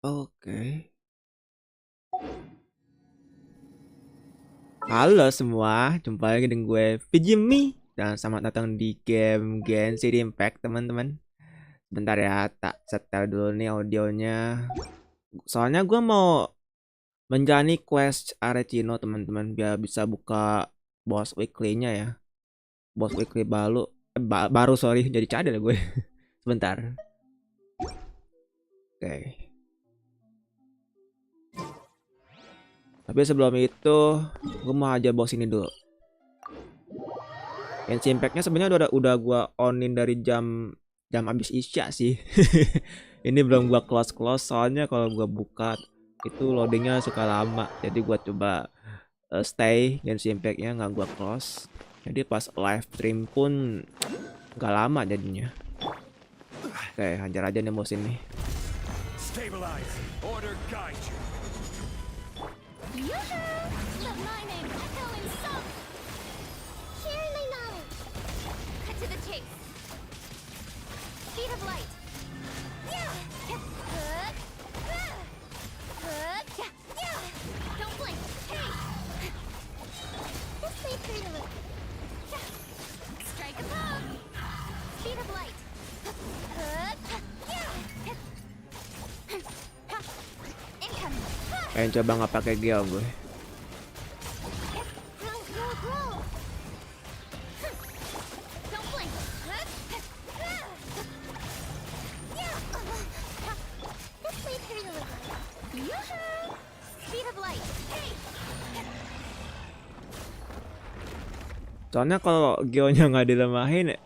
Oke. Halo semua, jumpa lagi dengan gue FiziMeds dan selamat datang di game Genshin Impact teman-teman. Bentar ya, tak setel dulu nih audionya. Soalnya gue mau menjalani quest Arlecchino teman-teman biar bisa buka boss weekly-nya ya. Boss weekly baru sorry jadi cadel gue. Sebentar. Oke. Tapi sebelum itu, gue mau aja boss ini dulu. Genshin Impact-nya sebenarnya udah gua onin dari jam abis isya sih. Ini belum gua close soalnya kalau gua buka itu loadingnya suka lama. Jadi gua coba stay Genshin Impact-nya nggak gua close. Jadi pas live stream pun nggak lama jadinya. Oke, hajar aja nih bos ini. Stabilize. Order guide you. To the chase. Speed of light. Don't blink. Hey. This may fade a little. Strike a pose. Speed of light. Incoming. Pengen coba nggak pakai gel gue. Soalnya kalau geonya nggak dilemahin,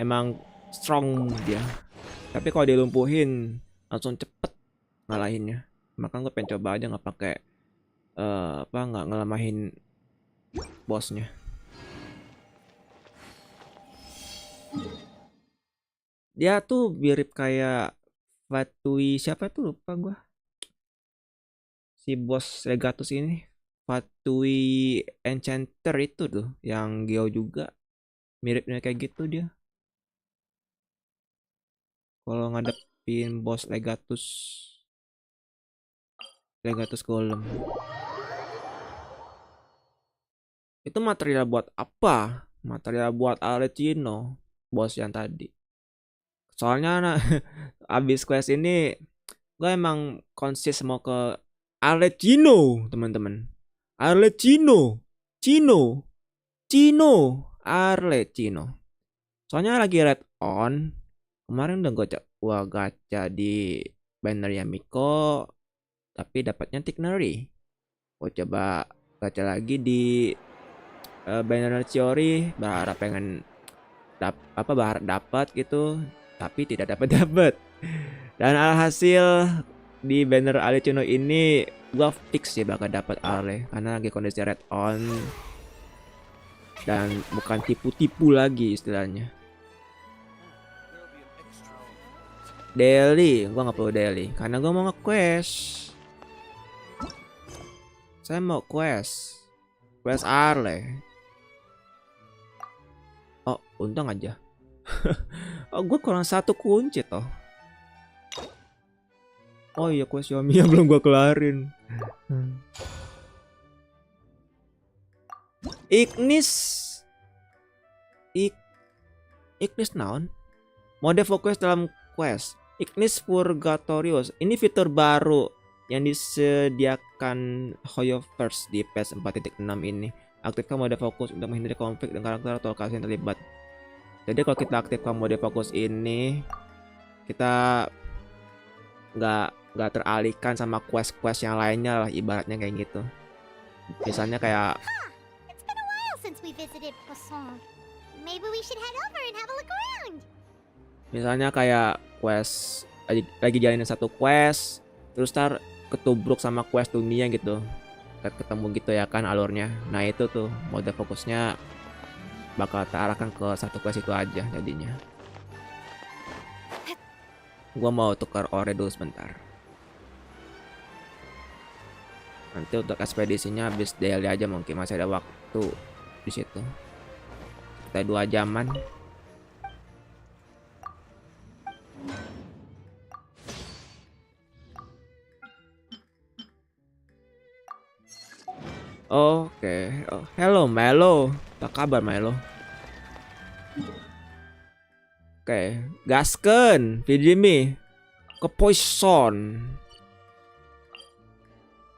emang strong dia. Tapi kalau dilumpuhin langsung cepet ngalahinnya. Maka gue pengen coba aja nggak pakai nggak ngelemahin bosnya. Dia tuh mirip kayak Fatui siapa tuh lupa gue. Si bos Legatus ini. Fatui Enchanter itu tuh yang Geo juga miripnya kayak gitu dia. Kalau ngadepin bos Legatus Golem. Itu material buat apa? Material buat Arlecchino, bos yang tadi. Soalnya abis quest ini gue emang konsis mau ke Arlecchino, teman-teman. Arlecchino, Cino, Arlecchino. Soalnya lagi red on. Kemarin udah gua gacha di banner Miko, tapi dapatnya Tignery. Gua coba gacha lagi di banner Chiori, berharap pengen berharap dapat gitu, tapi tidak dapat. Dan alhasil di banner Arlecchino ini gua fix sih bakal dapat Arle karena lagi kondisi red on dan bukan tipu-tipu lagi istilahnya. Daily, gua nggak perlu daily karena gua mau nge-quest. Saya mau quest Arle. Oh, untung aja. Oh, gue kurang satu kunci toh. Oh iya, quest Xiaomi yang belum gue kelarin. Ignis naon? Mode fokus dalam quest. Ignis Purgatorius. Ini fitur baru yang disediakan HONKAI di patch 4.6 ini. Aktifkan mode fokus untuk menghindari konflik dengan karakter atau lokasi yang terlibat. Jadi kalau kita aktifkan mode fokus ini, kita nggak teralihkan sama quest-quest yang lainnya lah, ibaratnya kayak gitu. Misalnya kayak misalnya kayak quest lagi jalanin satu quest, terus ntar ketubruk sama quest dunia gitu, ketemu gitu ya kan alurnya. Nah itu tuh mode fokusnya bakal terarahkan ke satu quest itu aja jadinya. Gua mau tukar ore dulu sebentar. Nanti untuk ekspedisinya habis daily aja, mungkin masih ada waktu di situ. Kita 2 jaman. Oke. Oh, hello Milo. Apa kabar Milo? Oke, gasken, Fijimi ke Poison.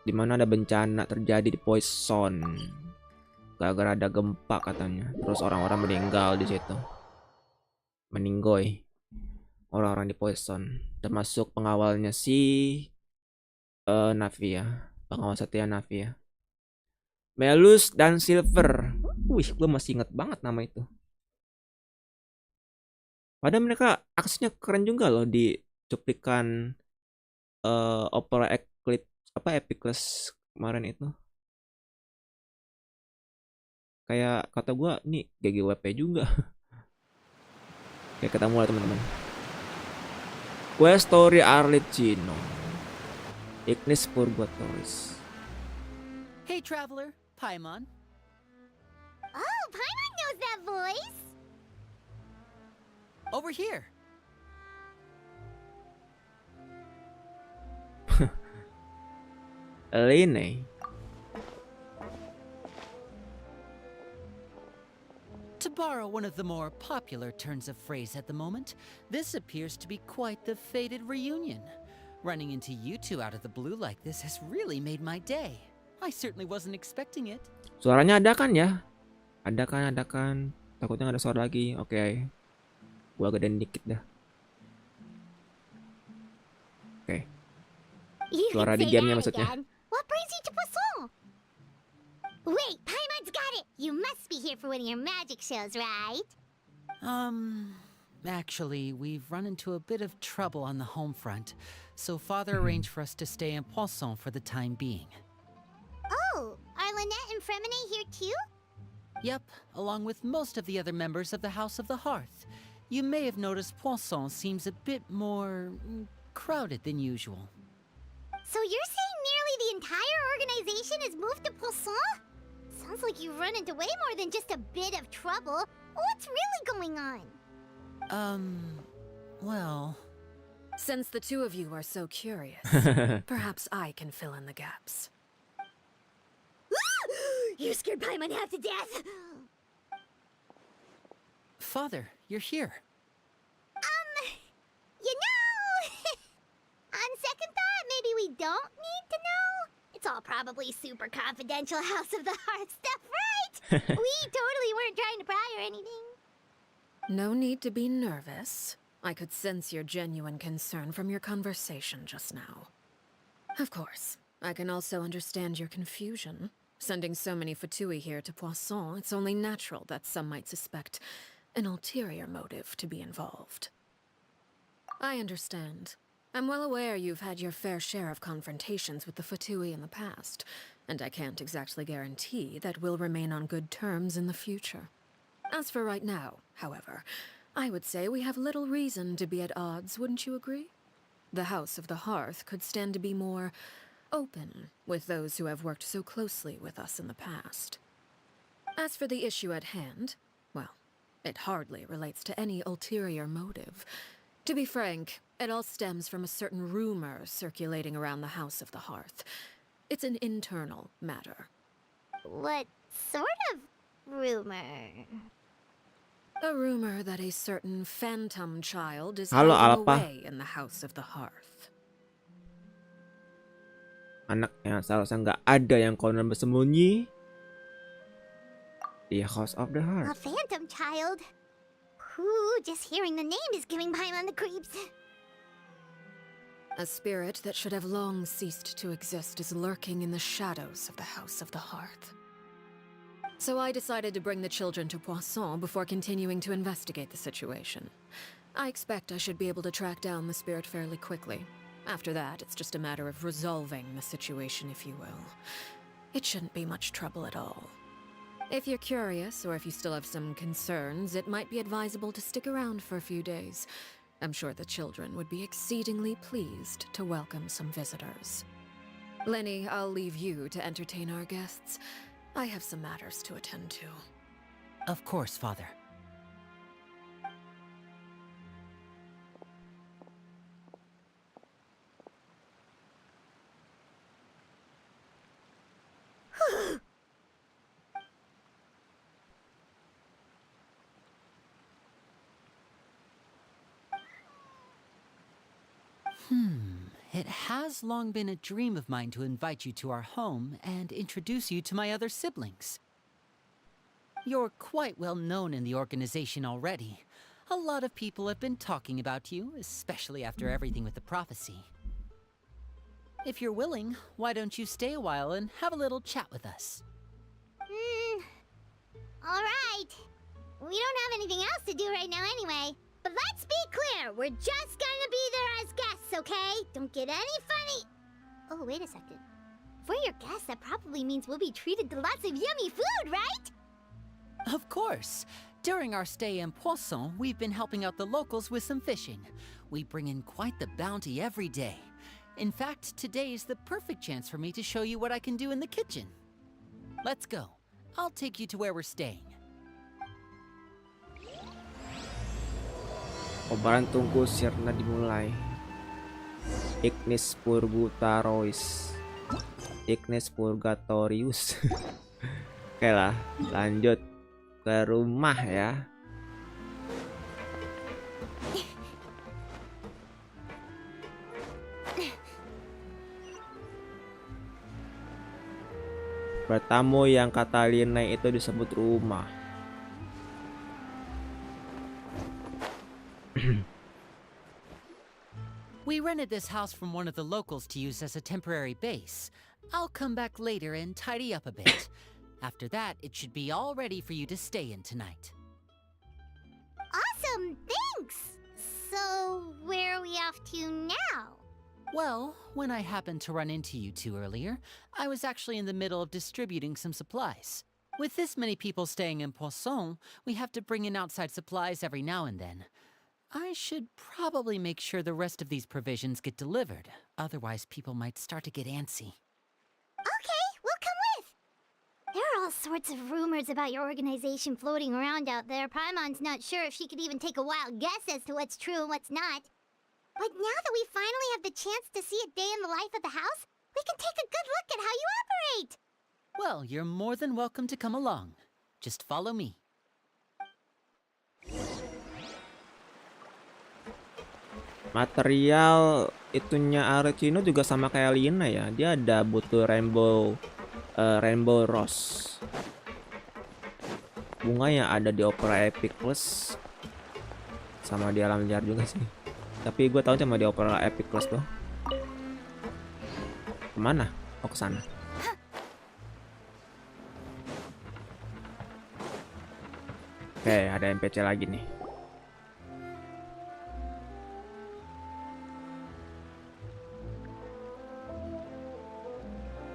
Dimana ada bencana terjadi di Poison. Gara-gara ada gempa katanya. Terus orang-orang meninggal di situ. Meninggoy. Orang-orang di Poison. Termasuk pengawalnya si Navia. Pengawal setia Navia. Melus dan Silver. Wih, gue masih inget banget nama itu. Padahal mereka aksinya keren juga loh di cuplikan Opera Eclipse apa Epicless kemarin itu. Kayak kata gua nih GGWP juga. Kayak ketemu lah teman-teman. Quest Story Arlecchino. Ignis Purgatoris. Hey, traveler, Paimon. Oh, Paimon knows that voice. Over here. Line. To borrow one of the more popular turns of phrase at the moment, this appears to be quite the fated reunion. Running into you two out of the blue like this has really made my day. I certainly wasn't expecting it. Suaranya ada kan ya? Ada kan. Takutnya nggak ada suara lagi. Oke. Gua gedein dikit dah. Oke. You Suara can di say gamenya that maksudnya. again. What brings you to Poisson? Wait, Paimon's got it. You must be here for one of your magic shows, right? Actually, we've run into a bit of trouble on the home front, so Father arranged for us to stay in Poisson for the time being. Oh, are Lynette and Fremine here too? Yep, along with most of the other members of the House of the Hearth. You may have noticed Poisson seems a bit more crowded than usual. So you're saying nearly the entire organization has moved to Poisson? Sounds like you've run into way more than just a bit of trouble. What's really going on? Well... Since the two of you are so curious, perhaps I can fill in the gaps. You scared Paimon half to death! Father, you're here. You know... On second thought, maybe we don't need to know. It's all probably super confidential House of the Heart stuff, right? We totally weren't trying to pry or anything. No need to be nervous. I could sense your genuine concern from your conversation just now. Of course, I can also understand your confusion. Sending so many Fatui here to Poisson, it's only natural that some might suspect an ulterior motive to be involved. I understand. I'm well aware you've had your fair share of confrontations with the Fatui in the past, and I can't exactly guarantee that we'll remain on good terms in the future. As for right now, however, I would say we have little reason to be at odds, wouldn't you agree? The House of the Hearth could stand to be more open with those who have worked so closely with us in the past. As for the issue at hand, well, it hardly relates to any ulterior motive. To be frank, it all stems from a certain rumor circulating around the House of the Hearth. It's an internal matter. What sort of rumor? A rumor that a certain phantom child is Halo, hiding apa? away in the House of the Hearth. Anaknya seharusnya nggak ada yang konon bersembunyi di House of the A Heart. phantom child? Ooh, just hearing the name is giving Paimon the creeps. A spirit that should have long ceased to exist is lurking in the shadows of the House of the Hearth. So I decided to bring the children to Poisson before continuing to investigate the situation. I expect I should be able to track down the spirit fairly quickly. After that, it's just a matter of resolving the situation, if you will. It shouldn't be much trouble at all. If you're curious, or if you still have some concerns, it might be advisable to stick around for a few days. I'm sure the children would be exceedingly pleased to welcome some visitors. Lenny, I'll leave you to entertain our guests. I have some matters to attend to. Of course, Father. It has long been a dream of mine to invite you to our home and introduce you to my other siblings. You're quite well known in the organization already. A lot of people have been talking about you, especially after everything with the prophecy. If you're willing, why don't you stay a while and have a little chat with us? Alright. We don't have anything else to do right now anyway. But let's be clear, we're just gonna be there as guests, okay? Don't get any funny... Oh, wait a second. For your guests, that probably means we'll be treated to lots of yummy food, right? Of course. During our stay in Poisson, we've been helping out the locals with some fishing. We bring in quite the bounty every day. In fact, today is the perfect chance for me to show you what I can do in the kitchen. Let's go. I'll take you to where we're staying. Kobaran tunggu sirna dimulai. Ignis Purgatorius. Ignis Purgatorius. Oke lah, lanjut ke rumah ya. Bertamu yang kata Linai itu disebut rumah. We rented this house from one of the locals to use as a temporary base. I'll come back later and tidy up a bit. After that, it should be all ready for you to stay in tonight. Awesome, thanks! So, where are we off to now? Well, when I happened to run into you two earlier, I was actually in the middle of distributing some supplies. With this many people staying in Poisson, we have to bring in outside supplies every now and then. I should probably make sure the rest of these provisions get delivered, otherwise people might start to get antsy. Okay, we'll come with! There are all sorts of rumors about your organization floating around out there. Paimon's not sure if she could even take a wild guess as to what's true and what's not. But now that we finally have the chance to see a day in the life of the house, we can take a good look at how you operate! Well, you're more than welcome to come along. Just follow me. Material itunya Arlecchino juga sama kayak Lina ya. Dia ada butuh rainbow rose. Bunganya ada di Opera Epic Plus. Sama di Alam Liar juga sih. Tapi gue tahu cuma di Opera Epic Plus tuh. Kemana? Oh, ke sana. Oke, ada NPC lagi nih.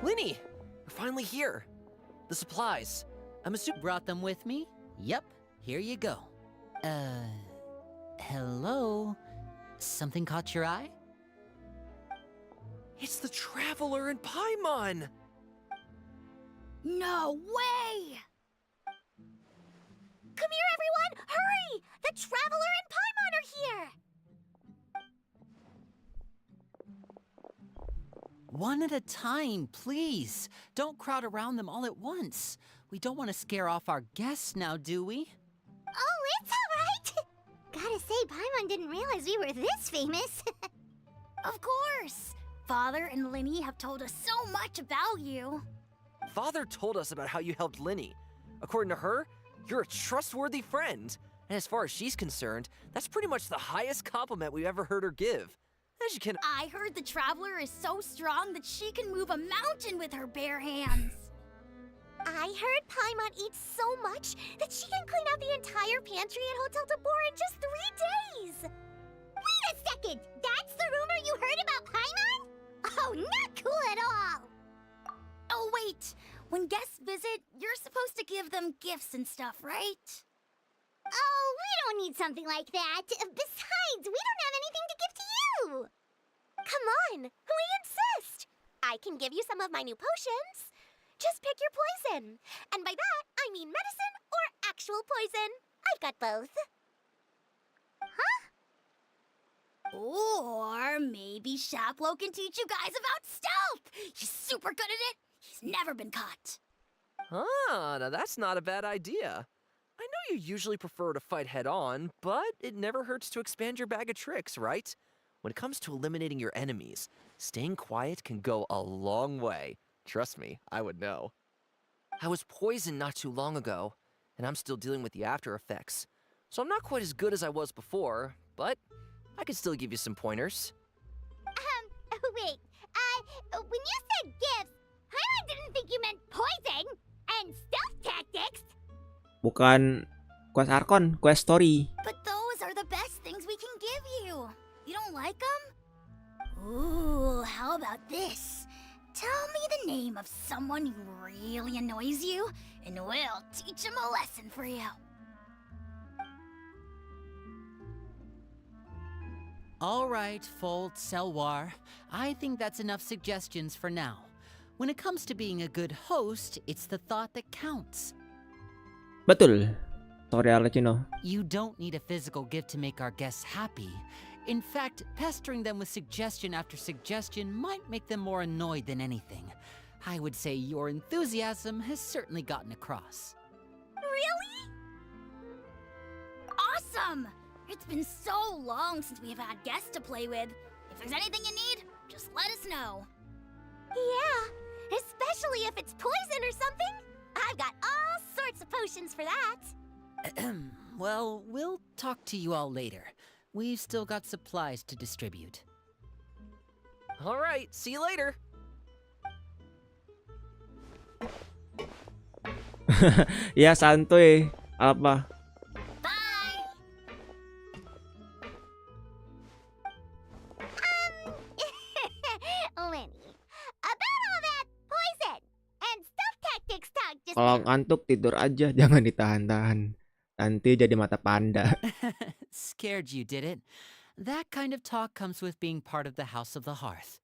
Linny! We're finally here. The supplies. I'm assuming... Brought them with me? Yep, here you go. Hello? Something caught your eye? It's the Traveler and Paimon! No way! Come here, everyone! Hurry! The Traveler and Paimon are here! One at a time, please. Don't crowd around them all at once. We don't want to scare off our guests now, do we? Oh, it's alright! Gotta say, Paimon didn't realize we were this famous. Of course! Father and Linny have told us so much about you. Father told us about how you helped Linny. According to her, you're a trustworthy friend. And as far as she's concerned, that's pretty much the highest compliment we've ever heard her give. As you can... I heard the Traveler is so strong that she can move a mountain with her bare hands. I heard Paimon eats so much that she can clean out the entire pantry at Hotel de Boer in just 3 days! Wait a second! That's the rumor you heard about Paimon? Oh, not cool at all! Oh, wait. When guests visit, you're supposed to give them gifts and stuff, right? Oh, we don't need something like that. Besides, we don't have anything to give to you! Come on, we insist! I can give you some of my new potions. Just pick your poison. And by that, I mean medicine or actual poison. I've got both. Huh? Or maybe Shaplo can teach you guys about stealth. He's super good at it. He's never been caught. Ah, now that's not a bad idea. I know you usually prefer to fight head-on, but it never hurts to expand your bag of tricks, right? When it comes to eliminating your enemies, staying quiet can go a long way. Trust me, I would know. I was poisoned not too long ago, and I'm still dealing with the after effects. So I'm not quite as good as I was before, but I can still give you some pointers. Wait, when you said gifts, I didn't think you meant poison and stealth tactics. Bukan quest Arkon, quest story. But those are the best things we can give you. You don't like them? Ooh, how about this? Tell me the name of someone who really annoys you, and we'll teach him a lesson for you. All right, Fold, Selwar. I think that's enough suggestions for now. When it comes to being a good host, it's the thought that counts. Betul. Sorry Arlecchino. You don't need a physical gift to make our guests happy. In fact, pestering them with suggestion after suggestion might make them more annoyed than anything. I would say your enthusiasm has certainly gotten across. Really? Awesome! It's been so long since we've had guests to play with. If there's anything you need, just let us know. Yeah, especially if it's poison or something. I've got all sorts of potions for that. Well, we'll talk to you all later. We've still got supplies to distribute. All right, see you later. Ya santuy. Apa? Bye! Lenny, about all that poison and stealth tactics talk just Kalau now. ngantuk tidur aja, jangan ditahan-tahan. Nanti jadi mata panda. Scared you, did it? That kind of talk comes with being part of the House of the Hearth.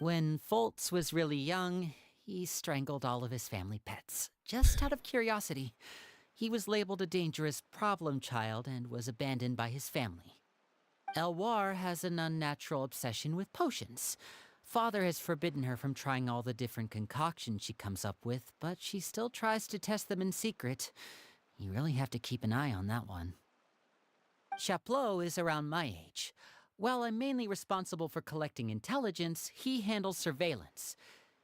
When Foltz was really young, he strangled all of his family pets, just out of curiosity. He was labeled a dangerous problem child and was abandoned by his family. Elwar has an unnatural obsession with potions. Father has forbidden her from trying all the different concoctions she comes up with, but she still tries to test them in secret. You really have to keep an eye on that one. Chaplot is around my age. While I'm mainly responsible for collecting intelligence, he handles surveillance.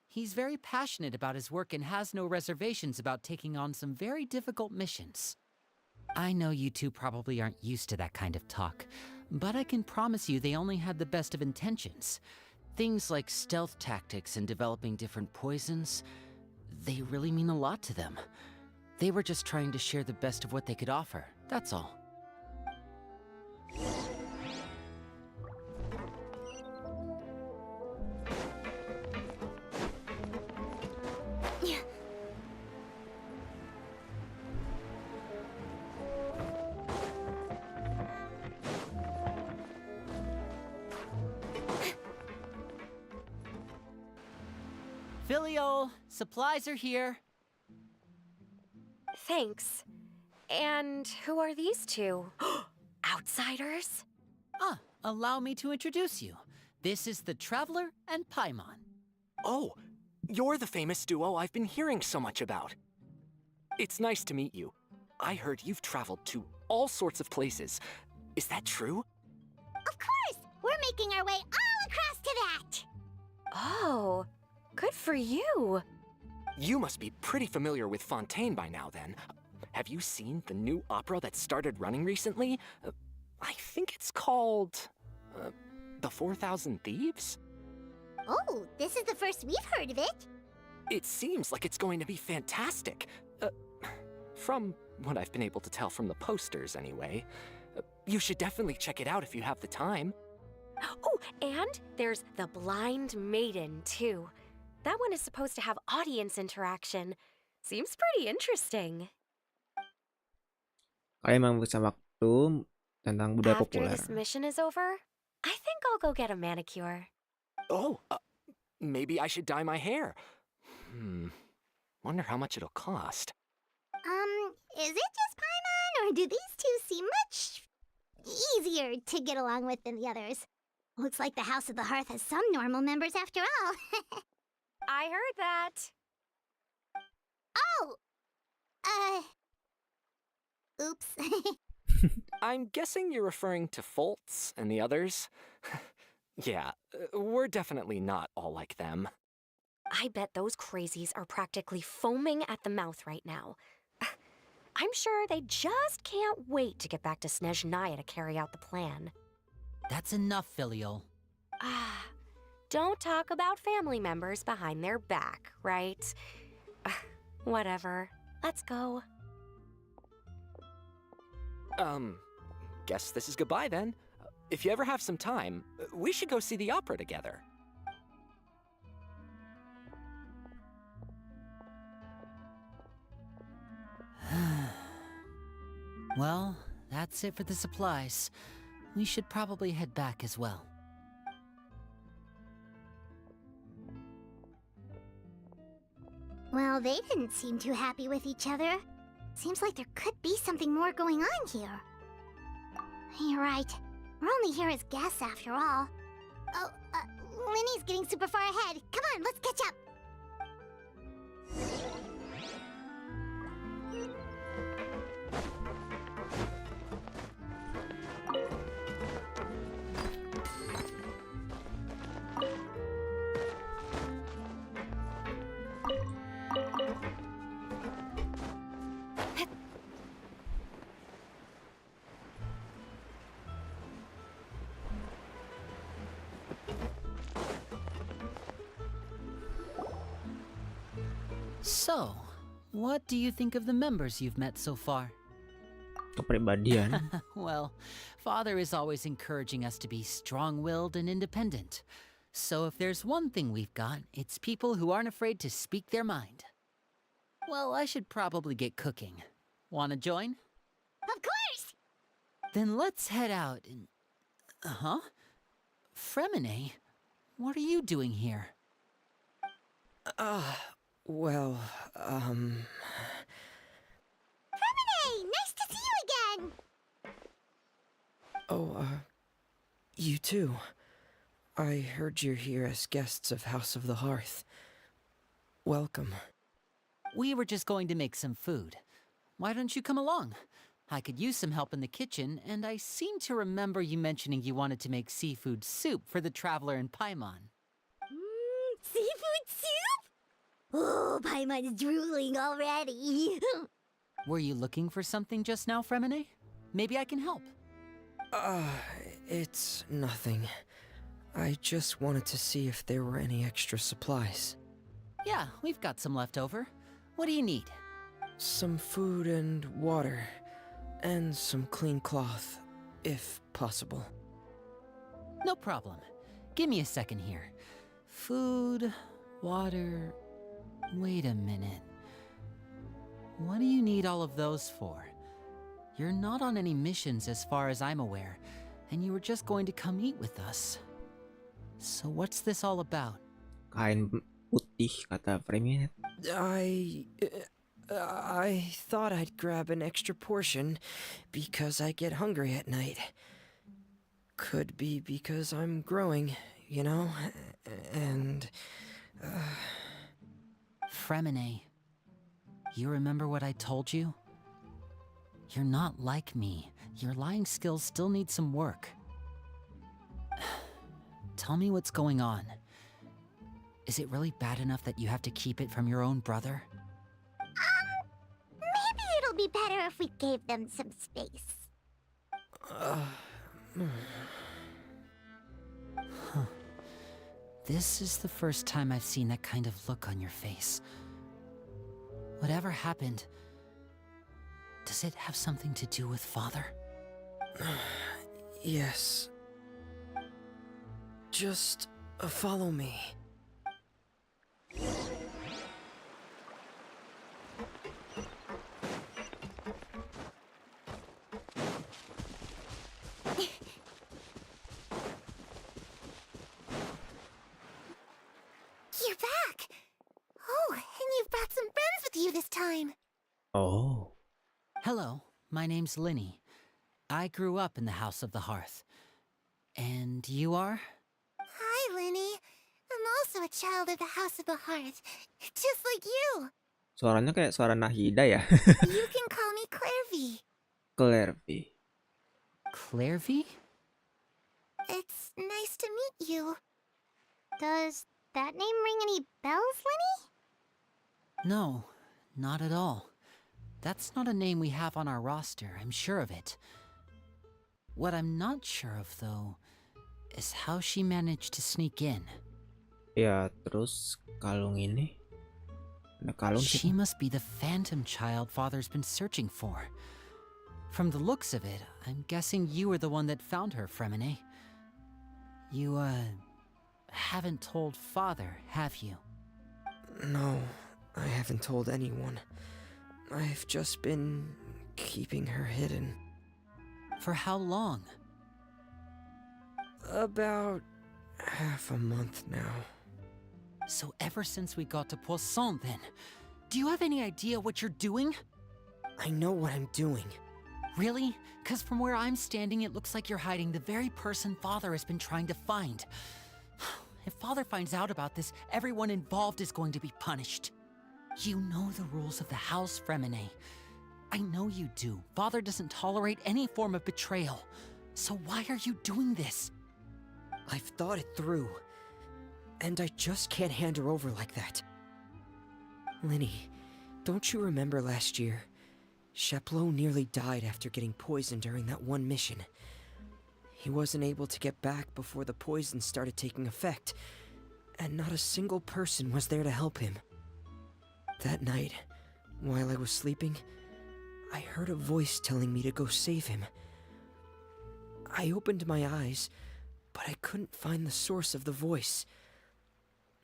He's very passionate about his work and has no reservations about taking on some very difficult missions. I know you two probably aren't used to that kind of talk, but I can promise you they only had the best of intentions. Things like stealth tactics and developing different poisons, they really mean a lot to them. They were just trying to share the best of what they could offer, that's all. Filial, supplies are here. Thanks. And who are these two? Outsiders? Allow me to introduce you. This is the Traveler and Paimon. Oh, you're the famous duo I've been hearing so much about. It's nice to meet you. I heard you've traveled to all sorts of places. Is that true? Of course, we're making our way all across to that. Oh, good for you. You must be pretty familiar with Fontaine by now, then. Have you seen the new opera that started running recently? I think it's called... The 4,000 Thieves? Oh, this is the first we've heard of it. It seems like it's going to be fantastic. From what I've been able to tell from the posters, anyway. You should definitely check it out if you have the time. Oh, and there's the Blind Maiden, too. That one is supposed to have audience interaction. Seems pretty interesting. Kalian memang bisa waktu tentang budaya After populer. this mission is over, I think I'll go get a manicure. Oh, maybe I should dye my hair. Wonder how much it'll cost. Is it just Paimon, or do these two seem much easier to get along with than the others? Looks like the House of the Hearth has some normal members after all. I heard that. Oh! Oops. I'm guessing you're referring to Foltz and the others? Yeah, we're definitely not all like them. I bet those crazies are practically foaming at the mouth right now. I'm sure they just can't wait to get back to Snezhnaya to carry out the plan. That's enough, Filial. Ah, don't talk about family members behind their back, right? Whatever. Let's go. Guess this is goodbye then. If you ever have some time, we should go see the opera together. Well, that's it for the supplies. We should probably head back as well. Well, they didn't seem too happy with each other. Seems like there could be something more going on here. You're right. We're only here as guests after all. Oh, Linny's getting super far ahead. Come on, let's catch up. So, what do you think of the members you've met so far? Kepribadian. Well, Father is always encouraging us to be strong-willed and independent. So if there's one thing we've got, it's people who aren't afraid to speak their mind. Well, I should probably get cooking. Wanna join? Of course! Then let's head out and... Huh? Fremine? What are you doing here? Well, Primogems, nice to see you again! Oh, you too. I heard you're here as guests of House of the Hearth. Welcome. We were just going to make some food. Why don't you come along? I could use some help in the kitchen, and I seem to remember you mentioning you wanted to make seafood soup for the traveler in Paimon. Seafood soup? Oh, Paimon's drooling already. Were you looking for something just now, Fremine? Maybe I can help. It's nothing. I just wanted to see if there were any extra supplies. Yeah, we've got some left over. What do you need? Some food and water. And some clean cloth, if possible. No problem. Give me a second here. Food, water... Wait a minute. What do you need all of those for? You're not on any missions as far as I'm aware, and you were just going to come eat with us. So what's this all about? Kain putih, kata FiziMeds. I thought I'd grab an extra portion because I get hungry at night. Could be because I'm growing, you know, and... Fremine, you remember what I told you? You're not like me. Your lying skills still need some work. Tell me what's going on. Is it really bad enough that you have to keep it from your own brother? Maybe it'll be better if we gave them some space. This is the first time I've seen that kind of look on your face. Whatever happened, does it have something to do with Father? Yes. Just follow me. You're back! Oh, and you've brought some friends with you this time. Oh. Hello, my name's Linny. I grew up in the House of the Hearth. And you are? Hi, Linny. I'm also a child of the House of the Hearth, just like you. Suaranya kayak suara Nahida ya. You can call me Clairvy. Clairvy. Clairvy? It's nice to meet you. Does that name ring any bells, Lenny? No, not at all. That's not a name we have on our roster, I'm sure of it. What I'm not sure of, though, is how she managed to sneak in. Ya, terus kalung ini. Ada kalung She sih. must be the phantom child Father's been searching for. From the looks of it, I'm guessing you were the one that found her, Fremine. You, haven't told Father, have you? No, I haven't told anyone. I've just been keeping her hidden. For how long? About half a month now. So ever since we got to Poisson, then. Do you have any idea what you're doing? I know what I'm doing. Really? 'Cause from where I'm standing, it looks like you're hiding the very person Father has been trying to find. If Father finds out about this, everyone involved is going to be punished. You know the rules of the house, Fremine. I know you do. Father doesn't tolerate any form of betrayal. So why are you doing this? I've thought it through. And I just can't hand her over like that. Linny, don't you remember last year? Sheplo nearly died after getting poisoned during that one mission. He wasn't able to get back before the poison started taking effect, and not a single person was there to help him. That night, while I was sleeping, I heard a voice telling me to go save him. I opened my eyes, but I couldn't find the source of the voice.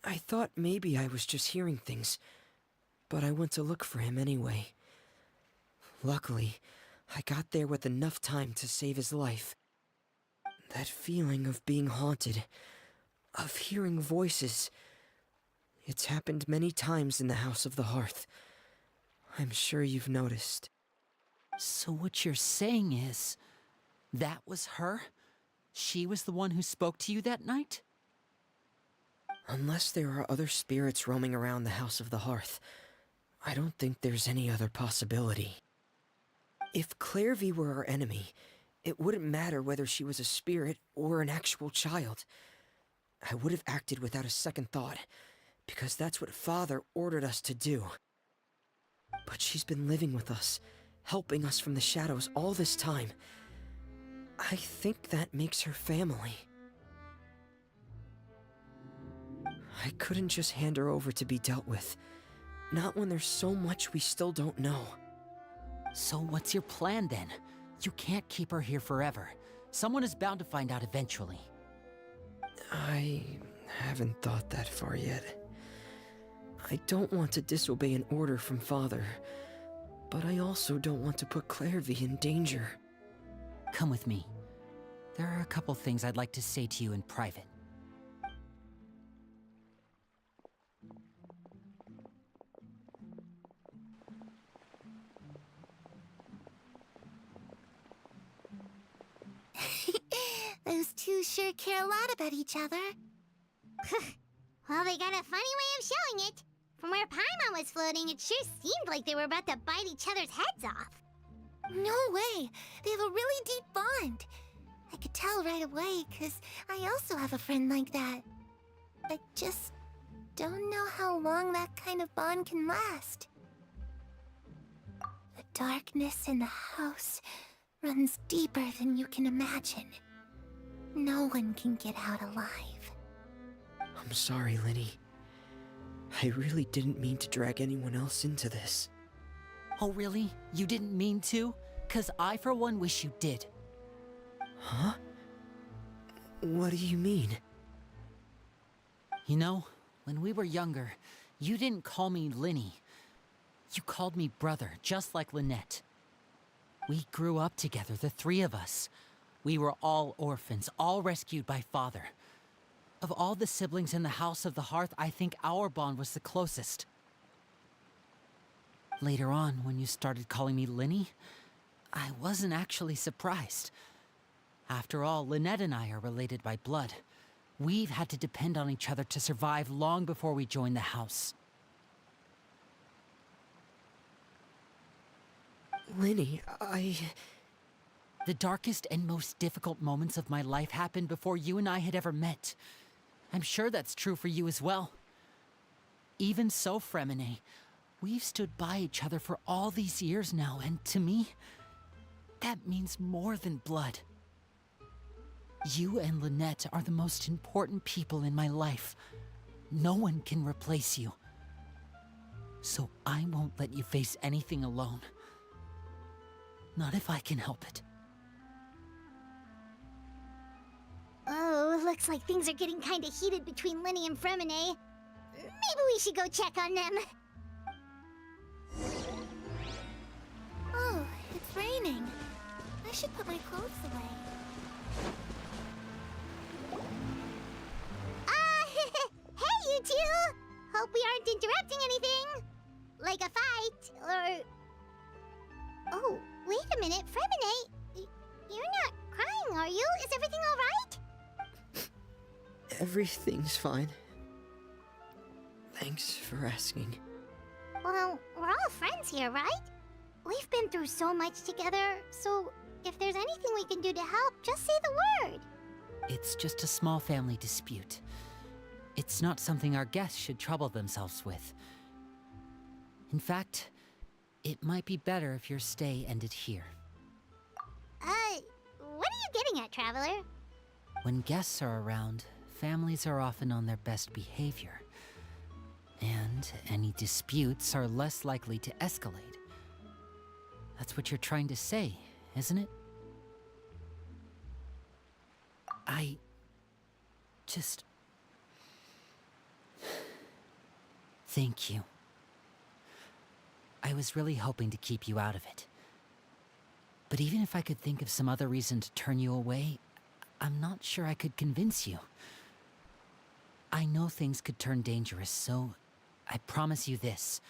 I thought maybe I was just hearing things, but I went to look for him anyway. Luckily, I got there with enough time to save his life. That feeling of being haunted, of hearing voices, it's happened many times in the House of the Hearth. I'm sure you've noticed. So what you're saying is, that was her? She was the one who spoke to you that night? Unless there are other spirits roaming around the House of the Hearth, I don't think there's any other possibility. If Clairvy were our enemy, it wouldn't matter whether she was a spirit or an actual child. I would have acted without a second thought, because that's what Father ordered us to do. But she's been living with us, helping us from the shadows all this time. I think that makes her family. I couldn't just hand her over to be dealt with. Not when there's so much we still don't know. So what's your plan then? You can't keep her here forever. Someone is bound to find out eventually. I haven't thought that far yet. I don't want to disobey an order from Father, but I also don't want to put Clairvy in danger. Come with me. There are a couple things I'd like to say to you in private. Those two sure care a lot about each other. Well, they got a funny way of showing it. From where Paimon was floating, it sure seemed like they were about to bite each other's heads off. No way! They have a really deep bond. I could tell right away, because I also have a friend like that. I just don't know how long that kind of bond can last. The darkness in the house runs deeper than you can imagine. No one can get out alive. I'm sorry, Linny. I really didn't mean to drag anyone else into this. Oh really? You didn't mean to? 'Cause I for one wish you did. Huh? What do you mean? You know, when we were younger, you didn't call me Linny. You called me brother, just like Lynette. We grew up together, the three of us. We were all orphans, all rescued by Father. Of all the siblings in the House of the Hearth, I think our bond was the closest. Later on, when you started calling me Linny, I wasn't actually surprised. After all, Lynette and I are related by blood. We've had to depend on each other to survive long before we joined the house. Linny, The darkest and most difficult moments of my life happened before you and I had ever met. I'm sure that's true for you as well. Even so, Fremine, we've stood by each other for all these years now, and to me, that means more than blood. You and Lynette are the most important people in my life. No one can replace you. So I won't let you face anything alone. Not if I can help it. Oh, looks like things are getting kinda heated between Linny and Fremine. Maybe we should go check on them. Oh, it's raining. I should put my clothes away. Hey, you two! Hope we aren't interrupting anything. Like a fight, or... Oh, wait a minute, Fremine. You're not crying, are you? Is everything alright? Everything's fine. Thanks for asking. Well, we're all friends here, right? We've been through so much together, so if there's anything we can do to help, just say the word. It's just a small family dispute. It's not something our guests should trouble themselves with. In fact, it might be better if your stay ended here. What are you getting at, Traveler? When guests are around, families are often on their best behavior. And any disputes are less likely to escalate. That's what you're trying to say, isn't it? I just... Thank you. I was really hoping to keep you out of it. But even if I could think of some other reason to turn you away, I'm not sure I could convince you. I know things could turn dangerous, so I promise you this.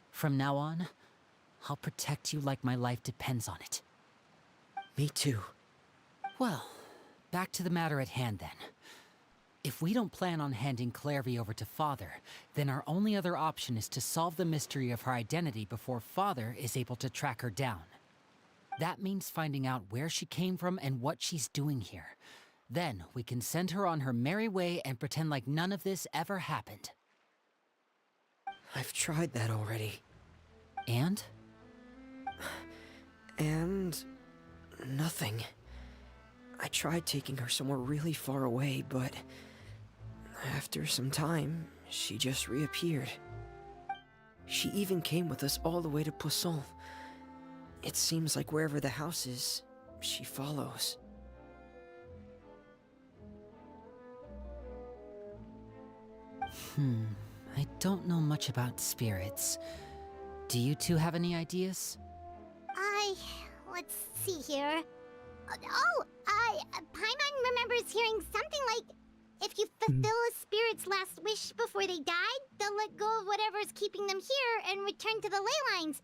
From now on, I'll protect you like my life depends on it. Me too. Well, back to the matter at hand then. If we don't plan on handing Clairvy over to Father, then our only other option is to solve the mystery of her identity before Father is able to track her down. That means finding out where she came from and what she's doing here. Then we can send her on her merry way and pretend like none of this ever happened. I've tried that already. And? And... nothing. I tried taking her somewhere really far away, but... after some time, she just reappeared. She even came with us all the way to Poisson. It seems like wherever the house is, she follows. I don't know much about spirits. Do you two have any ideas? Let's see here. Paimon remembers hearing something like, if you fulfill a spirit's last wish before they died, they'll let go of whatever's keeping them here and return to the ley lines.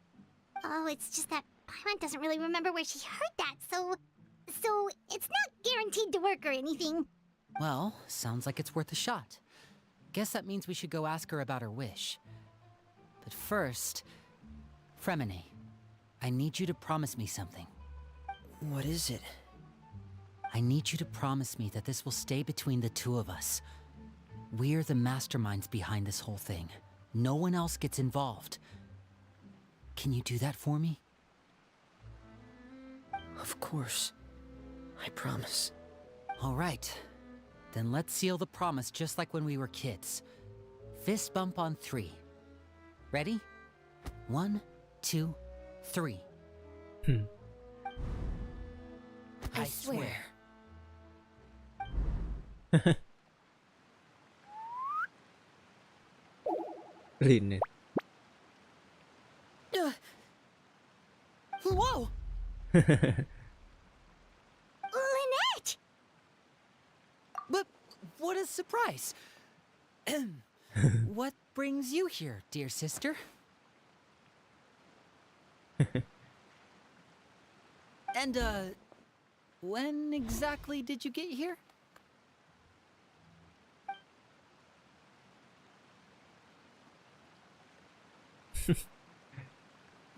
Oh, it's just that Paimon doesn't really remember where she heard that, so it's not guaranteed to work or anything. Well, sounds like it's worth a shot. Guess that means we should go ask her about her wish. But first, Fremine, I need you to promise me something. What is it? I need you to promise me that this will stay between the two of us. We're the masterminds behind this whole thing. No one else gets involved. Can you do that for me? Of course. I promise. All right. Then let's seal the promise just like when we were kids. Fist bump on 3. Ready? 1, 2, 3. I swear. Lynette. Whoa! Lynette! But what a surprise! What brings you here, dear sister? And, when exactly did you get here?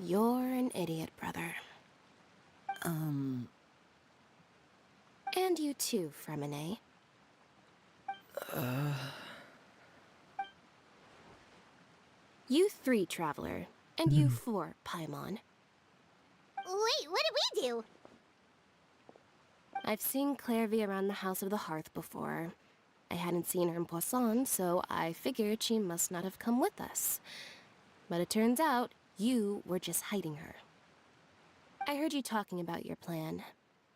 You're an idiot, brother. And you too, Fremine. You 3, Traveler. And you 4, Paimon. Wait, what did we do? I've seen Clairvy around the House of the Hearth before. I hadn't seen her in Poisson, so I figured she must not have come with us. But it turns out, you were just hiding her. I heard you talking about your plan.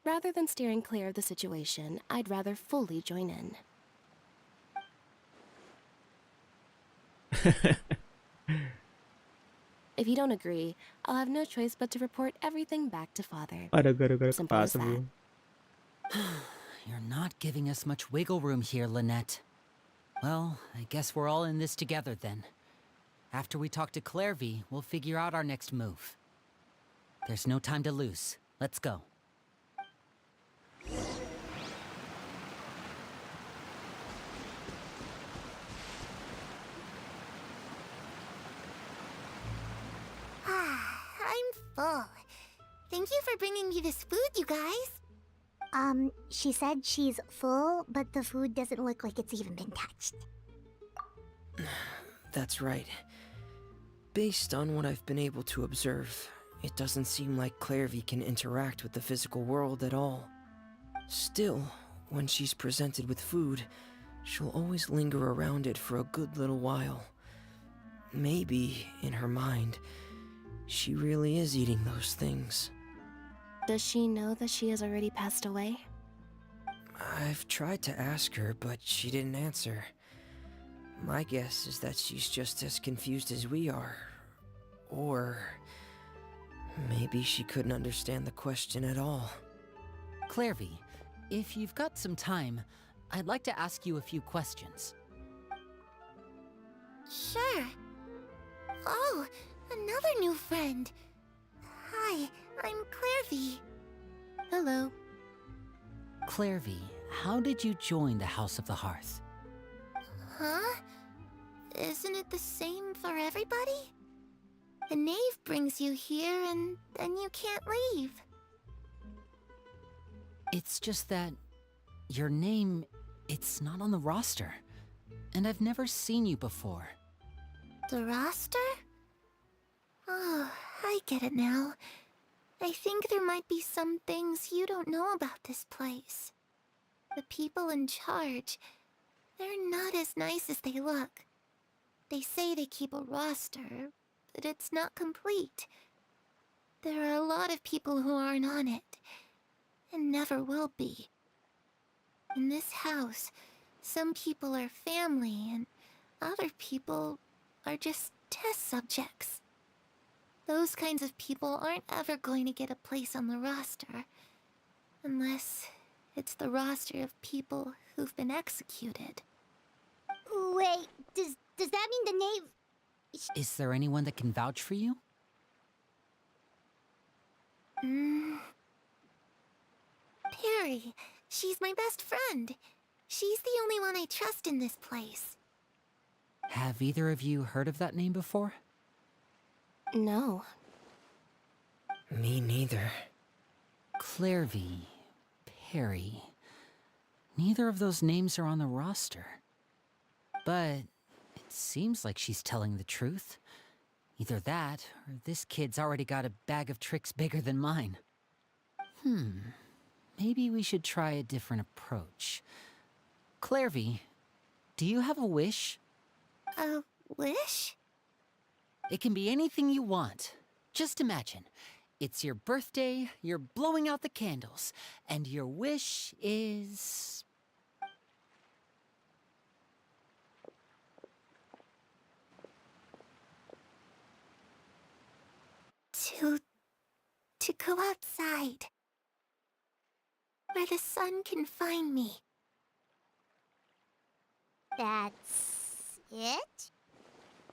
Rather than steering clear of the situation, I'd rather fully join in. If you don't agree, I'll have no choice but to report everything back to Father. Ada gara-gara Simple kepala as that. sebelum. You're not giving us much wiggle room here, Lynette. Well, I guess we're all in this together then. After we talk to Clairvy, we'll figure out our next move. There's no time to lose. Let's go. I'm full. Thank you for bringing me this food, you guys. She said she's full, but the food doesn't look like it's even been touched. That's right. Based on what I've been able to observe, it doesn't seem like Clairvy can interact with the physical world at all. Still, when she's presented with food, she'll always linger around it for a good little while. Maybe, in her mind, she really is eating those things. Does she know that she has already passed away? I've tried to ask her, but she didn't answer. My guess is that she's just as confused as we are. Or maybe she couldn't understand the question at all. Clairvy, if you've got some time, I'd like to ask you a few questions. Sure. Oh, another new friend. Hi, I'm Clairvy. Hello. Clairvy, how did you join the House of the Hearth? Huh? Isn't it the same for everybody? The knave brings you here and then you can't leave. It's just that your name, it's not on the roster. And I've never seen you before. The roster? Oh, I get it now. I think there might be some things you don't know about this place. The people in charge, they're not as nice as they look. They say they keep a roster, but it's not complete. There are a lot of people who aren't on it, and never will be. In this house, some people are family, and other people are just test subjects. Those kinds of people aren't ever going to get a place on the roster, unless it's the roster of people who've been executed. Wait, does that mean the knave... Is there anyone that can vouch for you? Perry, she's my best friend. She's the only one I trust in this place. Have either of you heard of that name before? No. Me neither. Clairvy, Perry. Neither of those names are on the roster. But it seems like she's telling the truth. Either that, or this kid's already got a bag of tricks bigger than mine. Maybe we should try a different approach. Clairvy, do you have a wish? A wish? It can be anything you want. Just imagine. It's your birthday, you're blowing out the candles, and your wish is... To go outside. Where the sun can find me. That's it?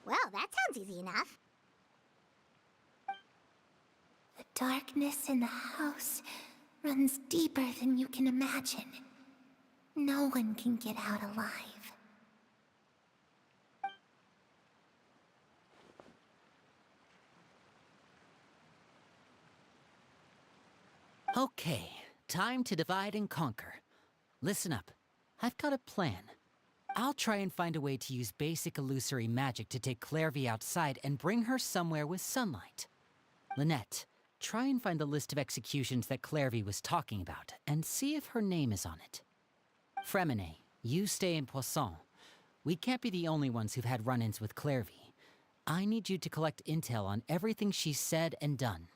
Well, that sounds easy enough. The darkness in the house runs deeper than you can imagine. No one can get out alive. Okay, time to divide and conquer. Listen up. I've got a plan. I'll try and find a way to use basic illusory magic to take Clairvy outside and bring her somewhere with sunlight. Lynette, try and find the list of executions that Clairvy was talking about and see if her name is on it. Fremine, you stay in Poisson. We can't be the only ones who've had run-ins with Clairvy. I need you to collect intel on everything she's said and done.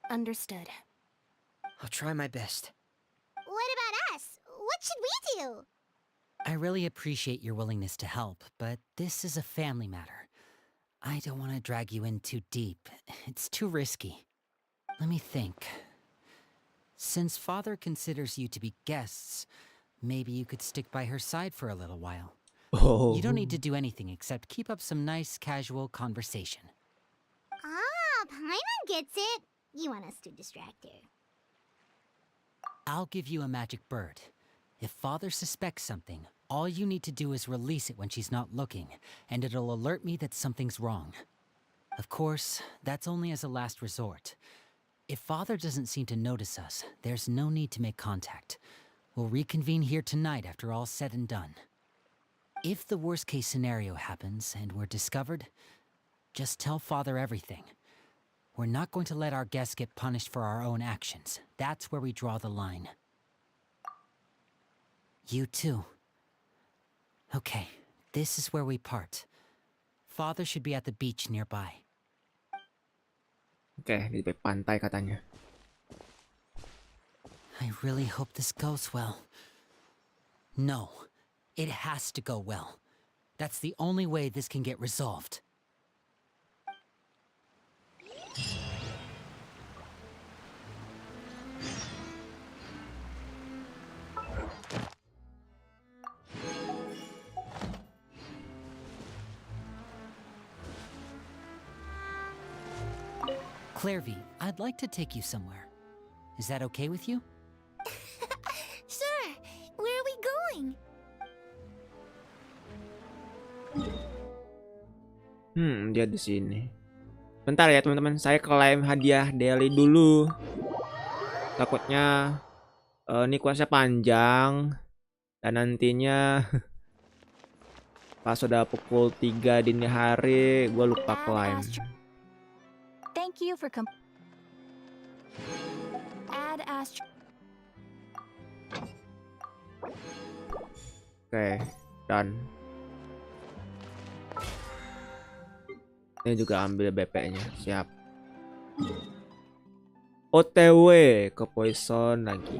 Understood. I'll try my best. What about us? What should we do? I really appreciate your willingness to help, but this is a family matter. I don't want to drag you in too deep. It's too risky. Let me think. Since Father considers you to be guests, maybe you could stick by her side for a little while. Oh. You don't need to do anything except keep up some nice, casual conversation. Ah, Paimon gets it. You want us to distract her. I'll give you a magic bird. If Father suspects something, all you need to do is release it when she's not looking, and it'll alert me that something's wrong. Of course, that's only as a last resort. If Father doesn't seem to notice us, there's no need to make contact. We'll reconvene here tonight after all's said and done. If the worst-case scenario happens and we're discovered, just tell Father everything. We're not going to let our guests get punished for our own actions. That's where we draw the line. You too. Okay, this is where we part. Father should be at the beach nearby. Oke, di tepi pantai katanya. I really hope this goes well. No, it has to go well. That's the only way this can get resolved. Clairvy, I'd like to take you somewhere. Is that okay with you? Sure. Where are we going? Dia di sini. Bentar ya teman-teman, saya klaim hadiah daily dulu. Takutnya ini kuasnya panjang dan nantinya pas sudah pukul 3 dini hari gue lupa klaim. Thank you for Add Astro. Oke, dan ini juga ambil BP-nya, siap. OTW ke Poison lagi.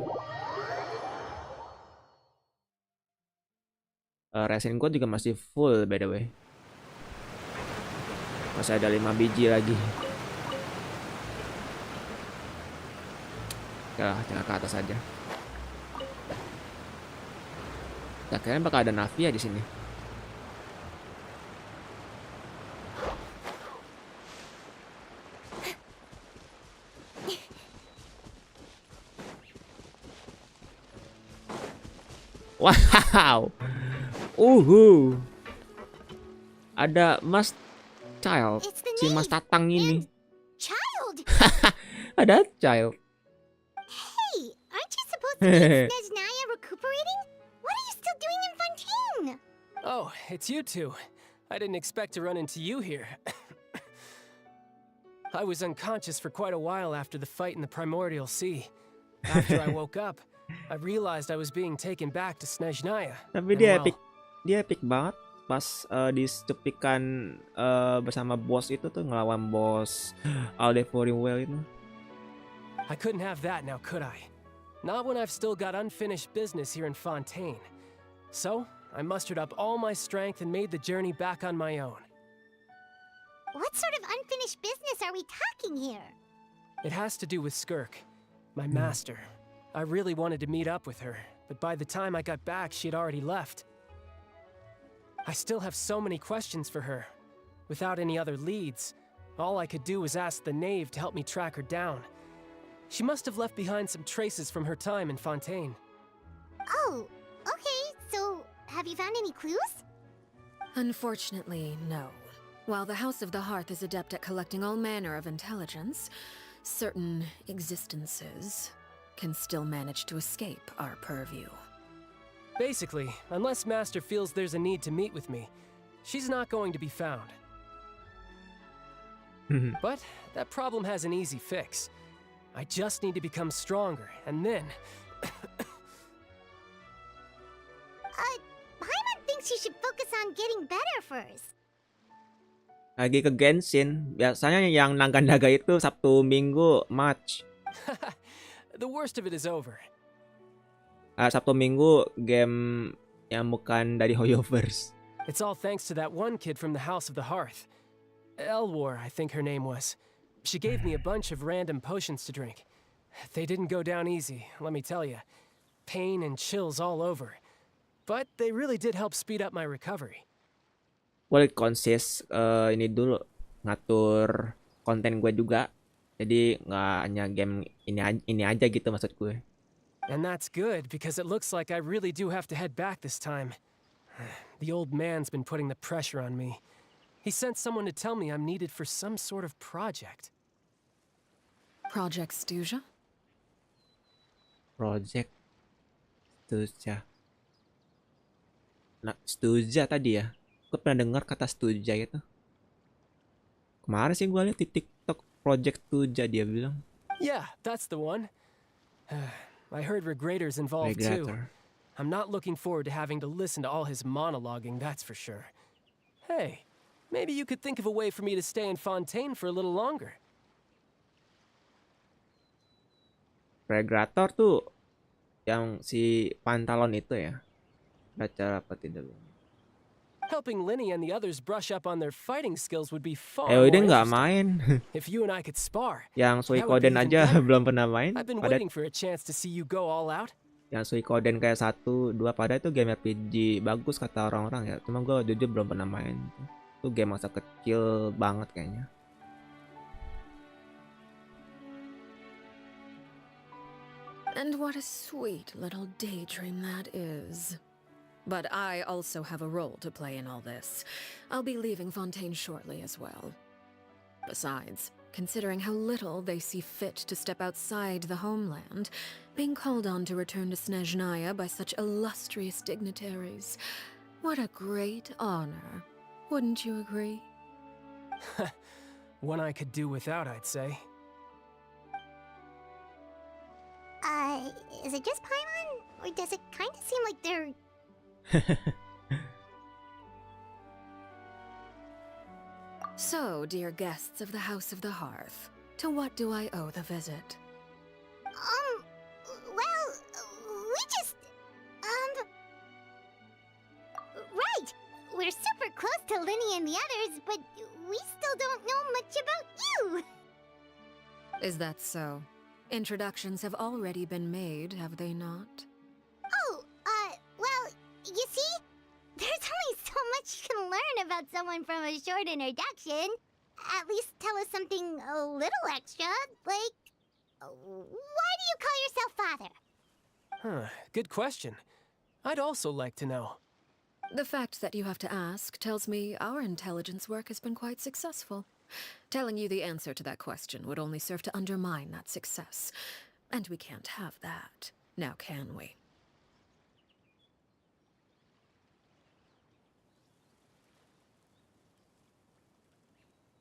Resin gue juga masih full by the way. Masih ada 5 biji lagi. Oke lah, jangan ke atas aja. Kayaknya bakal ada Navia di sini. Wow. Ada Mas Child. Si Mas Tatang ini. Child! Ada Child. Hey, aren't you supposed to be in Snezhnaya recuperating? What are you still doing in Fontaine? Oh, it's you two. I didn't expect to run into you here. I was unconscious for quite a while after the fight in the Primordial Sea. After I woke up, I realized I was being taken back to Snezhnaya. Tapi dia epic banget pas dicepikan bersama bos itu tuh, ngelawan bos Aldevouring Well itu. I couldn't have that now, could I? Not when I've still got unfinished business here in Fontaine. So, I mustered up all my strength and made the journey back on my own. What sort of unfinished business are we talking here? It has to do with Skirk, my master. I really wanted to meet up with her, but by the time I got back, she had already left. I still have so many questions for her. Without any other leads, all I could do was ask the knave to help me track her down. She must have left behind some traces from her time in Fontaine. Oh, okay, so have you found any clues? Unfortunately, no. While the House of the Hearth is adept at collecting all manner of intelligence, certain existences can still manage to escape our purview. Basically, unless Master feels there's a need to meet with me, she's not going to be found. But that problem has an easy fix. I just need to become stronger, and then... Paimon thinks you should focus on getting better first. Lagi ke Genshin. Biasanya yang naga-naga itu Sabtu Minggu match. The worst of it is over. Sabtu Minggu game yang bukan dari Hoyoverse. It's all thanks to that one kid from the House of the Hearth. Elwar, I think her name was. She gave me a bunch of random potions to drink. They didn't go down easy, let me tell you. Pain and chills all over. But they really did help speed up my recovery. Well, it consists ini dulu ngatur konten gue juga. Jadi nggak hanya game ini aja gitu maksud gue. And that's good, because it looks like I really do have to head back this time. The old man's been putting the pressure on me. He sent someone to tell me I'm needed for some sort of project. Project Stuja? Project Stuja. Nah, Stuja tadi ya. Gue pernah dengar kata Stuja itu. Kemarin sih gue liat di TikTok Project Stuja dia bilang. Yeah, that's the one. I heard Regretter's involved too. I'm not looking forward to having to listen to all his monologuing, that's for sure. Hey, maybe you could think of a way for me to stay in Fontaine for a little longer. Regrettor tuh yang si Pantalon itu ya. Baca apa tidak? Helping Linny and the others brush up on their fighting skills would be far udah more nggak interesting. main. If you and I could spar. Yang that would be Suikoden even aja better. belum pernah main. I've been Pada waiting for a chance to see you go all out. yang Suikoden kayak 1, 2 pada itu game RPG bagus kata orang-orang ya. Cuma gue jujur belum pernah main. Itu game masa kecil banget kayaknya. And what a sweet little daydream that is. But I also have a role to play in all this. I'll be leaving Fontaine shortly as well. Besides, considering how little they see fit to step outside the homeland, being called on to return to Snezhnaya by such illustrious dignitaries, what a great honor. Wouldn't you agree? One I could do without, I'd say. Is it just Paimon? Or does it kind of seem like they're... So, dear guests of the House of the Hearth, to what do I owe the visit? Well, we just... Right! We're super close to Linny and the others, but we still don't know much about you! Is that so? Introductions have already been made, have they not? Oh, well, you see? There's only so much you can learn about someone from a short introduction. At least tell us something a little extra, like... Why do you call yourself father? Huh, good question. I'd also like to know. The fact that you have to ask tells me our intelligence work has been quite successful. Telling you the answer to that question would only serve to undermine that success. And we can't have that, now can we?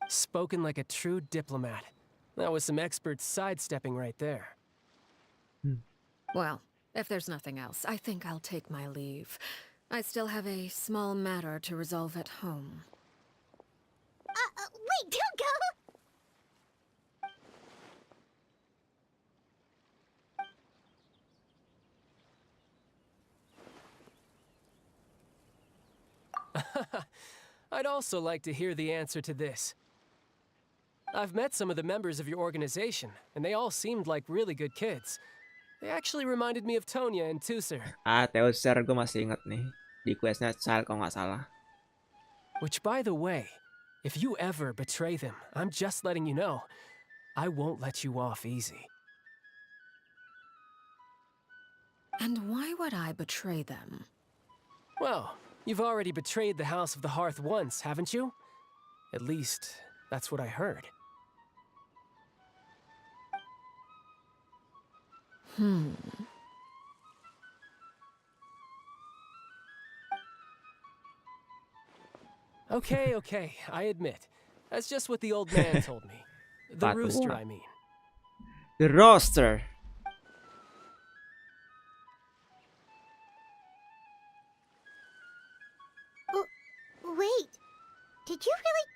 Spoken like a true diplomat. That was some expert sidestepping right there. Well, if there's nothing else, I think I'll take my leave. I still have a small matter to resolve at home. Wait, don't go! I'd also like to hear the answer to this. I've met some of the members of your organization, and they all seemed like really good kids. They actually reminded me of Tonya and Tusser. Teuser gue masih ingat nih. Di questnya Sal kalau nggak salah. Which, by the way, if you ever betray them, I'm just letting you know, I won't let you off easy. And why would I betray them? Well, you've already betrayed the House of the Hearth once, haven't you? At least, that's what I heard. Okay, I admit. That's just what the old man told me. The But rooster, what? I mean. The roster. Wait, did you really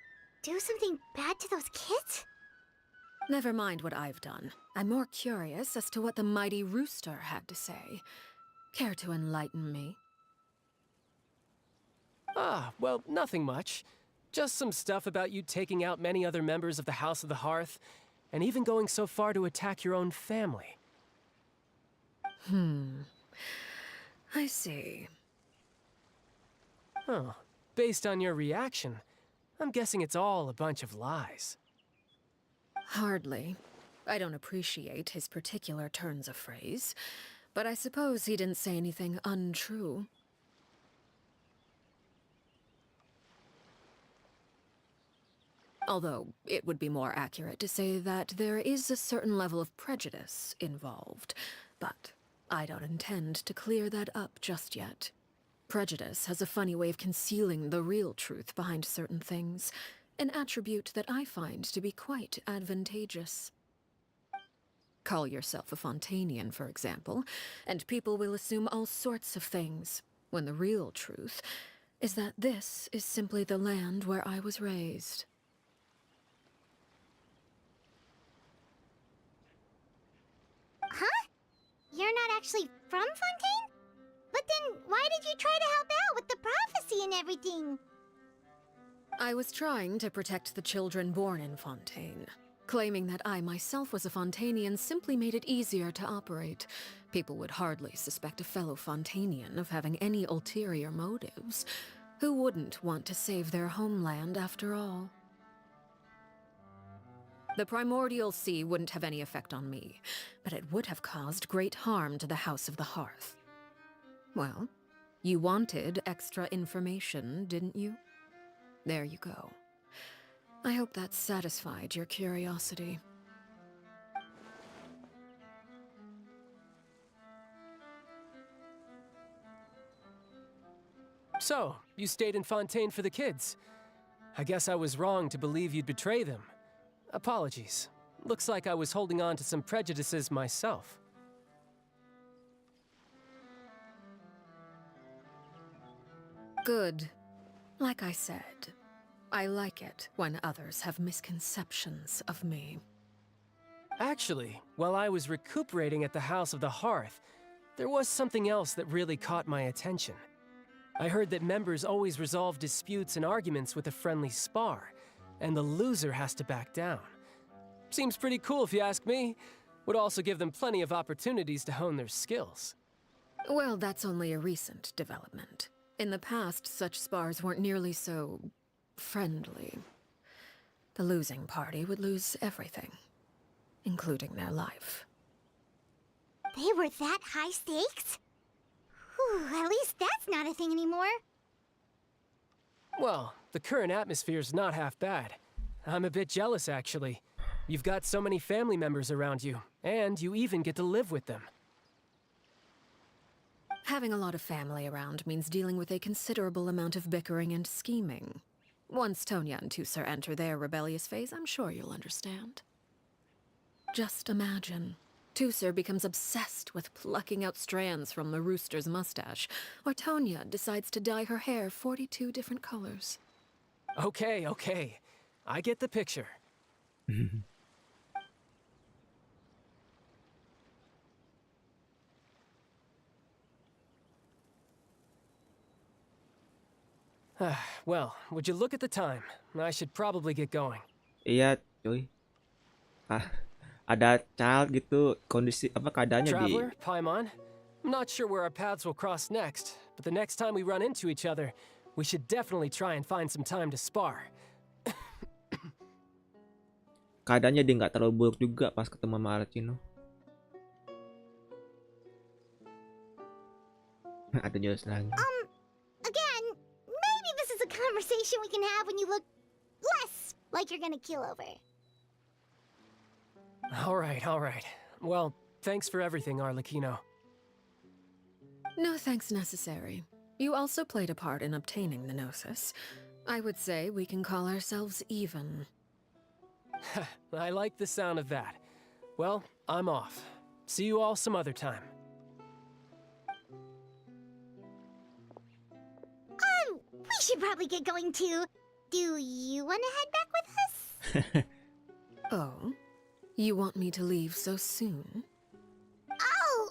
do something bad to those kids? Never mind what I've done. I'm more curious as to what the mighty rooster had to say. Care to enlighten me? Ah, well, nothing much. Just some stuff about you taking out many other members of the House of the Hearth, and even going so far to attack your own family. I see. Oh, based on your reaction, I'm guessing it's all a bunch of lies. Hardly. I don't appreciate his particular turns of phrase, but I suppose he didn't say anything untrue. Although, it would be more accurate to say that there is a certain level of prejudice involved, but I don't intend to clear that up just yet. Prejudice has a funny way of concealing the real truth behind certain things, an attribute that I find to be quite advantageous. Call yourself a Fontainian, for example, and people will assume all sorts of things, when the real truth is that this is simply the land where I was raised. Huh? You're not actually from Fontaine? But then, why did you try to help out with the prophecy and everything? I was trying to protect the children born in Fontaine. Claiming that I myself was a Fontainian simply made it easier to operate. People would hardly suspect a fellow Fontainian of having any ulterior motives. Who wouldn't want to save their homeland after all? The primordial sea wouldn't have any effect on me, but it would have caused great harm to the House of the Hearth. Well, you wanted extra information, didn't you? There you go. I hope that satisfied your curiosity. So, you stayed in Fontaine for the kids. I guess I was wrong to believe you'd betray them. Apologies. Looks like I was holding on to some prejudices myself. Good. Like I said, I like it when others have misconceptions of me. Actually, while I was recuperating at the House of the Hearth, there was something else that really caught my attention. I heard that members always resolve disputes and arguments with a friendly spar, and the loser has to back down. Seems pretty cool if you ask me. Would also give them plenty of opportunities to hone their skills. Well, that's only a recent development. In the past, such spars weren't nearly so friendly. The losing party would lose everything, including their life. They were that high stakes? Whew, at least that's not a thing anymore. Well, the current atmosphere's not half bad. I'm a bit jealous, actually. You've got so many family members around you, and you even get to live with them. Having a lot of family around means dealing with a considerable amount of bickering and scheming. Once Tonya and Tusser enter their rebellious phase, I'm sure you'll understand. Just imagine. Tusser becomes obsessed with plucking out strands from the rooster's mustache, or Tonya decides to dye her hair 42 different colors. Okay. I get the picture. Well, would you look at the time? I should probably get going. Iya, cuy. Ada child gitu, kondisi apa keadaannya di Traveler, Paimon, I'm not sure where our paths will cross next, but the next time we run into each other, we should definitely try and find some time to spar. keadaannya dia nggak terlalu buruk juga pas ketemu sama Arlecchino. Ada jelas lagi. Again, maybe this is a conversation we can have when you look less like you're gonna keel over. All right. Well, Thanks for everything, Arlecchino. No thanks necessary. You also played a part in obtaining the Gnosis. I would say we can call ourselves even. I like the sound of that. Well, I'm off. See you all some other time. We should probably get going too. Do you want to head back with us? Oh? You want me to leave so soon? Oh,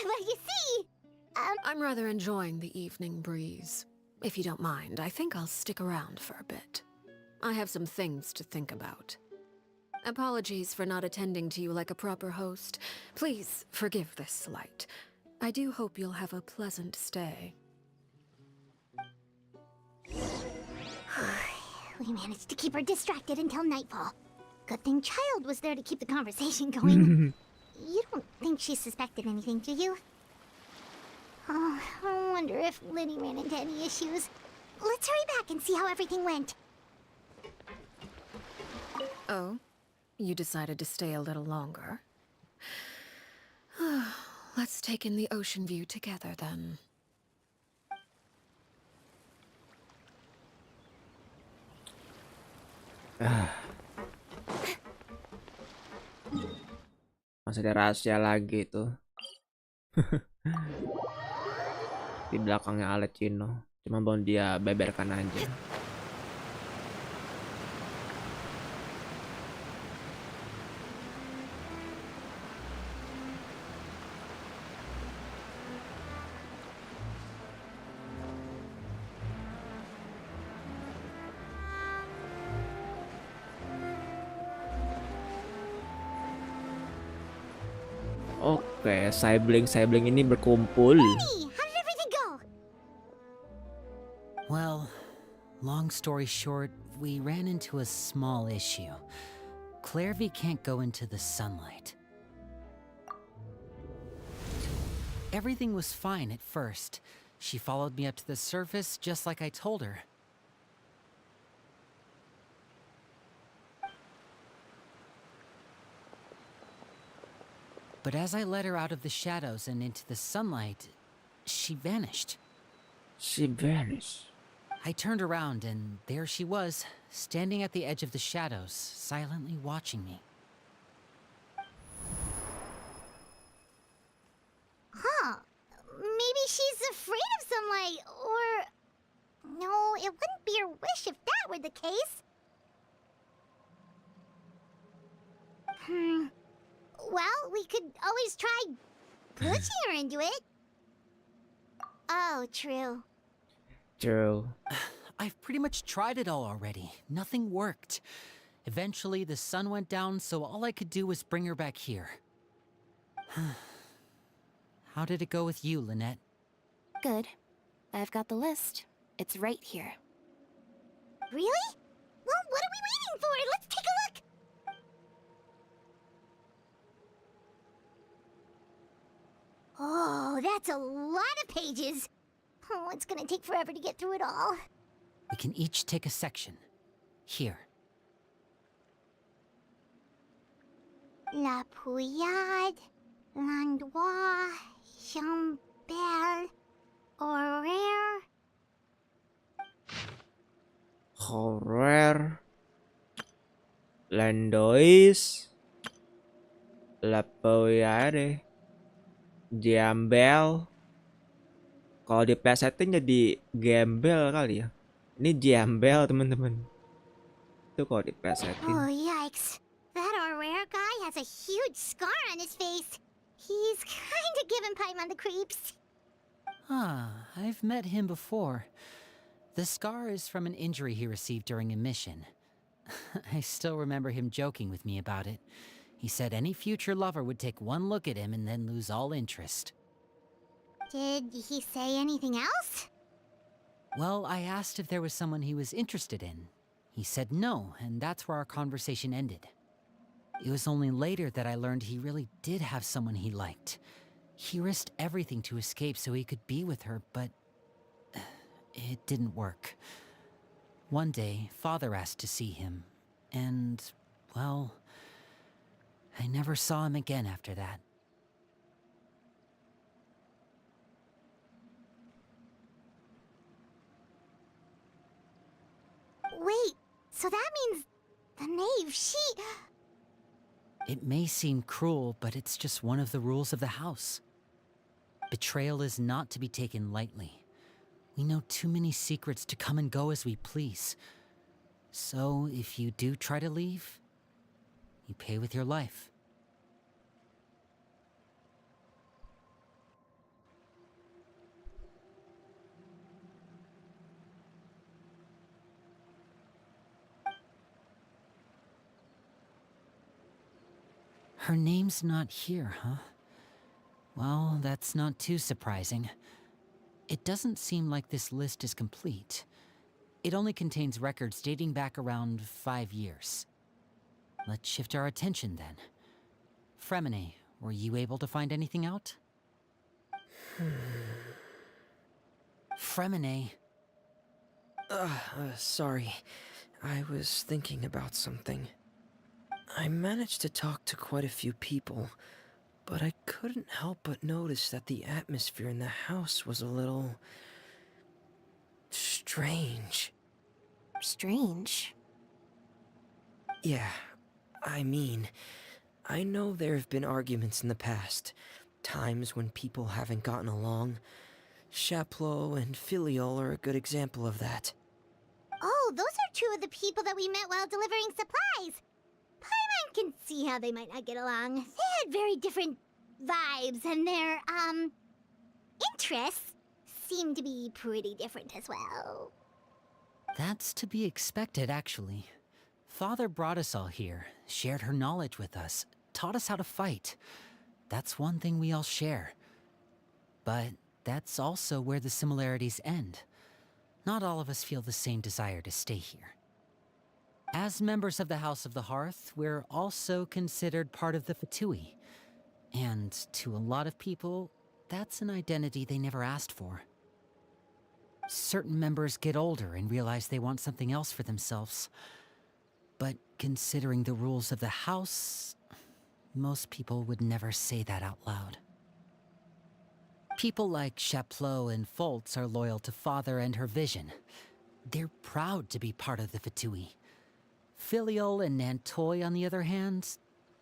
well, you see, I'm rather enjoying the evening breeze. If you don't mind, I think I'll stick around for a bit. I have some things to think about. Apologies for not attending to you like a proper host. Please forgive this slight. I do hope you'll have a pleasant stay. we managed to keep her distracted until nightfall. Good thing Child was there to keep the conversation going. You don't think she suspected anything, do you? Oh, I wonder if Liddy ran into any issues. Let's hurry back and see how everything went. Oh? You decided to stay a little longer? Let's take in the ocean view together, then. Masih ada rahasia lagi tuh. Di belakangnya Arlecchino. Cuma mau dia beberkan aja. Oke, sibling ini berkumpul. Hey, how did everything go? Well, long story short, we ran into a small issue. Clairvy can't go into the sunlight. Everything was fine at first. She followed me up to the surface just like I told her. But as I led her out of the shadows and into the sunlight, she vanished. She vanished. I turned around and there she was, standing at the edge of the shadows, silently watching me. Huh. Maybe she's afraid of sunlight, or... No, it wouldn't be her wish if that were the case. Well, we could always try pushing her into it. Oh, true. True. I've pretty much tried it all already. Nothing worked. Eventually, the sun went down, so all I could do was bring her back here. How did it go with you, Lynette? Good. I've got the list. It's right here. Really? Well, what are we waiting for? Let's take a look! Oh, that's a lot of pages. Oh, it's gonna take forever to get through it all. We can each take a section. Here. La Pouillade, L'Endroit, Chambel, Horaire. Horror. Landois. La Poyade. Jambel. Kalau diplesetin jadi gembel kali ya. Ini jambel, teman-teman. Itu kalau diplesetin. Oh, yikes. That Horaire guy has a huge scar on his face. He's kind of giving Paimon the creeps. Ah, I've met him before. The scar is from an injury he received during a mission. I still remember him joking with me about it. He said any future lover would take one look at him and then lose all interest. Did he say anything else? Well, I asked if there was someone he was interested in. He said no, and that's where our conversation ended. It was only later that I learned he really did have someone he liked. He risked everything to escape so he could be with her, but it didn't work. One day, Father asked to see him, and, well, I never saw him again after that. Wait, so that means the knave, It may seem cruel, but it's just one of the rules of the house. Betrayal is not to be taken lightly. We know too many secrets to come and go as we please. So, if you do try to leave, you pay with your life. Her name's not here, huh? Well, that's not too surprising. It doesn't seem like this list is complete. It only contains records dating back around 5 years. Let's shift our attention then. Fremine, were you able to find anything out? Fremine. Sorry. I was thinking about something. I managed to talk to quite a few people, but I couldn't help but notice that the atmosphere in the house was a little... strange. Strange? Yeah, I mean, I know there have been arguments in the past, times when people haven't gotten along. Chaplot and Filial are a good example of that. Oh, those are two of the people that we met while delivering supplies. Paimon can see how they might not get along. They had very different vibes, and their, interests seem to be pretty different as well. That's to be expected, actually. Father brought us all here, shared her knowledge with us, taught us how to fight. That's one thing we all share. But that's also where the similarities end. Not all of us feel the same desire to stay here. As members of the House of the Hearth, we're also considered part of the Fatui. And to a lot of people, that's an identity they never asked for. Certain members get older and realize they want something else for themselves. But considering the rules of the house, most people would never say that out loud. People like Chaplot and Foltz are loyal to Father and her vision. They're proud to be part of the Fatui. Filial and Nantoy, on the other hand,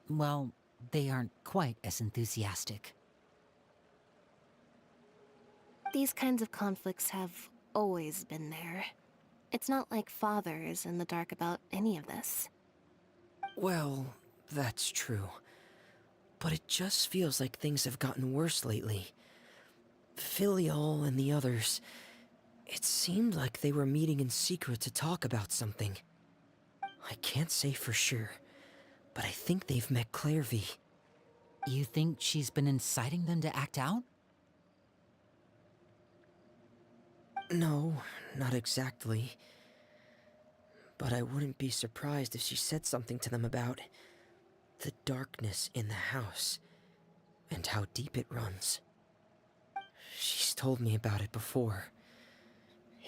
well, they aren't quite as enthusiastic. These kinds of conflicts have always been there. It's not like Father is in the dark about any of this. Well, that's true. But it just feels like things have gotten worse lately. Filial and the others, it seemed like they were meeting in secret to talk about something. I can't say for sure, but I think they've met Clairvy. You think she's been inciting them to act out? No, not exactly. But I wouldn't be surprised if she said something to them about the darkness in the house and how deep it runs. She's told me about it before.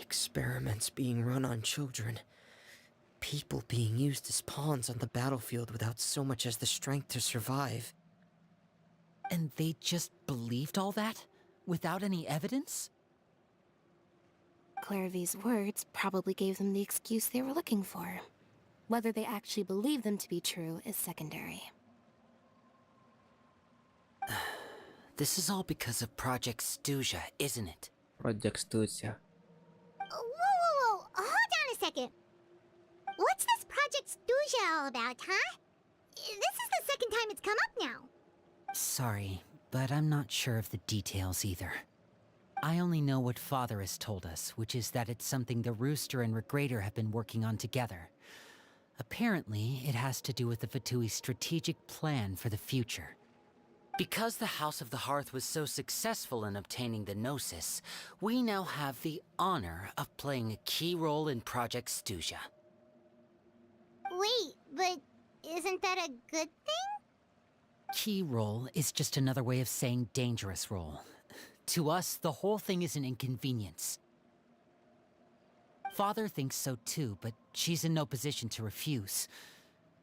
Experiments being run on children. People being used as pawns on the battlefield without so much as the strength to survive. And they just believed all that? Without any evidence? Clairvy's words probably gave them the excuse they were looking for. Whether they actually believe them to be true is secondary. This is all because of Project Stuja, isn't it? Project Stuja. Whoa, hold on a second. What's this Project Stuja all about, huh? This is the second time it's come up now. Sorry, but I'm not sure of the details either. I only know what Father has told us, which is that it's something the Rooster and Regrator have been working on together. Apparently, it has to do with the Fatui's strategic plan for the future. Because the House of the Hearth was so successful in obtaining the Gnosis, we now have the honor of playing a key role in Project Stuja. Wait, but isn't that a good thing? Key role is just another way of saying dangerous role. To us, the whole thing is an inconvenience. Father thinks so too, but she's in no position to refuse.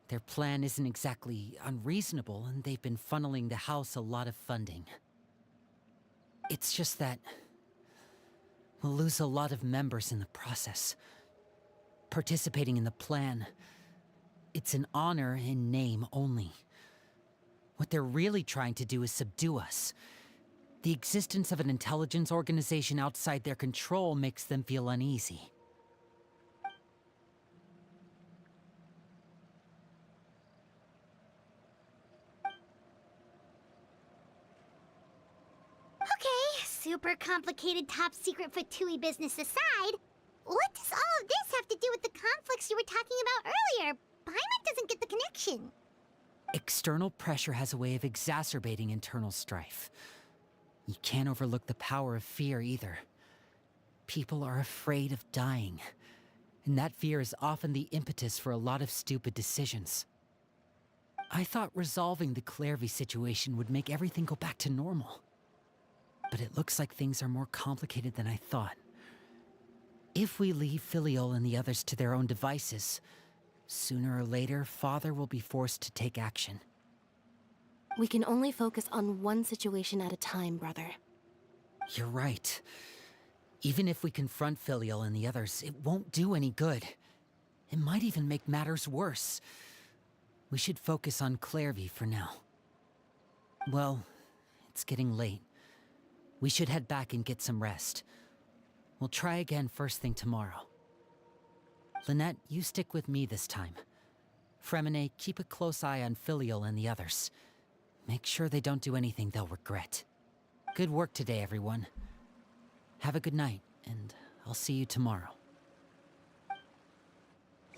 Their plan isn't exactly unreasonable, and they've been funneling the house a lot of funding. It's just that we'll lose a lot of members in the process. Participating in the plan, it's an honor in name only. What they're really trying to do is subdue us. The existence of an intelligence organization outside their control makes them feel uneasy. Okay, super complicated top secret Fatui business aside, what does all of this have to do with the conflicts you were talking about earlier? Paimon doesn't get the connection. External pressure has a way of exacerbating internal strife. You can't overlook the power of fear either. People are afraid of dying, and that fear is often the impetus for a lot of stupid decisions. I thought resolving the Clairvy situation would make everything go back to normal. But it looks like things are more complicated than I thought. If we leave Filiol and the others to their own devices, sooner or later, Father will be forced to take action. We can only focus on one situation at a time, brother. You're right. Even if we confront Filiol and the others, it won't do any good. It might even make matters worse. We should focus on Clairvy for now. Well, it's getting late. We should head back and get some rest. We'll try again first thing tomorrow. Lynette, you stick with me this time. Fremine, keep a close eye on Filiol and the others. Make sure they don't do anything they'll regret. Good work today, everyone. Have a good night, and I'll see you tomorrow.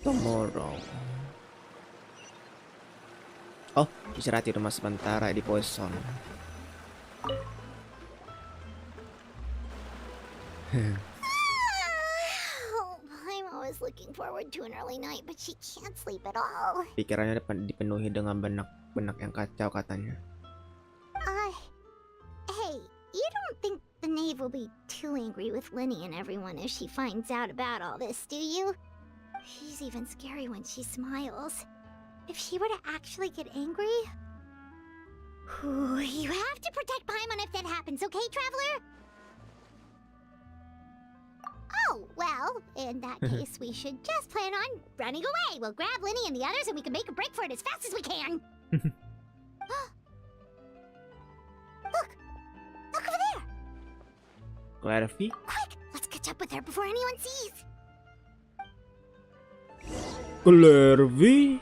Tomorrow. Oh, istirahat di rumah sementara di Poison. Paimon was looking forward to an early night, but she can't sleep at all. Pikirannya dipenuhi dengan benak-benak yang kacau katanya. Hey, you don't think the knave will be too angry with Linny and everyone if she finds out about all this, do you? She's even scary when she smiles. If she were to actually get angry... You have to protect Paimon if that happens, okay, Traveler? Oh, well, in that case, we should just plan on running away. We'll grab Linny and the others and we can make a break for it as fast as we can. Look! Look over there! Clairvy? Quick! Let's catch up with her before anyone sees! Clairvy?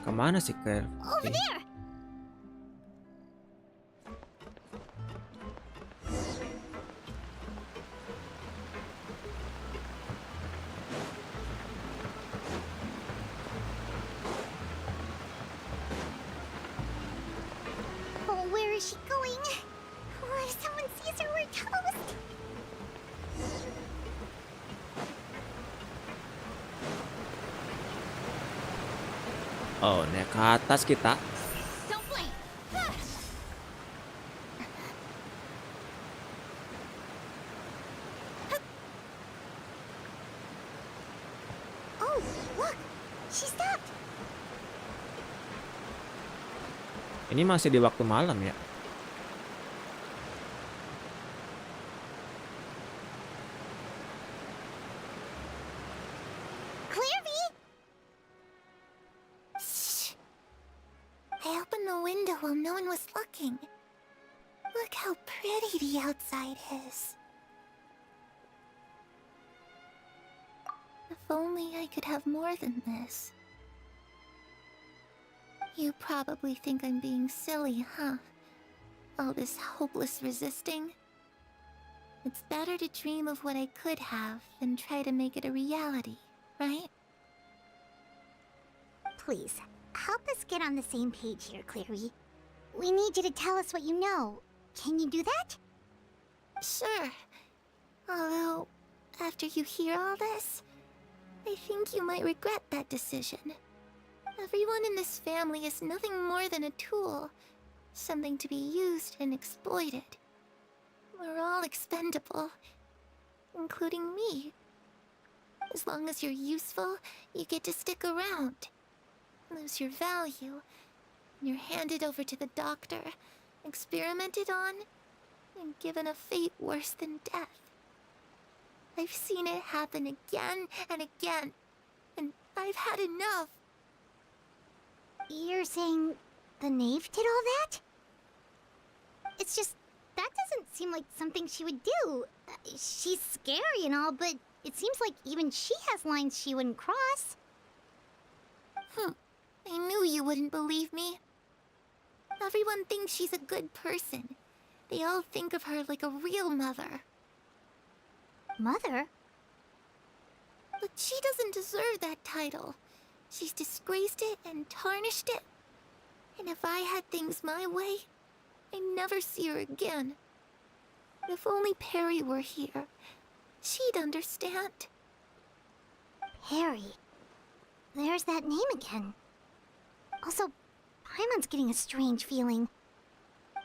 Kemana sih Clairvy? Over there! Oh, where is she going? Oh, if someone sees her, we're toast! Oh, naik ke atas kita. Don't blink! Oh, look! She stopped! Ini masih di waktu malam ya. Clairvy! I opened the window while no one was looking. Look how pretty the outside is. If only I could have more than this. You probably think I'm being silly, huh? All this hopeless resisting. It's better to dream of what I could have than try to make it a reality, right? Please, help us get on the same page here, Clairvy. We need you to tell us what you know. Can you do that? Sure. Although, after you hear all this, I think you might regret that decision. Everyone in this family is nothing more than a tool. Something to be used and exploited. We're all expendable. Including me. As long as you're useful, you get to stick around. Lose your value. You're handed over to the doctor, experimented on, and given a fate worse than death. I've seen it happen again and again, and I've had enough. You're saying the knave did all that? It's just, that doesn't seem like something she would do. She's scary and all, but it seems like even she has lines she wouldn't cross. I knew you wouldn't believe me. Everyone thinks she's a good person. They all think of her like a real mother. Mother? But she doesn't deserve that title. She's disgraced it and tarnished it. And if I had things my way, I'd never see her again. If only Perry were here, she'd understand. Perry? There's that name again. Also, Paimon's getting a strange feeling.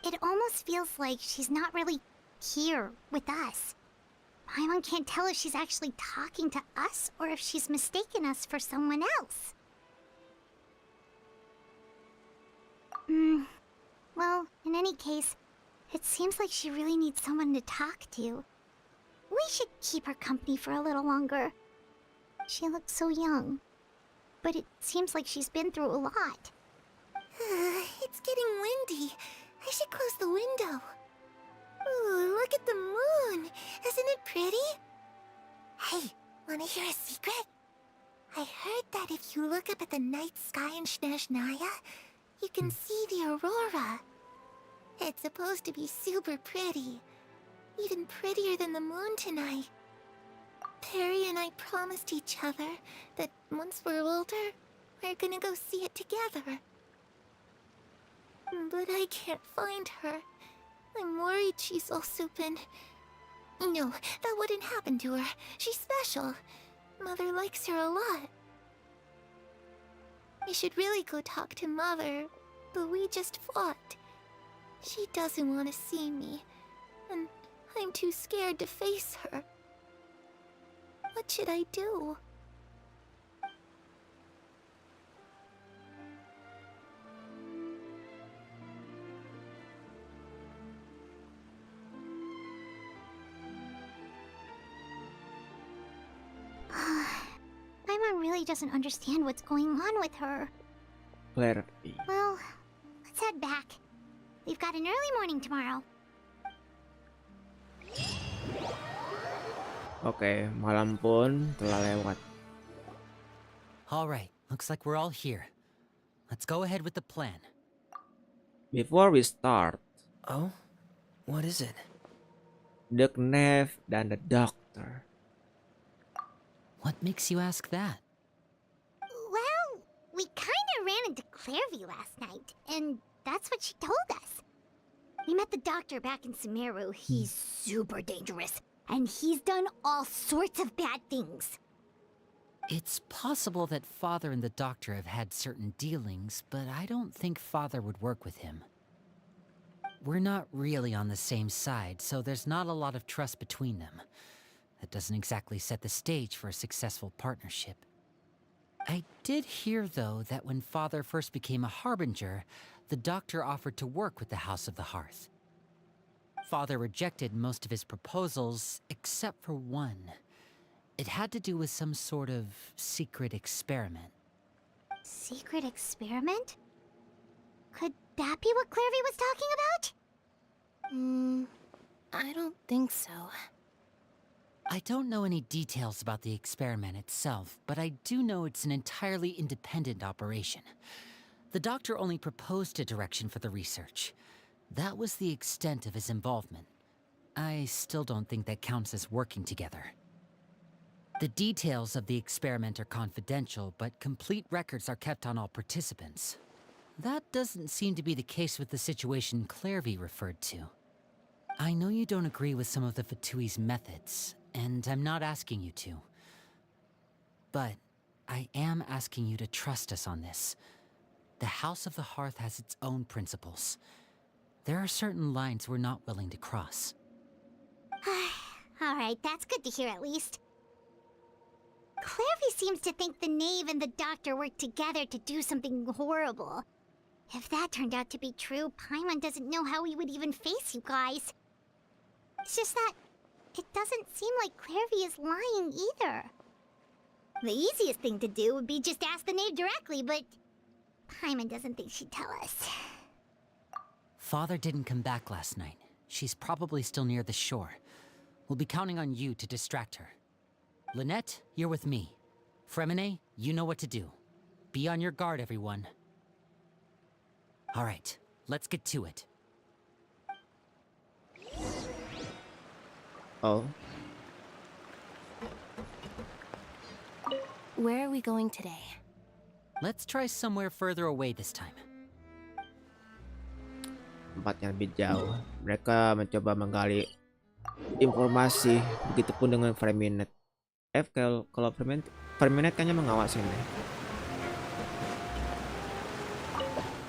It almost feels like she's not really here with us. Paimon can't tell if she's actually talking to us or if she's mistaken us for someone else. Well, in any case, it seems like she really needs someone to talk to. We should keep her company for a little longer. She looks so young. But it seems like she's been through a lot. It's getting windy. I should close the window. Ooh, look at the moon. Isn't it pretty? Hey, wanna hear a secret? I heard that if you look up at the night sky in Snezhnaya, you can see the aurora. It's supposed to be super pretty. Even prettier than the moon tonight. Perry and I promised each other that once we're older, we're gonna go see it together. But I can't find her. I'm worried she's also been... No, that wouldn't happen to her. She's special. Mother likes her a lot. I should really go talk to Mother, but we just fought. She doesn't want to see me, and I'm too scared to face her. What should I do? Paimon really doesn't understand what's going on with her. Clarity. Well, let's head back. We've got an early morning tomorrow. Oke, malam pun telah lewat. All right, looks like we're all here. Let's go ahead with the plan. Before we start, Oh? What is it? the knave dan the doctor. What makes you ask that? Well, we kinda ran into Clairview last night, and that's what she told us. We met the doctor back in Sumeru. He's super dangerous, and he's done all sorts of bad things. It's possible that Father and the Doctor have had certain dealings, but I don't think Father would work with him. We're not really on the same side, so there's not a lot of trust between them. That doesn't exactly set the stage for a successful partnership. I did hear, though, that when Father first became a Harbinger, the Doctor offered to work with the House of the Hearth. Father rejected most of his proposals, except for one. It had to do with some sort of secret experiment. Secret experiment? Could that be what Clairview was talking about? I don't think so. I don't know any details about the experiment itself, but I do know it's an entirely independent operation. The Doctor only proposed a direction for the research. That was the extent of his involvement. I still don't think that counts as working together. The details of the experiment are confidential, but complete records are kept on all participants. That doesn't seem to be the case with the situation Clairview referred to. I know you don't agree with some of the Fatui's methods, and I'm not asking you to. But I am asking you to trust us on this. The House of the Hearth has its own principles. There are certain lines we're not willing to cross. Alright, that's good to hear at least. Clairvy seems to think the knave and the doctor worked together to do something horrible. If that turned out to be true, Paimon doesn't know how he would even face you guys. It's just that it doesn't seem like Clairvy is lying either. The easiest thing to do would be just ask the knave directly, but Paimon doesn't think she'd tell us. Father didn't come back last night. She's probably still near the shore. We'll be counting on you to distract her. Lynette, you're with me. Fremine, you know what to do. Be on your guard, everyone. All right, let's get to it. Oh, Where are we going today? Let's try somewhere further away this time. tempat yang lebih jauh. Mereka mencoba menggali informasi. Begitupun dengan FiziNate. Kalau FiziNate kayaknya mengawasi nih.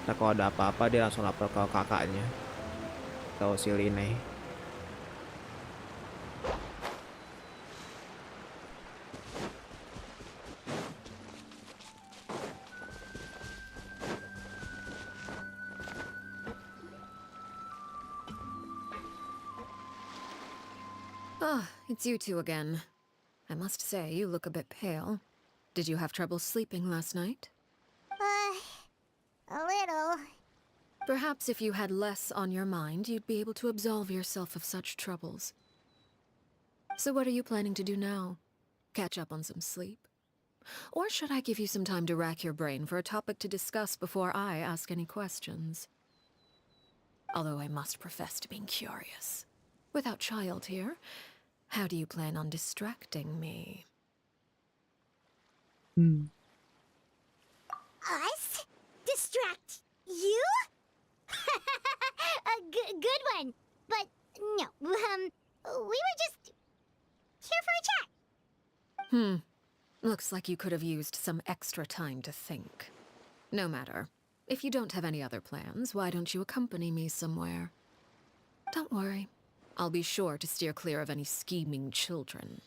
Nah, kalau ada apa-apa dia langsung lapor ke kakaknya atau si Line. Ah, it's you two again. I must say, you look a bit pale. Did you have trouble sleeping last night? A little. Perhaps if you had less on your mind, you'd be able to absolve yourself of such troubles. So what are you planning to do now? Catch up on some sleep? Or should I give you some time to rack your brain for a topic to discuss before I ask any questions? Although I must profess to being curious. Without child here, how do you plan on distracting me? Us? Distract you? A good one. But no, we were just here for a chat. Looks like you could have used some extra time to think. No matter. If you don't have any other plans, why don't you accompany me somewhere? Don't worry. I'll be sure to steer clear of any scheming children.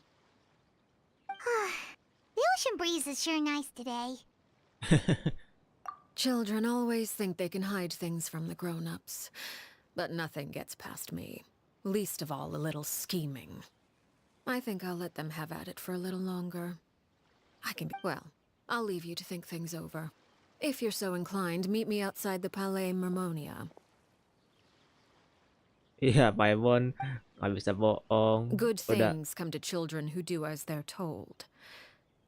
The ocean breeze is sure nice today. Children always think they can hide things from the grown-ups. But nothing gets past me. Least of all a little scheming. I think I'll let them have at it for a little longer. Well, I'll leave you to think things over. If you're so inclined, meet me outside the Palais Mermonia. Iya, Paimon nggak bisa bohong. Good Udah, things come to children who do as they're told.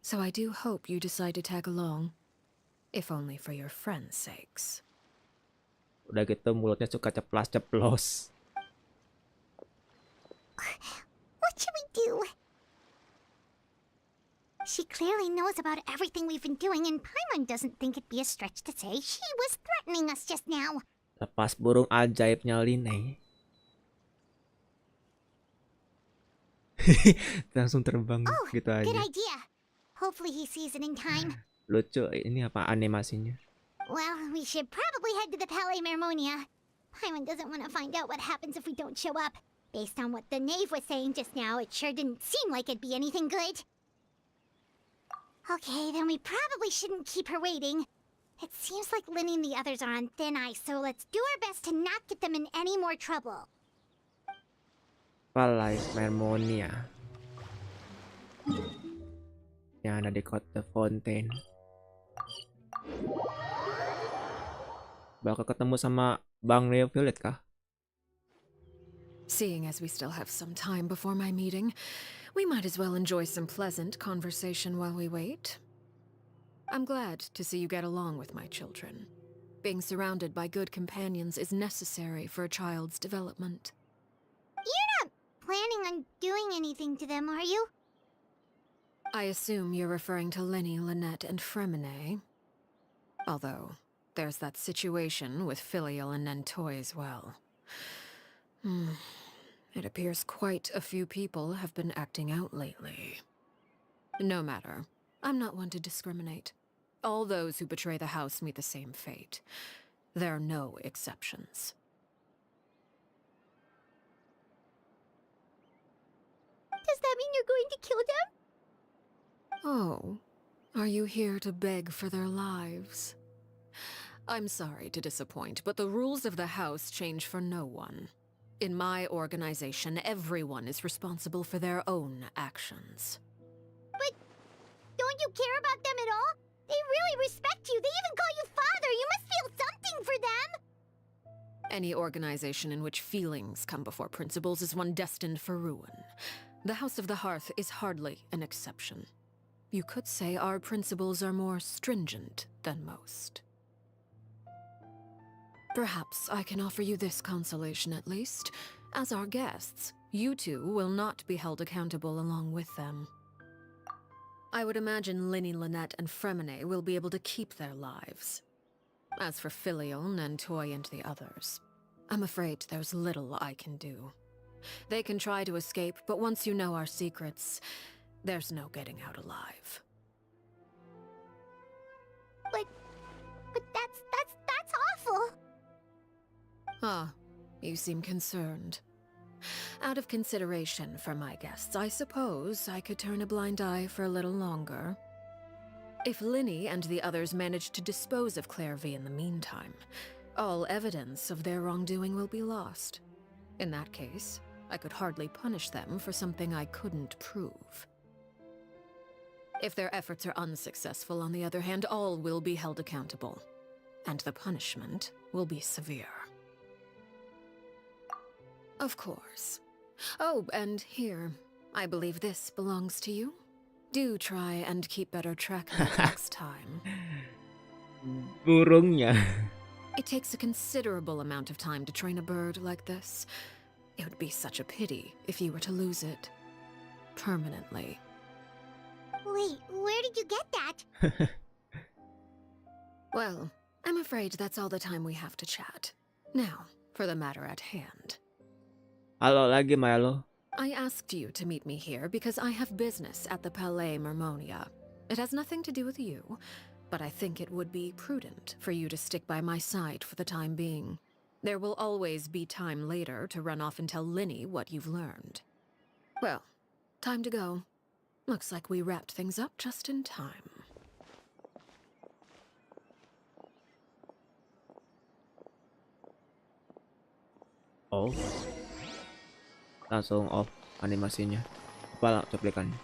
So I do hope you decide to tag along. If only for your friends' sakes. udah gitu mulutnya suka ceplas-ceplos. What should we do? She clearly knows about everything we've been doing, and Paimon doesn't think it'd be a stretch to say she was threatening us just now. Lepas burung ajaibnya Line. Langsung terbang gitu Good aja. idea. Hopefully he sees it in time. Lucu ini apa animasinya. Well, we should probably head to the Palais Mermonia. Paimon doesn't want to find out what happens if we don't show up. Based on what the knave was saying just now, it sure didn't seem like it'd be anything good. Okay, then we probably shouldn't keep her waiting. It seems like Linny and the others are on thin ice, so let's do our best to not get them in any more trouble. Palais Mermonia yang ada di kota Fontaine. Bakal ketemu sama Bang Leo Violet kah? Seeing as we still have some time before my meeting, we might as well enjoy some pleasant conversation while we wait. I'm glad to see you get along with my children. Being surrounded by good companions is necessary for a child's development. You're not planning on doing anything to them, are you? I assume you're referring to Linny, Lynette, and Fremine. Although, there's that situation with Filial and Nentoy as well. It appears quite a few people have been acting out lately. No matter. I'm not one to discriminate. All those who betray the house meet the same fate. There are no exceptions. Does that mean you're going to kill them? Oh, are you here to beg for their lives? I'm sorry to disappoint, but the rules of the house change for no one. In my organization, everyone is responsible for their own actions. But don't you care about them at all? They really respect you. They even call you father. You must feel something for them. Any organization in which feelings come before principles is one destined for ruin. The House of the Hearth is hardly an exception. You could say our principles are more stringent than most. Perhaps I can offer you this consolation at least. As our guests, you two will not be held accountable along with them. I would imagine Linny, Lynette, and Fremine will be able to keep their lives. As for Filion and Toy and the others, I'm afraid there's little I can do. They can try to escape, but once you know our secrets, there's no getting out alive. But that's awful. Ah, you seem concerned. Out of consideration for my guests, I suppose I could turn a blind eye for a little longer. If Linny and the others manage to dispose of Claire V in the meantime, all evidence of their wrongdoing will be lost. In that case, I could hardly punish them for something I couldn't prove. If their efforts are unsuccessful, on the other hand, all will be held accountable. And the punishment will be severe. Of course. Oh, and here, I believe this belongs to you. Do try and keep better track of it next time. Burungnya. It takes a considerable amount of time to train a bird like this. It would be such a pity if you were to lose it. Permanently. Wait, where did you get that? Well, I'm afraid that's all the time we have to chat. Now, for the matter at hand. Halo lagi, Milo. I asked you to meet me here because I have business at the Palais Mermonia. It has nothing to do with you, but I think it would be prudent for you to stick by my side for the time being. There will always be time later to run off and tell Linny what you've learned. Well, time to go. Looks like we wrapped things up just in time. Oh. Langsung off animasinya. Apa cuplikannya?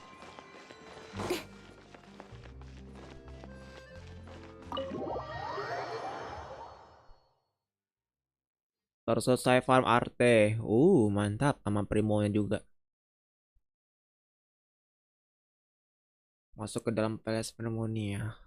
Baru selesai farm arte. Mantap, sama Primonya juga. Masuk ke dalam Palace Mermonia.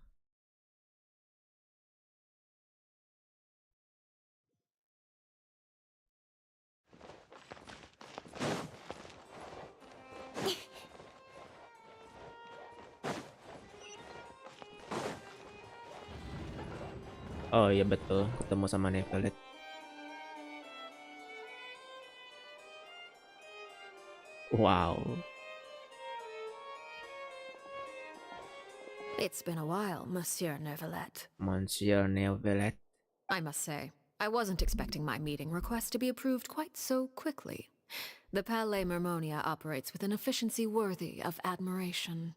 Oh iya betul, ketemu sama Nevelet. Wow. It's been a while, Monsieur Nevelet. Monsieur Nevelet. I must say, I wasn't expecting my meeting request to be approved quite so quickly. The Palais Mermonia operates with an efficiency worthy of admiration.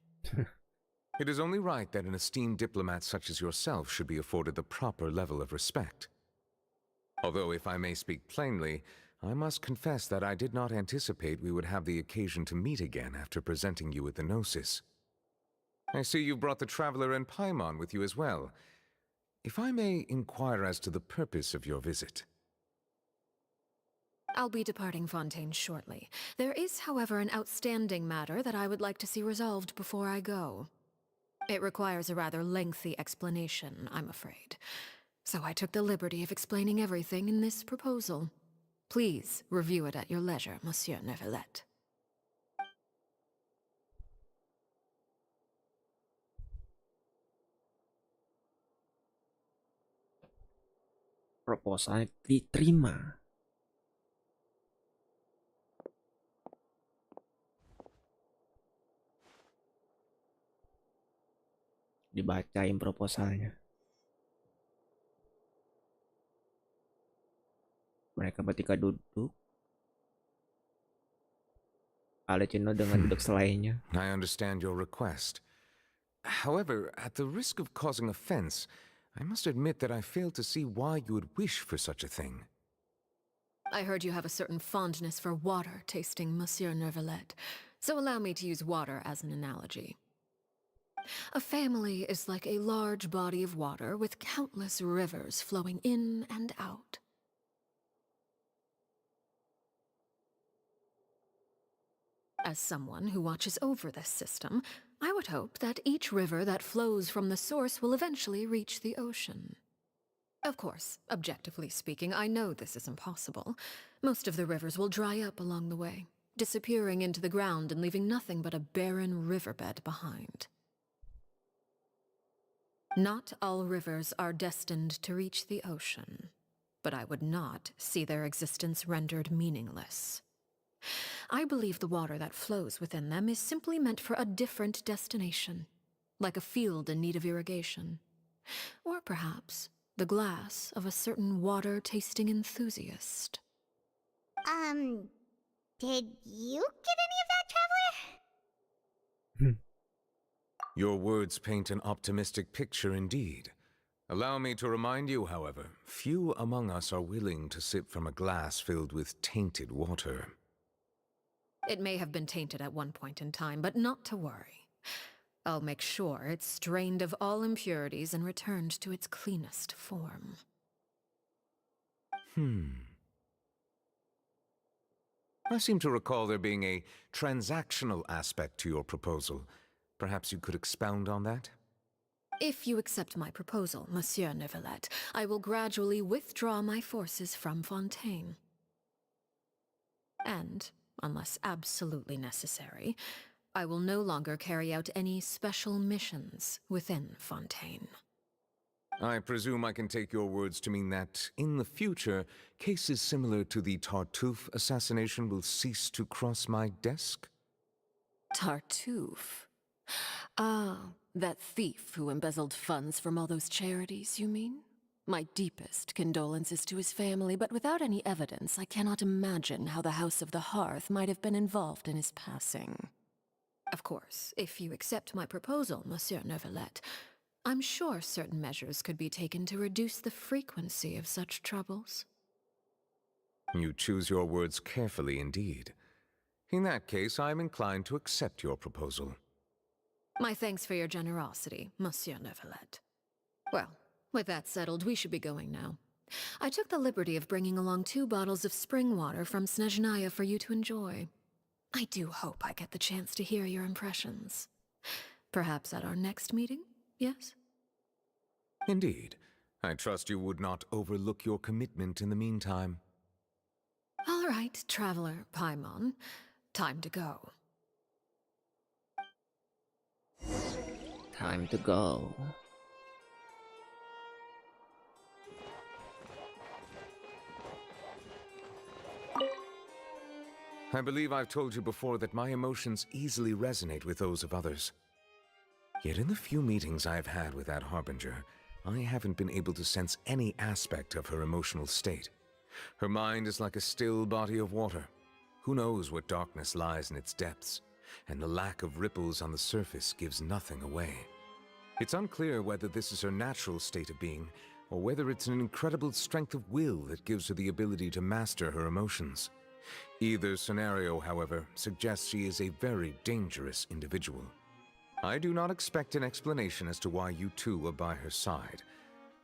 It is only right that an esteemed diplomat such as yourself should be afforded the proper level of respect. Although, if I may speak plainly, I must confess that I did not anticipate we would have the occasion to meet again after presenting you with the Gnosis. I see you brought the Traveler and Paimon with you as well. If I may inquire as to the purpose of your visit. I'll be departing Fontaine shortly. There is, however, an outstanding matter that I would like to see resolved before I go. It requires a rather lengthy explanation, I'm afraid. So I took the liberty of explaining everything in this proposal. Please review it at your leisure, Monsieur Nevelet. Proposal diterima. dibacain proposalnya. Mereka bertiga duduk. Arlecchino dengan duduk selainya. I understand your request. However, at the risk of causing offense, I must admit that I fail to see why you would wish for such a thing. I heard you have a certain fondness for water tasting, Monsieur Nervalet, so allow me to use water as an analogy. A family is like a large body of water with countless rivers flowing in and out. As someone who watches over this system, I would hope that each river that flows from the source will eventually reach the ocean. Of course, objectively speaking, I know this is impossible. Most of the rivers will dry up along the way, disappearing into the ground and leaving nothing but a barren riverbed behind. Not all rivers are destined to reach the ocean, but I would not see their existence rendered meaningless. I believe the water that flows within them is simply meant for a different destination, like a field in need of irrigation. Or perhaps the glass of a certain water-tasting enthusiast. Did you get any of that, Traveler? Your words paint an optimistic picture indeed. Allow me to remind you, however, few among us are willing to sip from a glass filled with tainted water. It may have been tainted at one point in time, but not to worry. I'll make sure it's strained of all impurities and returned to its cleanest form. I seem to recall there being a transactional aspect to your proposal. Perhaps you could expound on that? If you accept my proposal, Monsieur Neuvillette, I will gradually withdraw my forces from Fontaine. And, unless absolutely necessary, I will no longer carry out any special missions within Fontaine. I presume I can take your words to mean that, in the future, cases similar to the Tartuffe assassination will cease to cross my desk? Tartuffe? Ah, that thief who embezzled funds from all those charities, you mean? My deepest condolences to his family, but without any evidence, I cannot imagine how the House of the Hearth might have been involved in his passing. Of course, if you accept my proposal, Monsieur Neuvillette, I'm sure certain measures could be taken to reduce the frequency of such troubles. You choose your words carefully indeed. In that case, I am inclined to accept your proposal. My thanks for your generosity, Monsieur Neuvillette. Well, with that settled, we should be going now. I took the liberty of bringing along 2 bottles of spring water from Snezhnaya for you to enjoy. I do hope I get the chance to hear your impressions. Perhaps at our next meeting, yes? Indeed. I trust you would not overlook your commitment in the meantime. All right, Traveler Paimon. Time to go. Time to go. I believe I've told you before that my emotions easily resonate with those of others. Yet in the few meetings I've had with that Harbinger, I haven't been able to sense any aspect of her emotional state. Her mind is like a still body of water. Who knows what darkness lies in its depths, and the lack of ripples on the surface gives nothing away. It's unclear whether this is her natural state of being, or whether it's an incredible strength of will that gives her the ability to master her emotions. Either scenario, however, suggests she is a very dangerous individual. I do not expect an explanation as to why you two are by her side.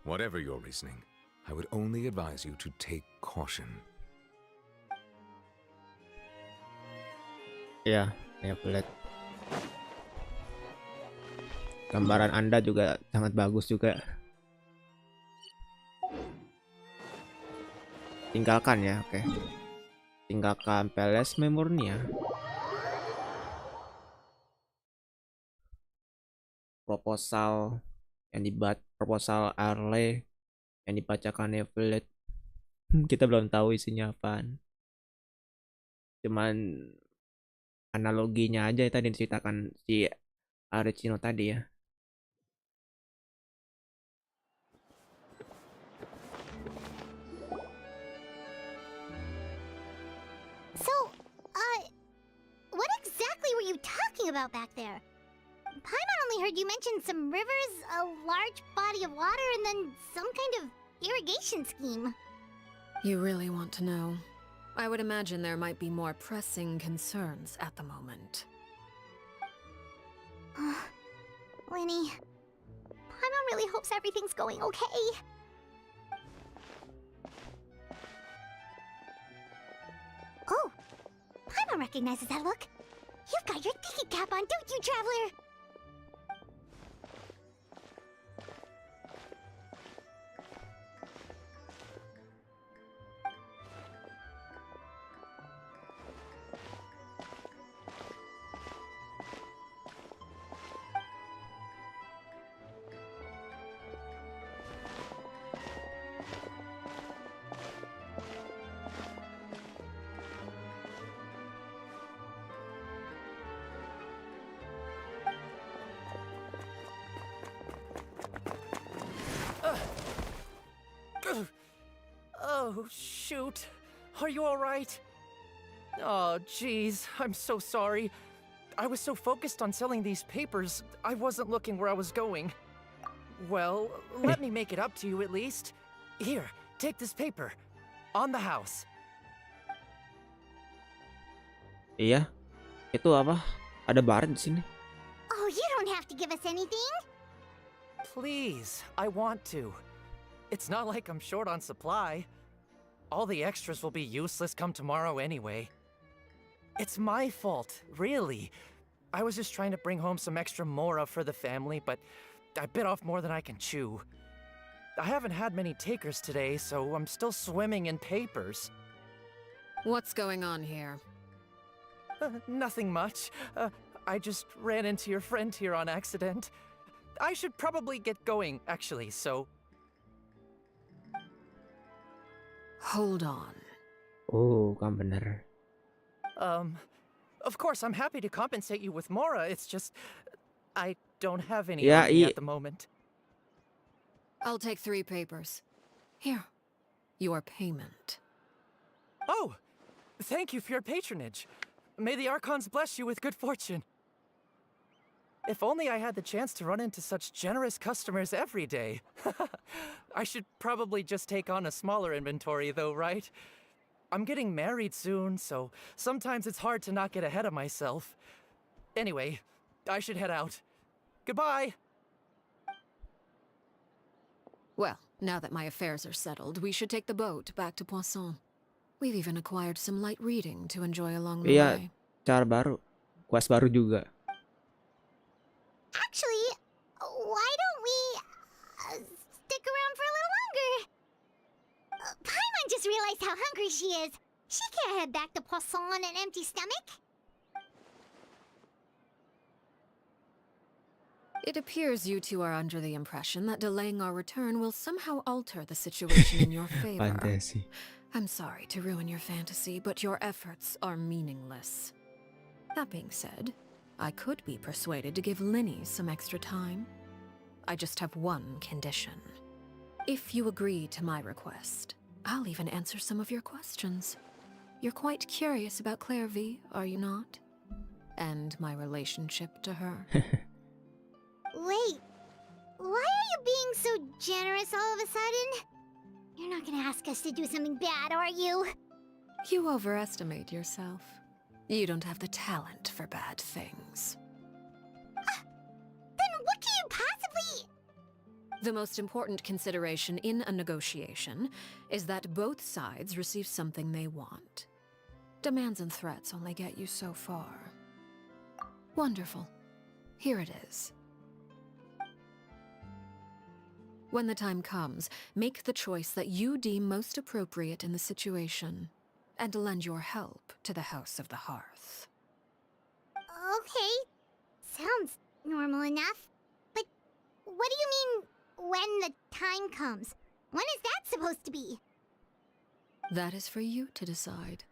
Whatever your reasoning, I would only advise you to take caution. Ya, aku lihat. Gambaran Anda juga sangat bagus juga. Tinggalkan ya, oke. Tinggalkan Peles Memornia. Proposal proposal Arle yang dibacakan Neville. Kita belum tahu isinya apaan. Cuman analoginya aja tadi diceritakan si Arlecchino tadi ya. are you talking about back there? Paimon only heard you mention some rivers, a large body of water, and then some kind of irrigation scheme. You really want to know? I would imagine there might be more pressing concerns at the moment. Lenny, Paimon really hopes everything's going okay. Oh, Paimon recognizes that look. You've got your thinking cap on, don't you, Traveler? Oh, shoot. Are you alright? Oh, jeez. I'm so sorry. I was so focused on selling these papers, I wasn't looking where I was going. Well, let me make it up to you at least. Here, take this paper. On the house. Iya. Itu apa? Ada baret di sini. Oh, you don't have to give us anything. Please, I want to. It's not like I'm short on supply. All the extras will be useless come tomorrow anyway. It's my fault, really. I was just trying to bring home some extra mora for the family, but I bit off more than I can chew. I haven't had many takers today, so I'm still swimming in papers. What's going on here? Nothing much. I just ran into your friend here on accident. I should probably get going, actually, so... Hold on. Oh, kan bener. Of course, I'm happy to compensate you with mora, it's just... I don't have any Yeah, money at the moment. I'll take 3 papers. Here. Your payment. Oh! Thank you for your patronage. May the Archons bless you with good fortune. If only I had the chance to run into such generous customers every day. I should probably just take on a smaller inventory though, right? I'm getting married soon, so sometimes it's hard to not get ahead of myself. Anyway, I should head out. Goodbye! Well, now that my affairs are settled, we should take the boat back to Poisson. We've even acquired some light reading to enjoy along the Iya, way. cara baru. Quest baru juga. Actually, why don't we stick around for a little longer? Paimon just realized how hungry she is. She can't head back to Poisson on an empty stomach. It appears you two are under the impression that delaying our return will somehow alter the situation in your favor. Fantasi. I'm sorry to ruin your fantasy, but your efforts are meaningless. That being said, I could be persuaded to give Linny some extra time. I just have one condition. If you agree to my request, I'll even answer some of your questions. You're quite curious about Claire V, are you not? And my relationship to her. Wait, why are you being so generous all of a sudden? You're not gonna ask us to do something bad, are you? You overestimate yourself. You don't have the talent for bad things. Then what can you possibly... The most important consideration in a negotiation is that both sides receive something they want. Demands and threats only get you so far. Wonderful. Here it is. When the time comes, make the choice that you deem most appropriate in the situation, and lend your help to the House of the Hearth. Okay, sounds normal enough. But what do you mean, when the time comes? When is that supposed to be? That is for you to decide.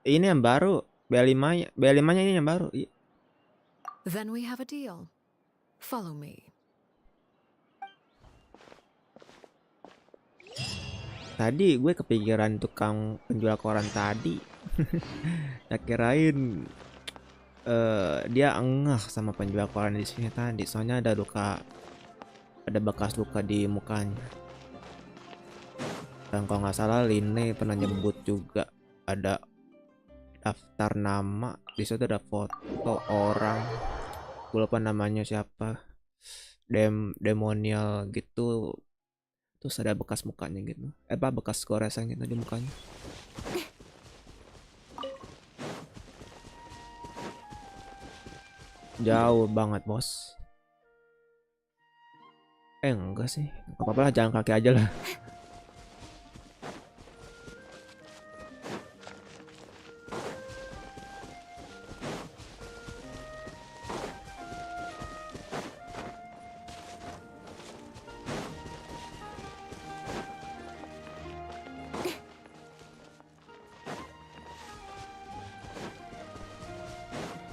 Ini yang baru. B5-nya ini yang baru. Then we have a deal. Follow me. Tadi gue kepikiran tukang penjual koran tadi. Nah, kirain dia engah sama penjual koran di sini tadi. Soalnya ada bekas luka di mukanya. Dan kalau nggak salah Line pernah nyebut juga ada daftar nama. Di situ ada foto orang. Gue lupa namanya siapa. Demonial gitu. Terus ada bekas mukanya gitu. Bekas goresan gitu di mukanya. Jauh banget, bos. Enggak sih. Gak apa-apa lah, jalan kaki aja lah.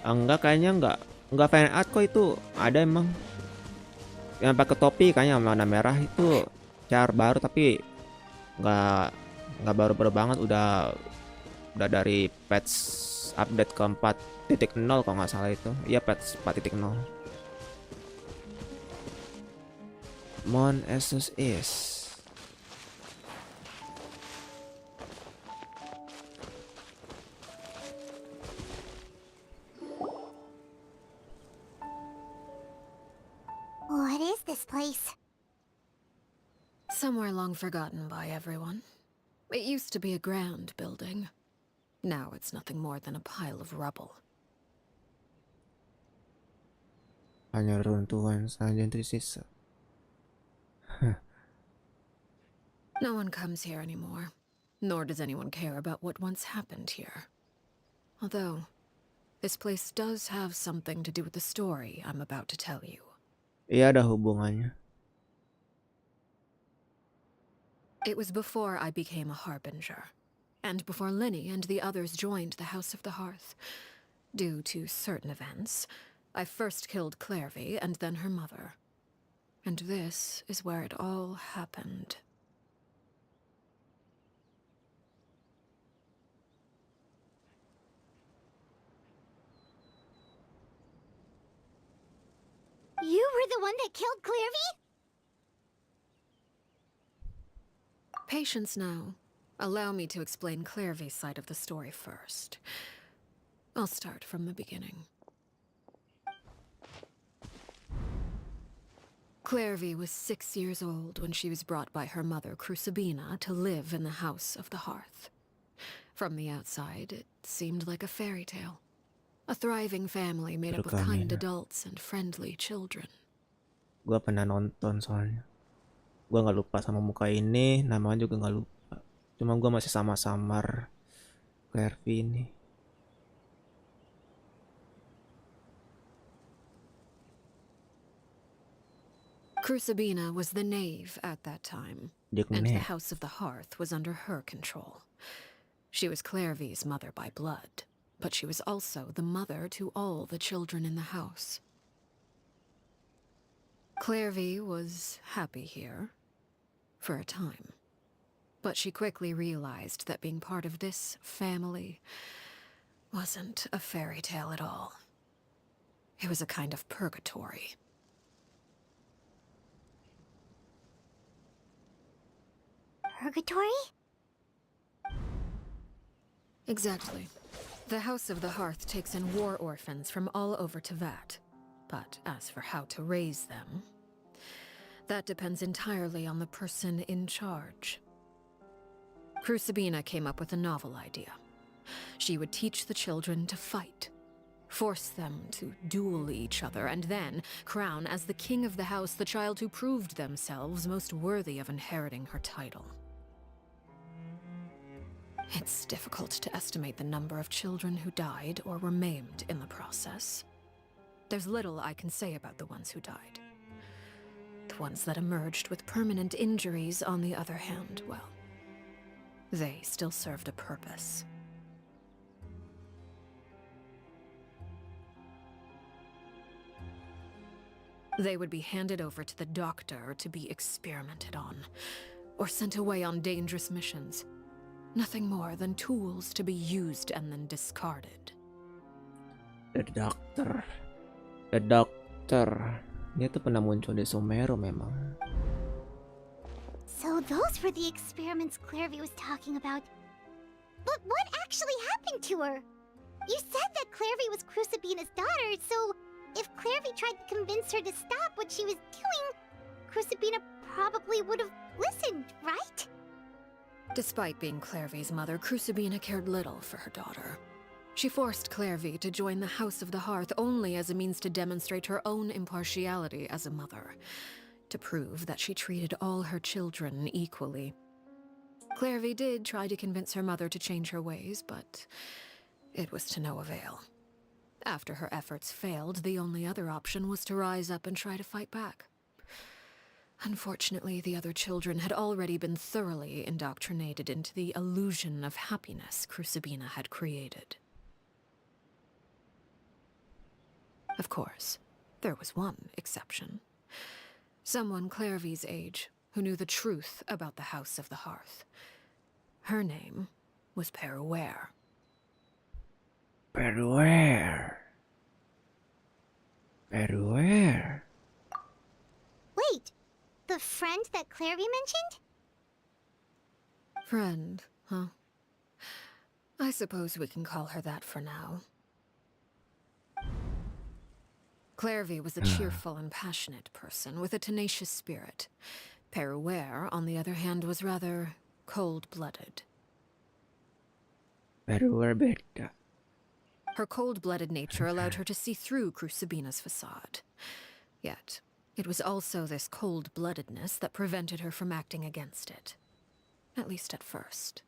Enggak, kayaknya enggak fan art kok itu. Ada emang yang pakai topi kayaknya warna merah itu char baru, tapi enggak baru-baru banget, udah dari patch update ke 4.0 kalau nggak salah itu. Iya, patch 4.0. Mon Asus is What is this place? Somewhere long forgotten by everyone. It used to be a grand building. Now it's nothing more than a pile of rubble. hanya runtuhan saja yang tersisa. No one comes here anymore, nor does anyone care about what once happened here. Although, this place does have something to do with the story I'm about to tell you. Iya, ada hubungannya. It was before I became a harbinger, and before Linny and the others joined the House of the Hearth. Due to certain events, I first killed Clairvy and then her mother. And this is where it all happened. You were the one that killed Clairvy? Patience now. Allow me to explain Clairvy's side of the story first. I'll start from the beginning. Clairvy was 6 years old when she was brought by her mother, Crucibina, to live in the House of the Hearth. From the outside, it seemed like a fairy tale. A thriving family made up of kind adults and friendly children. Gua pernah nonton soalnya. Gua nggak lupa sama muka ini, namanya juga nggak lupa. Cuma gua masih samar-samar Clairvy ini. Crucibina was the knave at that time, and the House of the Hearth was under her control. She was Clairvy's mother by blood, but she was also the mother to all the children in the house. Clairvy was happy here, for a time. But she quickly realized that being part of this family wasn't a fairy tale at all. It was a kind of purgatory. Purgatory? Exactly. The House of the Hearth takes in war orphans from all over Teyvat. But as for how to raise them, that depends entirely on the person in charge. Crucibina came up with a novel idea. She would teach the children to fight, force them to duel each other, and then crown as the king of the house the child who proved themselves most worthy of inheriting her title. It's difficult to estimate the number of children who died or were maimed in the process. There's little I can say about the ones who died. The ones that emerged with permanent injuries, on the other hand, well, they still served a purpose. They would be handed over to the doctor to be experimented on, or sent away on dangerous missions. Nothing more than tools to be used and then discarded. The Doctor. The Doctor. Dia tuh pernah muncul di Sumeru memang. So those were the experiments Clairvy was talking about. But what actually happened to her? You said that Clairvy was Crucibina's daughter, so if Clairvy tried to convince her to stop what she was doing, Crucibina probably would have listened, right? Despite being Clairvy's mother, Crucibina cared little for her daughter. She forced Clairvy to join the House of the Hearth only as a means to demonstrate her own impartiality as a mother, to prove that she treated all her children equally. Clairvy did try to convince her mother to change her ways, but it was to no avail. After her efforts failed, the only other option was to rise up and try to fight back. Unfortunately, the other children had already been thoroughly indoctrinated into the illusion of happiness Crucibina had created. Of course, there was one exception. Someone Clairvy's age who knew the truth about the House of the Hearth. Her name was Peruere. Peruere. Peruere. Wait, the friend that Clairvy mentioned? Friend, huh? I suppose we can call her that for now. Clairvy was a cheerful and passionate person with a tenacious spirit. Peruere, on the other hand, was rather cold-blooded. Peruere beda. Her cold-blooded nature allowed her to see through Crucibina's facade. Yet, it was also this cold-bloodedness that prevented her from acting against it. At least at first.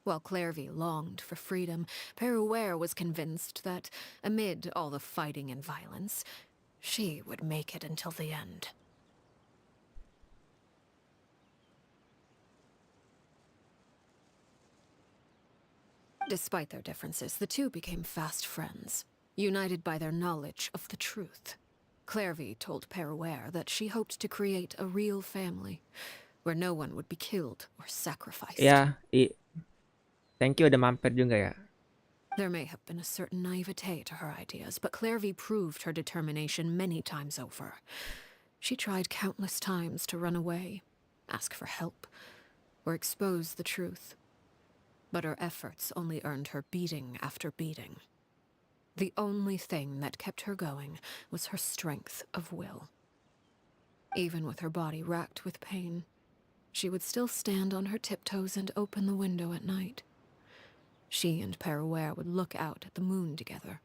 While Clairvy longed for freedom, Peruere was convinced that, amid all the fighting and violence, she would make it until the end. Despite their differences, the two became fast friends, united by their knowledge of the truth. Clairvy told Peruere that she hoped to create a real family, where no one would be killed or sacrificed. Ya, thank you udah mampir juga ya. There may have been a certain naivete to her ideas, but Clairvy proved her determination many times over. She tried countless times to run away, ask for help, or expose the truth. But her efforts only earned her beating after beating. The only thing that kept her going was her strength of will. Even with her body racked with pain, she would still stand on her tiptoes and open the window at night. She and Peruere would look out at the moon together,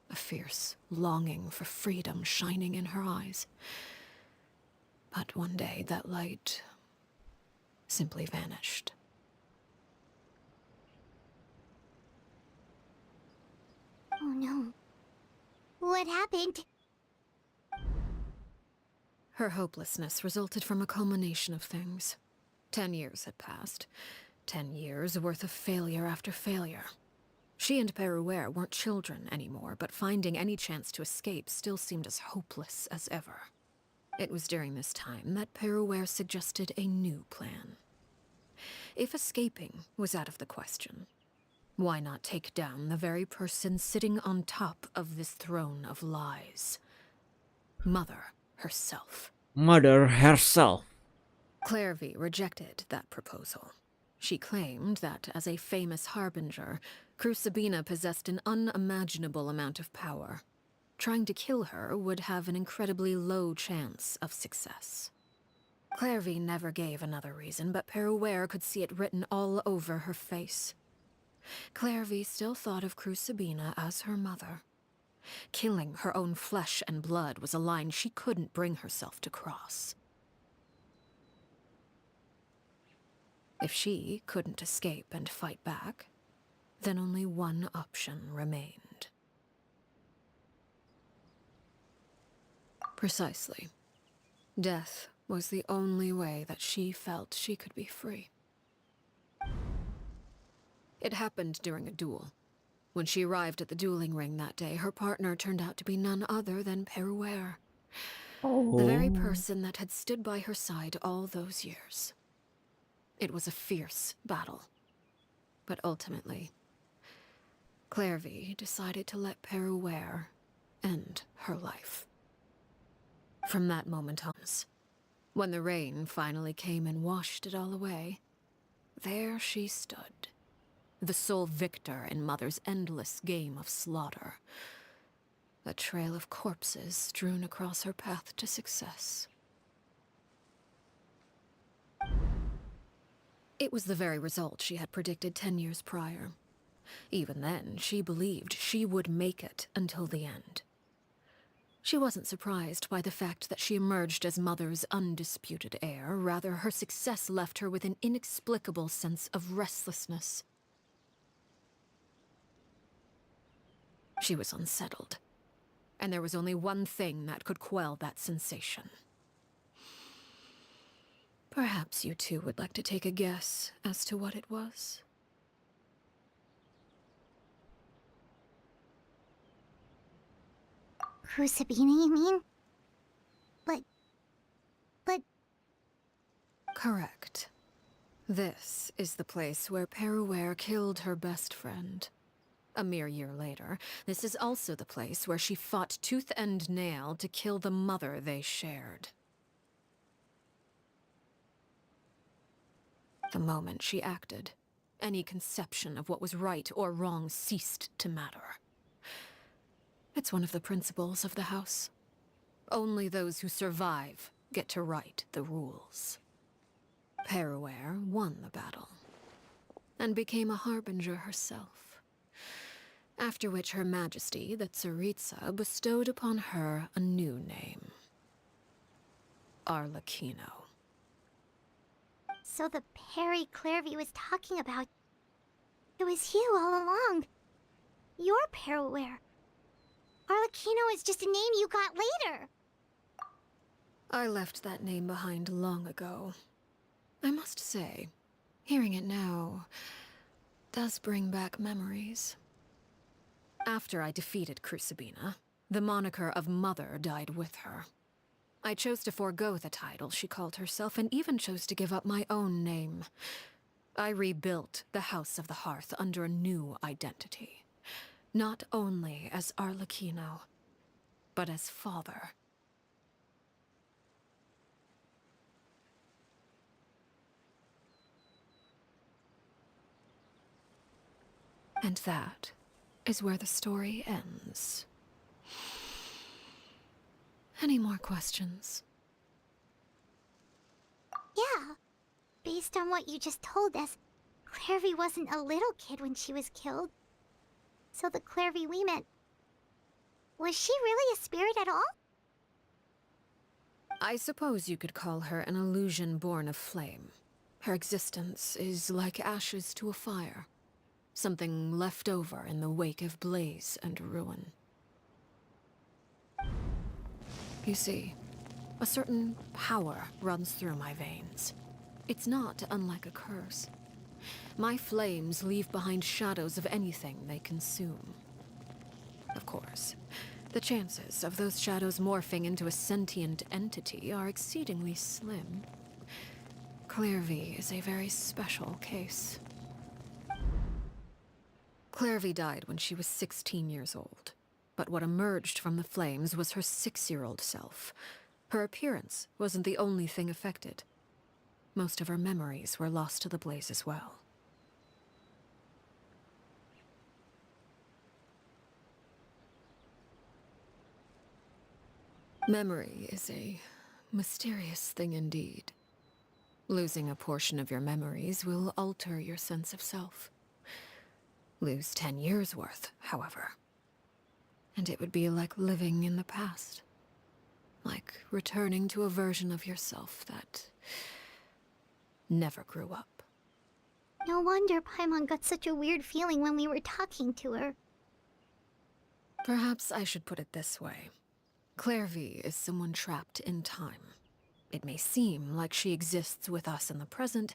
a fierce longing for freedom shining in her eyes. But one day that light simply vanished. Oh no. What happened? Her hopelessness resulted from a culmination of things. 10 years had passed. 10 years worth of failure after failure. She and Peruere weren't children anymore, but finding any chance to escape still seemed as hopeless as ever. It was during this time that Peruere suggested a new plan. If escaping was out of the question, why not take down the very person sitting on top of this throne of lies? Mother herself. Mother herself. Clairvy rejected that proposal. She claimed that, as a famous harbinger, Crucibina possessed an unimaginable amount of power. Trying to kill her would have an incredibly low chance of success. Clairvy never gave another reason, but Peruere could see it written all over her face. Clairvy still thought of Crucibina as her mother. Killing her own flesh and blood was a line she couldn't bring herself to cross. If she couldn't escape and fight back, then only one option remained. Precisely. Death was the only way that she felt she could be free. It happened during a duel. When she arrived at the dueling ring that day, her partner turned out to be none other than Peruere. The very person that had stood by her side all those years. It was a fierce battle. But ultimately, Clairvy decided to let Peruware end her life. From that moment on, when the rain finally came and washed it all away, there she stood, the sole victor in Mother's endless game of slaughter. A trail of corpses strewn across her path to success. It was the very result she had predicted 10 years prior. Even then, she believed she would make it until the end. She wasn't surprised by the fact that she emerged as Mother's undisputed heir. Rather, her success left her with an inexplicable sense of restlessness. She was unsettled, and there was only one thing that could quell that sensation. Perhaps you two would like to take a guess as to what it was? Sabina, you mean? But... Correct. This is the place where Peruware killed her best friend. A mere year later, this is also the place where she fought tooth and nail to kill the mother they shared. The moment she acted, any conception of what was right or wrong ceased to matter. It's one of the principles of the house. Only those who survive get to write the rules. Peruware won the battle, and became a harbinger herself. After which Her Majesty, the Tsaritsa, bestowed upon her a new name. Arlecchino. So the Perry Clairvy was talking about... It was you all along. You're Peruware. Arlecchino is just a name you got later. I left that name behind long ago. I must say, hearing it now does bring back memories. After I defeated Crucibina, the moniker of Mother died with her. I chose to forego the title she called herself, and even chose to give up my own name. I rebuilt the House of the Hearth under a new identity. Not only as Arlecchino, but as father. And that is where the story ends. Any more questions? Yeah. Based on what you just told us, Clairvy wasn't a little kid when she was killed. So the Clairvy we met... Was she really a spirit at all? I suppose you could call her an illusion born of flame. Her existence is like ashes to a fire. Something left over in the wake of blaze and ruin. You see, a certain power runs through my veins. It's not unlike a curse. My flames leave behind shadows of anything they consume. Of course, the chances of those shadows morphing into a sentient entity are exceedingly slim. Clairvy is a very special case. Clairvy died when she was 16 years old. But what emerged from the flames was her 6-year-old self. Her appearance wasn't the only thing affected. Most of her memories were lost to the blaze as well. Memory is a mysterious thing indeed. Losing a portion of your memories will alter your sense of self. Lose 10 years' worth, however, and it would be like living in the past. Like returning to a version of yourself that never grew up. No wonder Paimon got such a weird feeling when we were talking to her. Perhaps I should put it this way. Clairvy is someone trapped in time. It may seem like she exists with us in the present,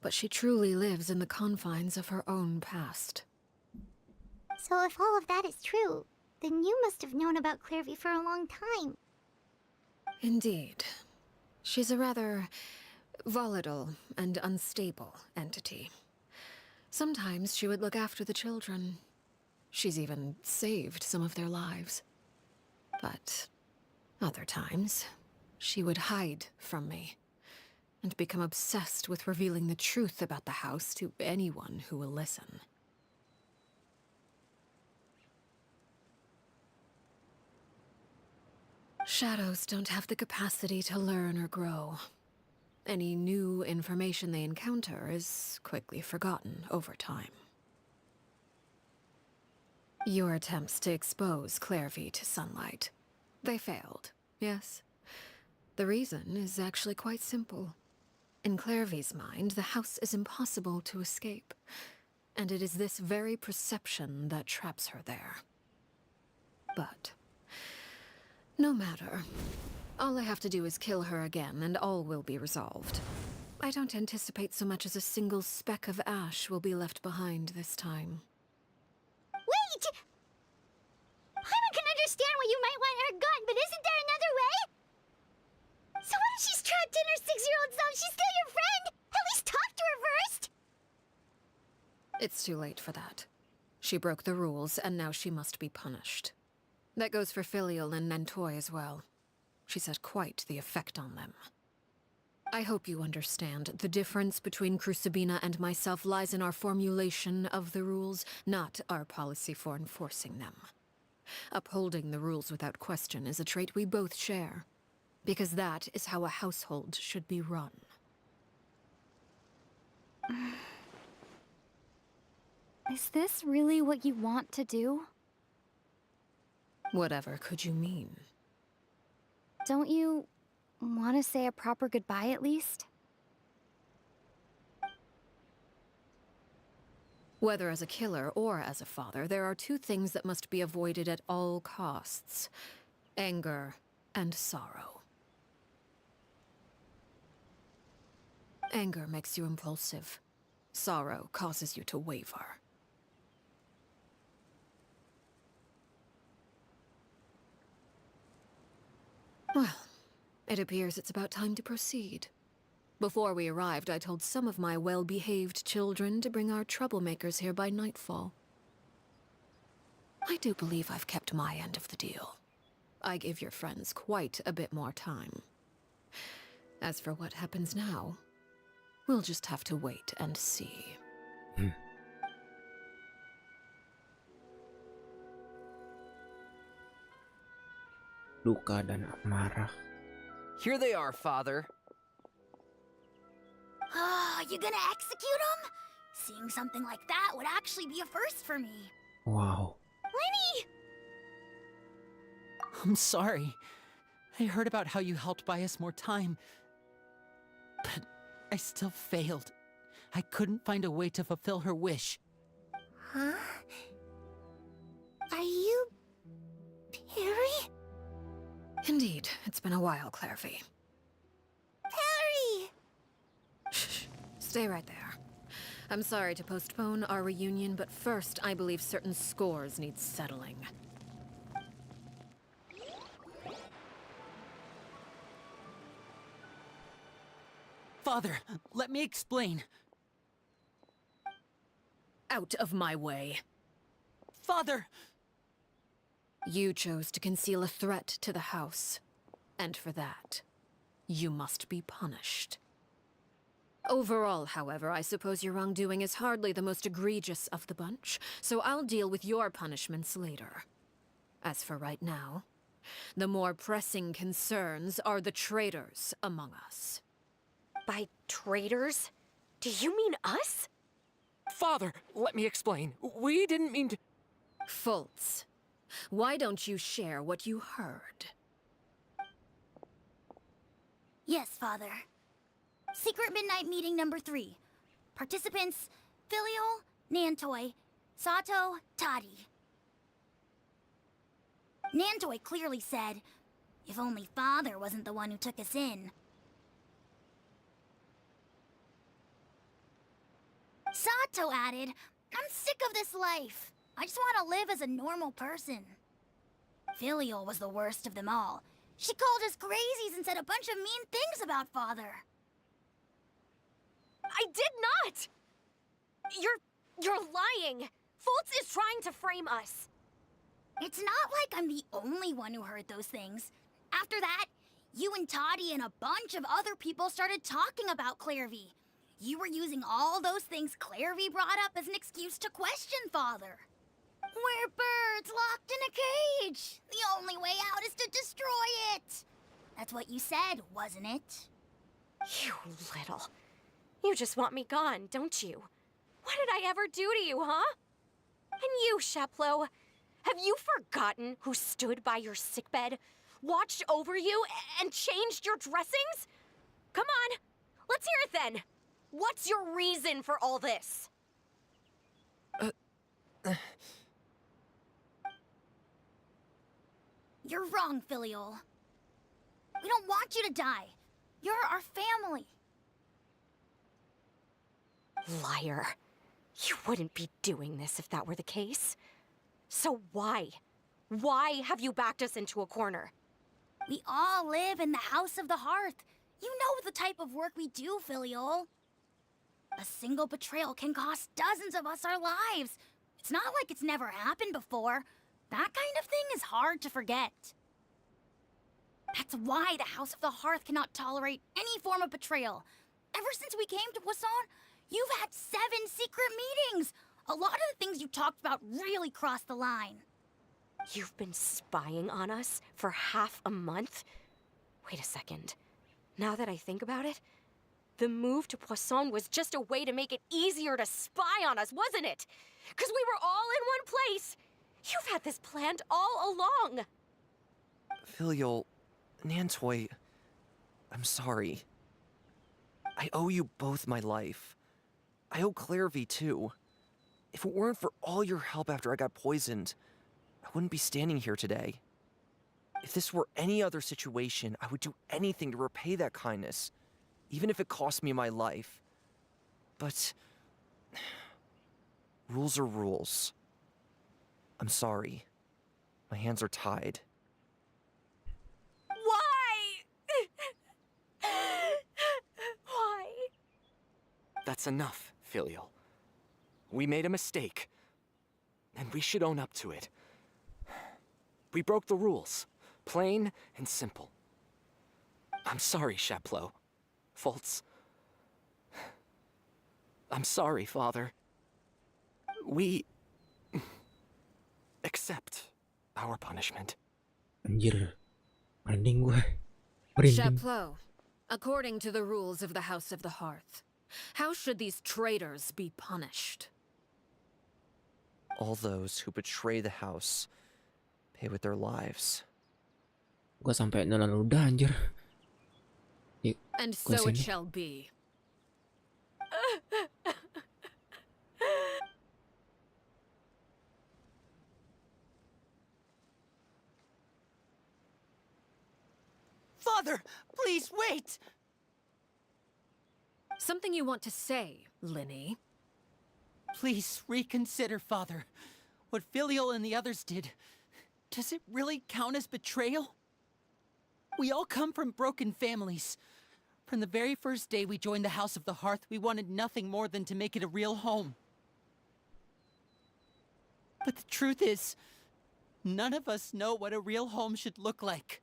but she truly lives in the confines of her own past. So if all of that is true, then you must have known about Clairvy for a long time. Indeed. She's a rather volatile and unstable entity. Sometimes she would look after the children. She's even saved some of their lives. But other times, she would hide from me and become obsessed with revealing the truth about the house to anyone who will listen. Shadows don't have the capacity to learn or grow. Any new information they encounter is quickly forgotten over time. Your attempts to expose Clairvy to sunlight, they failed, yes? The reason is actually quite simple. In Clairvy's mind, the house is impossible to escape, and it is this very perception that traps her there. But no matter. All I have to do is kill her again, and all will be resolved. I don't anticipate so much as a single speck of ash will be left behind this time. Wait! Paimon can understand why you might want her gone, but isn't there another way? So what if she's trapped in her 6-year-old self? She's still your friend! At least talk to her first! It's too late for that. She broke the rules, and now she must be punished. That goes for Filial and Nantoy as well. She's had quite the effect on them. I hope you understand. The difference between Crucibina and myself lies in our formulation of the rules, not our policy for enforcing them. Upholding the rules without question is a trait we both share, because that is how a household should be run. Is this really what you want to do? Whatever could you mean? Don't you want to say a proper goodbye at least? Whether as a killer or as a father, there are two things that must be avoided at all costs: anger and sorrow. Anger makes you impulsive. Sorrow causes you to waver. Well, it appears it's about time to proceed. Before we arrived, I told some of my well-behaved children to bring our troublemakers here by nightfall. I do believe I've kept my end of the deal. I gave your friends quite a bit more time. As for what happens now, we'll just have to wait and see. Duka dan amarah. Here they are, Father. Ah, you gonna execute him? Seeing something like that would actually be a first for me. Wow. Lenny! I'm sorry. I heard about how you helped buy us more time, but I still failed. I couldn't find a way to fulfill her wish. Huh? Are you... Perry? Indeed, it's been a while, Clairvy. Perry! Shh, stay right there. I'm sorry to postpone our reunion, but first, I believe certain scores need settling. Father, let me explain. Out of my way. Father! You chose to conceal a threat to the house, and for that, you must be punished. Overall, however, I suppose your wrongdoing is hardly the most egregious of the bunch, so I'll deal with your punishments later. As for right now, the more pressing concerns are the traitors among us. By traitors? Do you mean us? Father, let me explain. We didn't mean to... Fultz, why don't you share what you heard? Yes, Father. Secret Midnight Meeting number 3. Participants, Filial, Nantoy, Sato, Toddy. Nantoy clearly said, if only Father wasn't the one who took us in. Sato added, I'm sick of this life. I just want to live as a normal person. Filial was the worst of them all. She called us crazies and said a bunch of mean things about Father. I did not! You're lying! Fultz is trying to frame us. It's not like I'm the only one who heard those things. After that, you and Toddy and a bunch of other people started talking about Clairvy. You were using all those things Clairvy brought up as an excuse to question Father. We're birds locked in a cage. The only way out is to destroy it. That's what you said, wasn't it? You little. You just want me gone, don't you? What did I ever do to you, huh? And you, Sheplo, have you forgotten who stood by your sickbed, watched over you, and changed your dressings? Come on, let's hear it then. What's your reason for all this? You're wrong, Filial. We don't want you to die. You're our family. Liar. You wouldn't be doing this if that were the case. So why? Why have you backed us into a corner? We all live in the House of the Hearth. You know the type of work we do, Filial. A single betrayal can cost dozens of us our lives. It's not like it's never happened before. That kind of thing is hard to forget. That's why the House of the Hearth cannot tolerate any form of betrayal. Ever since we came to Poisson, you've had 7 secret meetings. A lot of the things you talked about really crossed the line. You've been spying on us for half a month? Wait a second. Now that I think about it, the move to Poisson was just a way to make it easier to spy on us, wasn't it? Because we were all in one place. You've had this planned all along. Filial, Nantoy, I'm sorry. I owe you both my life. I owe Clairvy too. If it weren't for all your help after I got poisoned, I wouldn't be standing here today. If this were any other situation, I would do anything to repay that kindness, even if it cost me my life. But rules are rules. I'm sorry. My hands are tied. Why? Why? That's enough, Filial. We made a mistake, and we should own up to it. We broke the rules, plain and simple. I'm sorry, Chapleau. Fultz. I'm sorry, Father. We accept our punishment. Anjir, merinding gue. Merinding. Chapleau, according to the rules of the House of the Hearth, how should these traitors be punished? All those who betray the house pay with their lives. Gue sampai nelan ludah anjir. And so it shall be. Father, please wait! Something you want to say, Linny? Please reconsider, Father. What Filial and the others did, does it really count as betrayal? We all come from broken families. From the very first day we joined the House of the Hearth, we wanted nothing more than to make it a real home. But the truth is, none of us know what a real home should look like.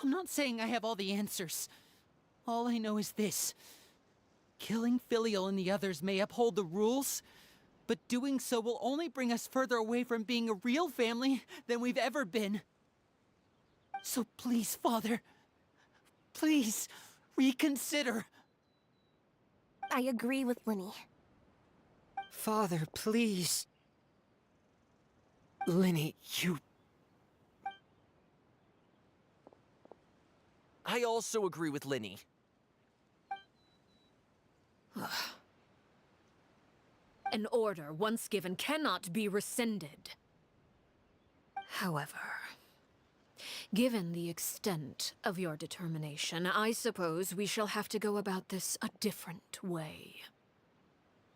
I'm not saying I have all the answers. All I know is this. Killing Filial and the others may uphold the rules, but doing so will only bring us further away from being a real family than we've ever been. So please, Father, please reconsider. I agree with Linny. Father, please. Linny, you... I also agree with Linny. An order once given cannot be rescinded. However, given the extent of your determination, I suppose we shall have to go about this a different way.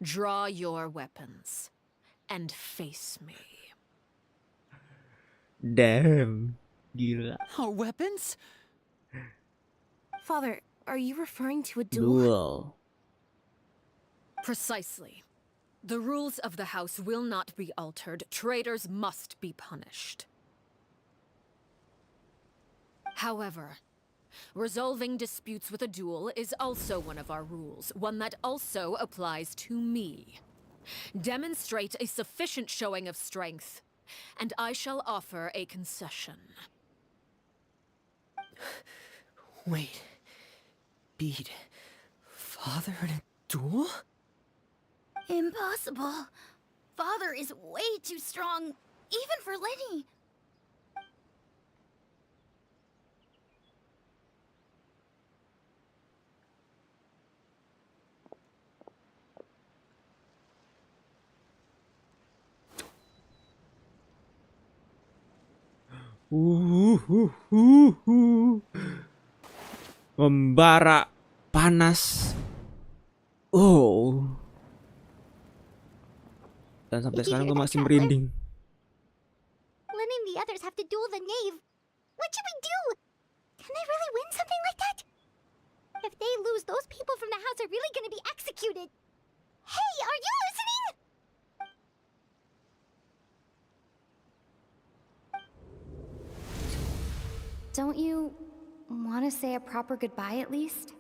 Draw your weapons and face me. Damn. Gila. Our weapons? Father, are you referring to a duel? Duel. Precisely. The rules of the house will not be altered. Traitors must be punished. However, resolving disputes with a duel is also one of our rules, one that also applies to me. Demonstrate a sufficient showing of strength, and I shall offer a concession. Wait. Beat Father in a duel? Impossible. Father is way too strong, even for Lenny. Membara panas. Oh. Dan sampai sekarang gue masih merinding. Len and the others have to duel the knave. What should we do? Can they really win something like that? If they lose, those people from the house are really gonna be executed. Hey, are you listening? Don't you want to say a proper goodbye at least?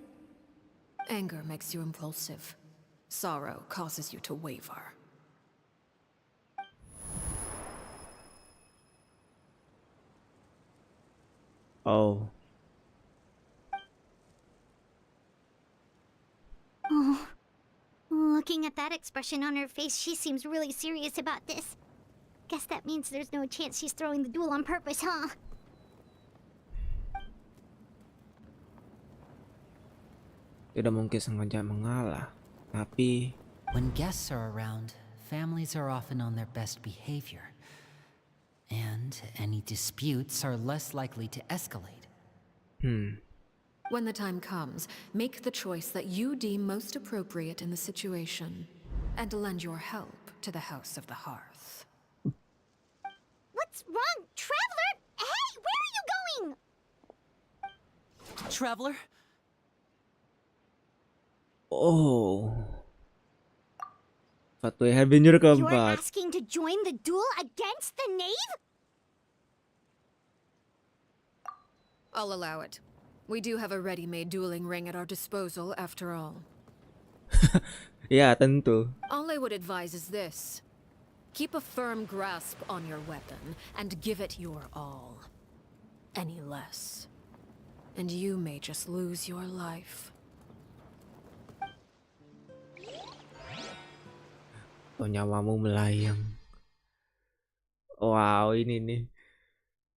Anger makes you impulsive. Sorrow causes you to waver. Oh. Oh. Looking at that expression on her face, she seems really serious about this. Guess that means there's no chance she's throwing the duel on purpose, huh? Tidak mungkin sengaja mengalah, tapi When guests are around, families are often on their best behavior. And any disputes are less likely to escalate. When the time comes, make the choice that you deem most appropriate in the situation, and lend your help to the House of the Hearth. What's wrong, Traveler? Hey, where are you going? Traveler? oh. Fatwa Harbinger You're keempat. asking to join the duel against the knave? I'll allow it. We do have a ready-made dueling ring at our disposal, after all. Ya, tentu. All I would advise is this. Keep a firm grasp on your weapon, and give it your all. Any less, and you may just lose your life. Oh, nyawamu melayang. Wow, ini nih.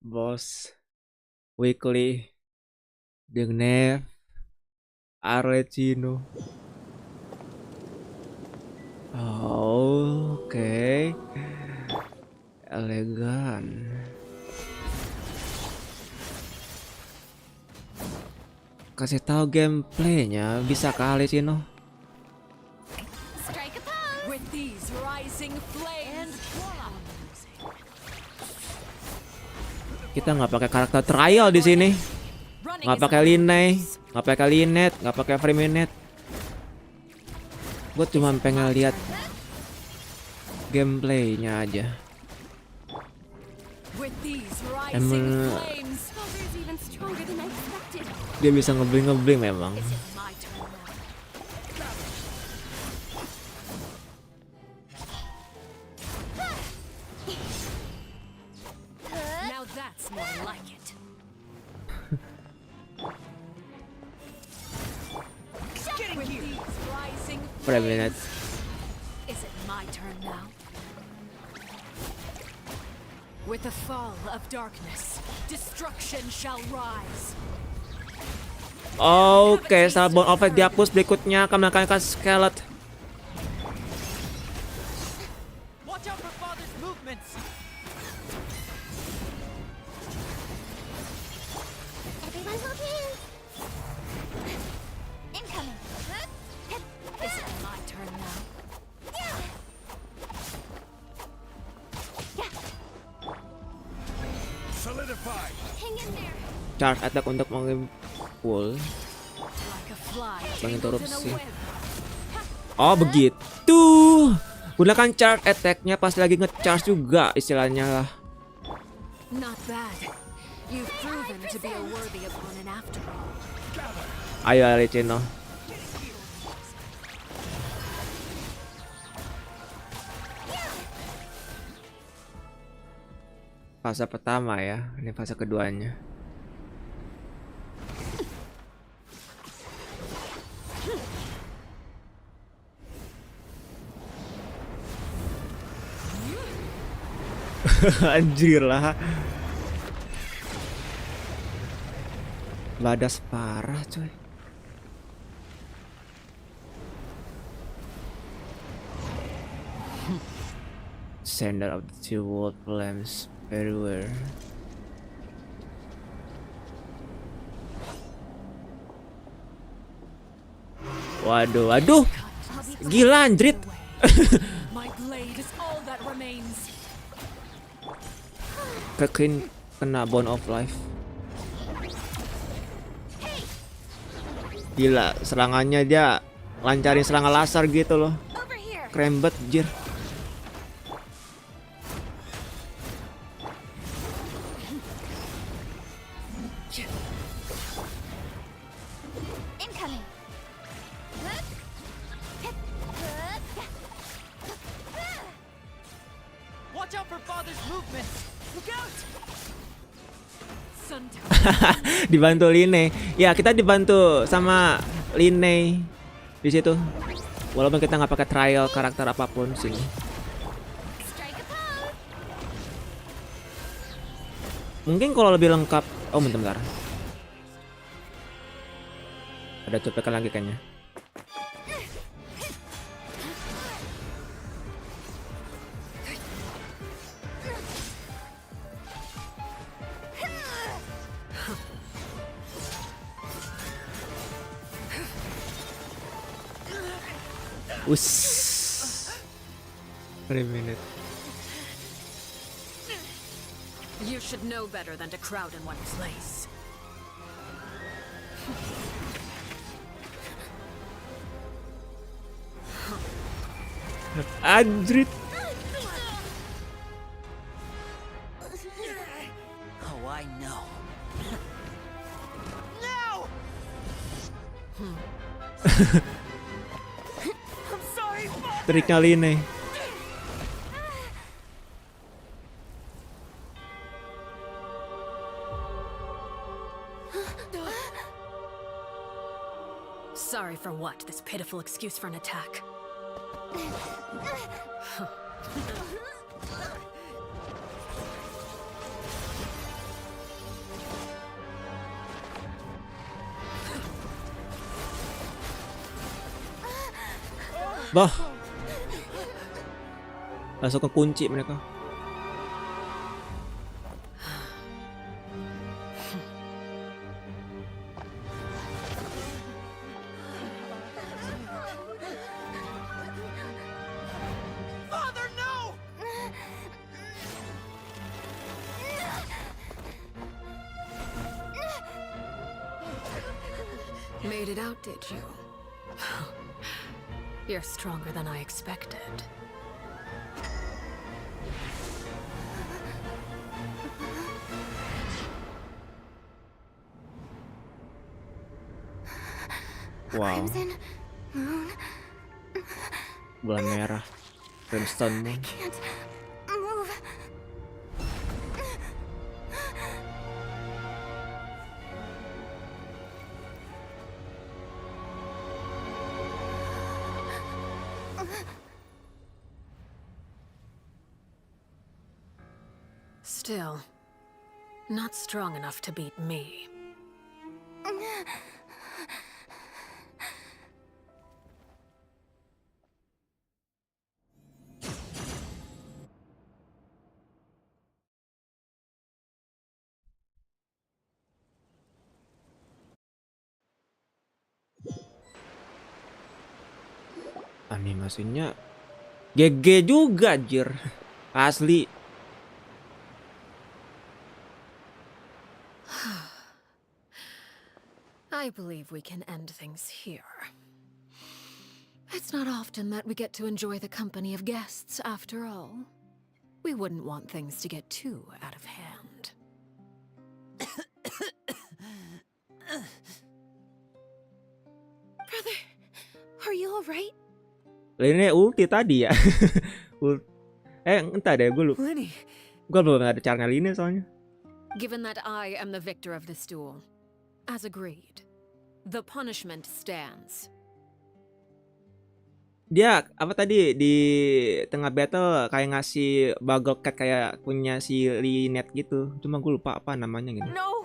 Bos Weekly Dingin Arlecchino. Oh, oke. Elegan. Kasih tahu gameplaynya bisa kali Cino. Strike a pose with these rising flames. Kita nggak pakai karakter trial di sini. Nggak pakai Line, nggak pakai Linet, nggak pakai FiziNate. Gue cuma pengen lihat gameplaynya aja. Emang dia bisa ngebling memang. Now that's more like it. Primogems. Is it my turn now? With the fall of darkness, destruction shall rise. Oke, Salbon Offset dihapus. Berikutnya akan melakukan skelet. Watch out for Father's movements. Everyone hold hands. Incoming. Is it my turn now? Solidify. Hang in there. Charge attack untuk mengimpul. Like a fly Menginterupsi. tangled in a web. Oh begitu. Gunakan charge attack-nya pas lagi nge-charge juga istilahnya lah. Not bad. You've proven to be a worthy opponent after all. Ayo Arlecchino. Fase pertama ya, ini fase keduanya. Anjir lah. Badas parah coy. Center of the two world flames everywhere. Waduh, waduh. Gila anjrit. Kena bone of life. Gila, serangannya dia lancarin serangan laser gitu loh. Keren banget, jir. Dibantu Line. Ya, kita dibantu sama Line di situ. Walaupun kita nggak pakai trial karakter apapun sih. Mungkin kalau lebih lengkap. Oh, bentar. Ada cuplikan lagi kayaknya. Primogems. You should know better than to crowd in one place. Anjrit. Oh, I know. Triknya Line. Sorry for what? This pitiful excuse for an attack. Bah. Langsung ke kunci mereka. Made it out, did you? You're stronger than I expected. Wow. Crimson Moon. Bulan merah. Crimson Moon. Can't move. Still, not strong enough to beat me. Animasinya GG juga, jir. Asli. I believe we can end things here. It's not often that we get to enjoy the company of guests, after all. We wouldn't want things to get too out of hand. Brother, are you alright? Ini ulti tadi ya. Entah deh, gue Lenny, belum ada caranya Lini soalnya. Given that I am the victor of this duel, as agreed, the punishment stands. Dia apa tadi di tengah battle kayak ngasih buggle cat kayak punya si Linet gitu. Cuma gue lupa apa namanya gitu. No!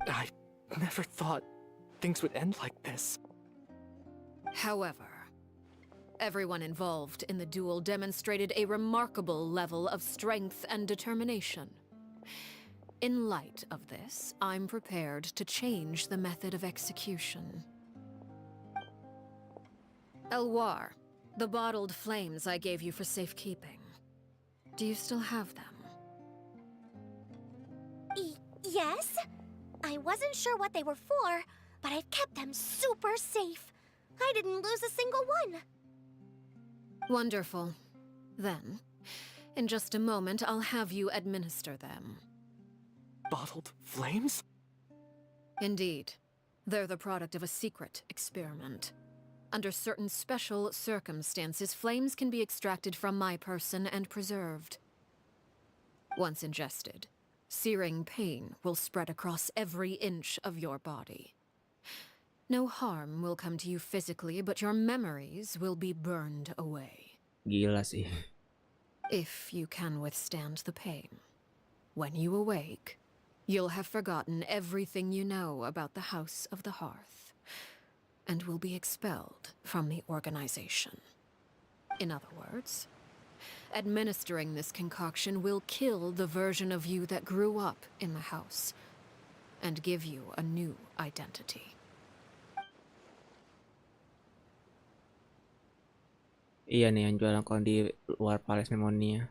I never thought things would end like this. However, everyone involved in the duel demonstrated a remarkable level of strength and determination. In light of this, I'm prepared to change the method of execution. Elwar, the bottled flames I gave you for safekeeping. Do you still have them? Yes? I wasn't sure what they were for, but I've kept them super safe. I didn't lose a single one. Wonderful. Then, in just a moment, I'll have you administer them. Bottled flames? Indeed. They're the product of a secret experiment. Under certain special circumstances, flames can be extracted from my person and preserved. Once ingested, searing pain will spread across every inch of your body. No harm will come to you physically, but your memories will be burned away. Gila sih. If you can withstand the pain. When you awake, you'll have forgotten everything you know about the House of the Hearth, and will be expelled from the organization. In other words, administering this concoction will kill the version of you that grew up in the house, and give you a new identity. Iya nih yang jualan kalau di luar Palace Memonia.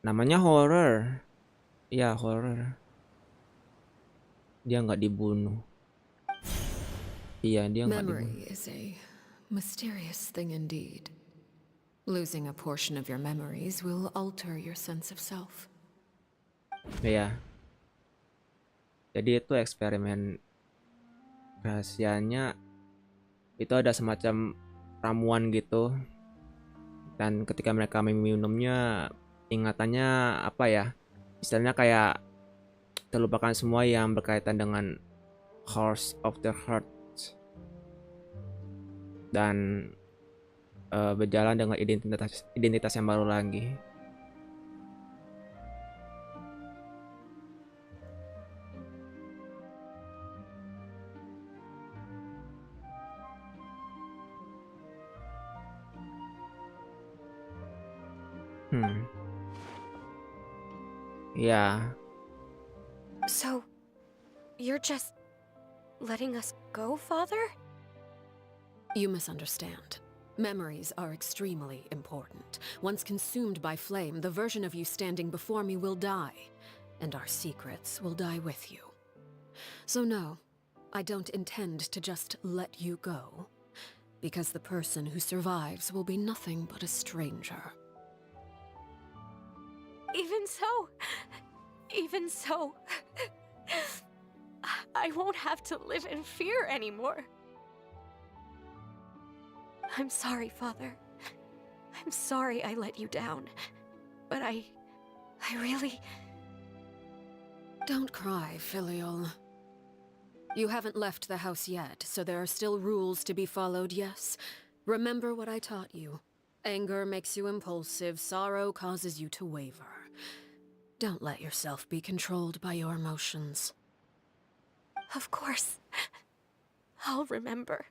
Namanya horror. Iya horror. Dia nggak dibunuh. Iya dia nggak dibunuh. Memory is a mysterious thing indeed. Losing a portion of your memories will alter your sense of self. Iya. Jadi itu eksperimen rahasianya itu ada semacam ramuan gitu, dan ketika mereka meminumnya ingatannya apa ya, istilahnya kayak terlupakan semua yang berkaitan dengan House of the Heart dan berjalan dengan identitas yang baru lagi. Yeah. So, you're just letting us go, Father? You misunderstand. Memories are extremely important. Once consumed by flame, the version of you standing before me will die, and our secrets will die with you. So no, I don't intend to just let you go, because the person who survives will be nothing but a stranger. Even so, I won't have to live in fear anymore. I'm sorry, Father. I'm sorry I let you down. But I really... Don't cry, filial. You haven't left the house yet, so there are still rules to be followed, yes? Remember what I taught you. Anger makes you impulsive, sorrow causes you to waver. Don't let yourself be controlled by your emotions. Of course. I'll remember.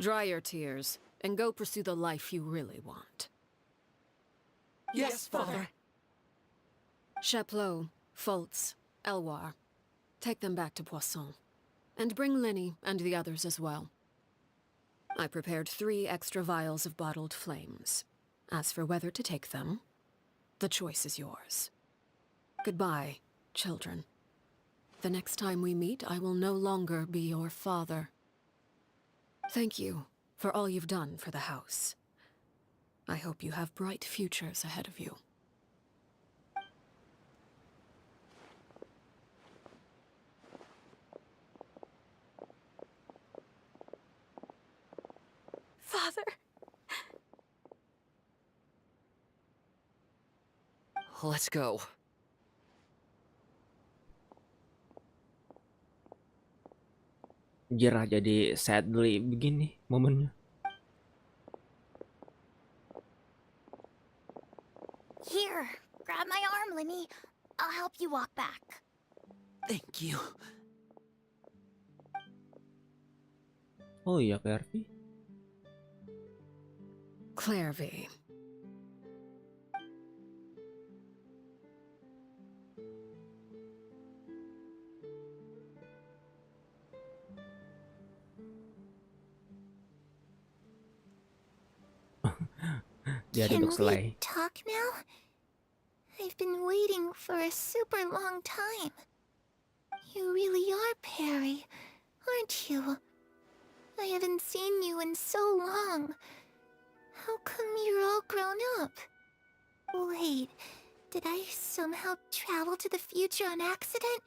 Dry your tears, and go pursue the life you really want. Yes, Father. Chaplot, Fultz, Elwar. Take them back to Poisson. And bring Linny and the others as well. I prepared 3 extra vials of bottled flames. As for whether to take them, the choice is yours. Goodbye, children. The next time we meet, I will no longer be your father. Thank you for all you've done for the house. I hope you have bright futures ahead of you. Father. Let's go. Jerah jadi sadly begini momennya. Here, grab my arm, Lenny. I'll help you walk back. Thank you. Oh iya, Kervi. Clairvy. Dia Can duduk we selai. talk now? I've been waiting for a super long time. You really are Perry, aren't you? I haven't seen you in so long. How come you're all grown up? Wait, did I somehow travel to the future on accident?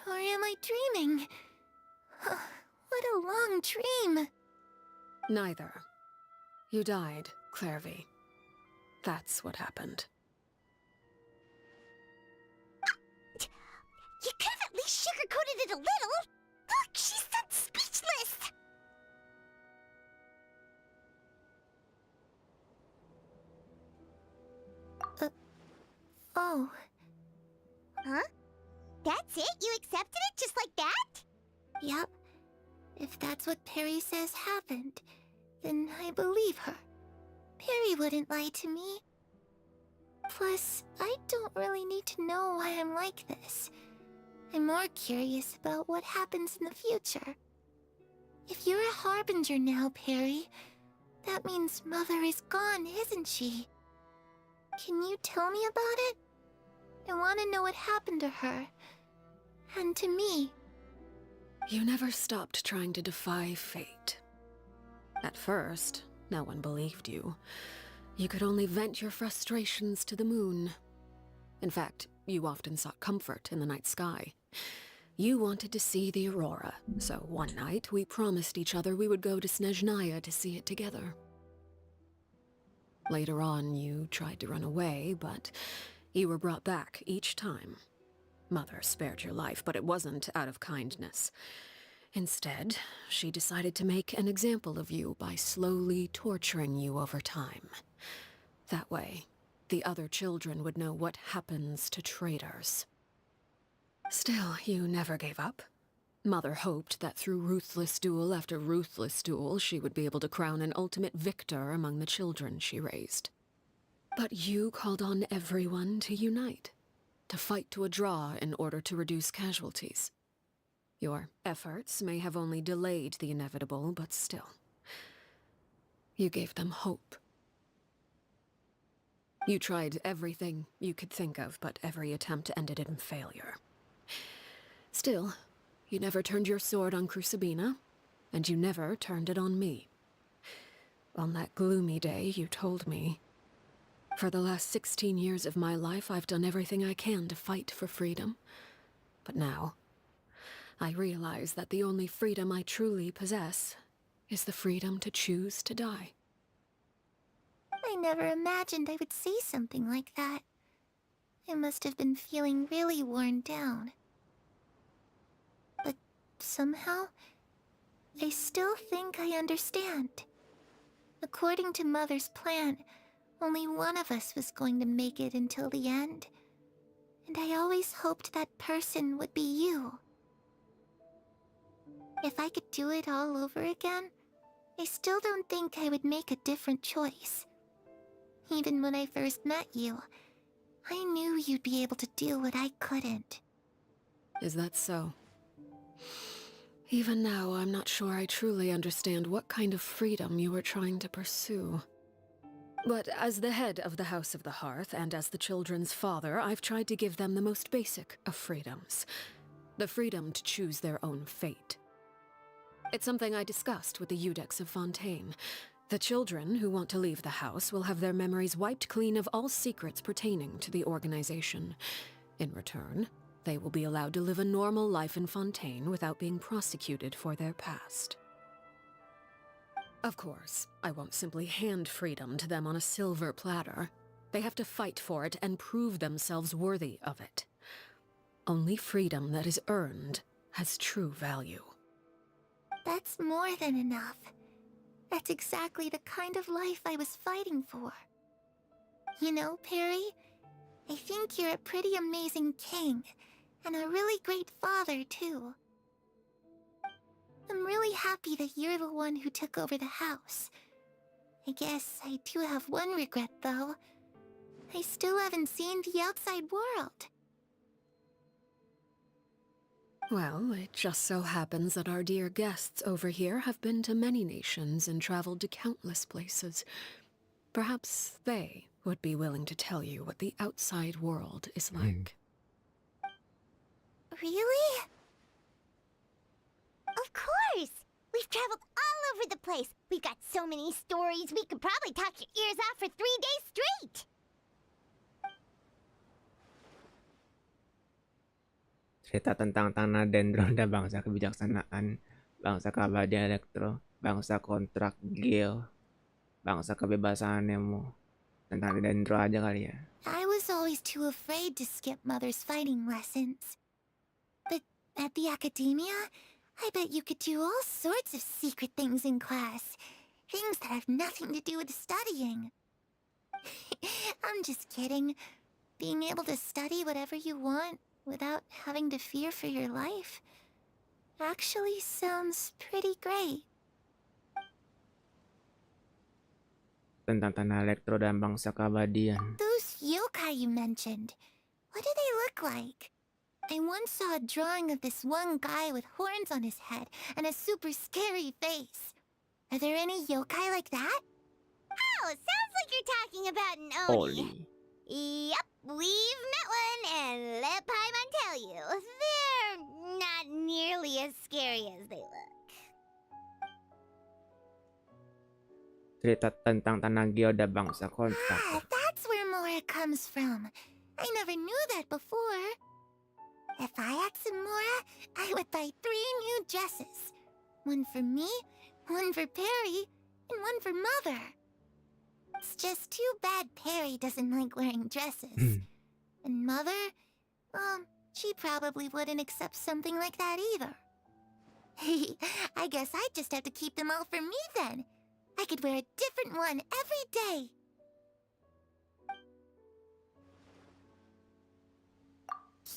Or am I dreaming? What a long dream! Neither. You died, Clairvy. That's what happened. You could have at least sugarcoated it a little! Look, she's done speechless! Oh. Huh? That's it? You accepted it just like that? Yep. If that's what Perry says happened, then I believe her. Perry wouldn't lie to me. Plus, I don't really need to know why I'm like this. I'm more curious about what happens in the future. If you're a harbinger now, Perry, that means Mother is gone, isn't she? Can you tell me about it? I want to know what happened to her. And to me. You never stopped trying to defy fate. At first, no one believed you. You could only vent your frustrations to the moon. In fact, you often sought comfort in the night sky. You wanted to see the aurora, so one night we promised each other we would go to Snezhnaya to see it together. Later on, you tried to run away, but you were brought back each time. Mother spared your life, but it wasn't out of kindness. Instead, she decided to make an example of you by slowly torturing you over time. That way, the other children would know what happens to traitors. Still, you never gave up. Mother hoped that through ruthless duel after ruthless duel, she would be able to crown an ultimate victor among the children she raised. But you called on everyone to unite, to fight to a draw in order to reduce casualties. Your efforts may have only delayed the inevitable, but still. You gave them hope. You tried everything you could think of, but every attempt ended in failure. Still, you never turned your sword on Crucibina, and you never turned it on me. On that gloomy day, you told me, "For the last 16 years of my life, I've done everything I can to fight for freedom. But now, I realize that the only freedom I truly possess is the freedom to choose to die." I never imagined I would say something like that. I must have been feeling really worn down. But somehow, I still think I understand. According to Mother's plan, only one of us was going to make it until the end. And I always hoped that person would be you. If I could do it all over again, I still don't think I would make a different choice. Even when I first met you, I knew you'd be able to do what I couldn't. Is that so? Even now, I'm not sure I truly understand what kind of freedom you were trying to pursue. But as the head of the House of the Hearth, and as the children's father, I've tried to give them the most basic of freedoms. the freedom to choose their own fate. It's something I discussed with the Eudex of Fontaine. The children who want to leave the house will have their memories wiped clean of all secrets pertaining to the organization. In return, they will be allowed to live a normal life in Fontaine without being prosecuted for their past. Of course, I won't simply hand freedom to them on a silver platter. They have to fight for it and prove themselves worthy of it. Only freedom that is earned has true value. That's more than enough. That's exactly the kind of life I was fighting for. You know, Perry, I think you're a pretty amazing king, and a really great father, too. I'm really happy that you're the one who took over the house. I guess I do have one regret, though. I still haven't seen the outside world. Well, it just so happens that our dear guests over here have been to many nations and traveled to countless places. Perhaps they would be willing to tell you what the outside world is like. Really? Of course! We've traveled all over the place. We've got so many stories, we could probably talk your ears off for 3 days straight! Cerita tentang tanah dendron dan bangsa kebijaksanaan, bangsa keabadian elektro, bangsa kontrak Gale, bangsa kebebasan Nemo. Tentang dendro aja kali ya. I was always too afraid to skip Mother's fighting lessons. But at the academia, I bet you could do all sorts of secret things in class. Things that have nothing to do with studying. I'm just kidding. Being able to study whatever you want without having to fear for your life actually sounds pretty great. Tentang tanah elektro dan bangsa keabadian. Those yokai you mentioned, what do they look like? I once saw a drawing of this one guy with horns on his head and a super scary face. Are there any yokai like that? Oh, sounds like you're talking about an Oni. Yep, we've met one, and let Paimon tell you, they're not nearly as scary as they look. Cerita tentang tanah Geo dan bangsa kontrak. Ah, that's where Mora comes from. I never knew that before. If I had some Mora, I would buy 3 new dresses. One for me, one for Perry, and one for Mother. It's just too bad Perry doesn't like wearing dresses. And Mother, well, she probably wouldn't accept something like that either. I guess I'd just have to keep them all for me then. I could wear a different one every day.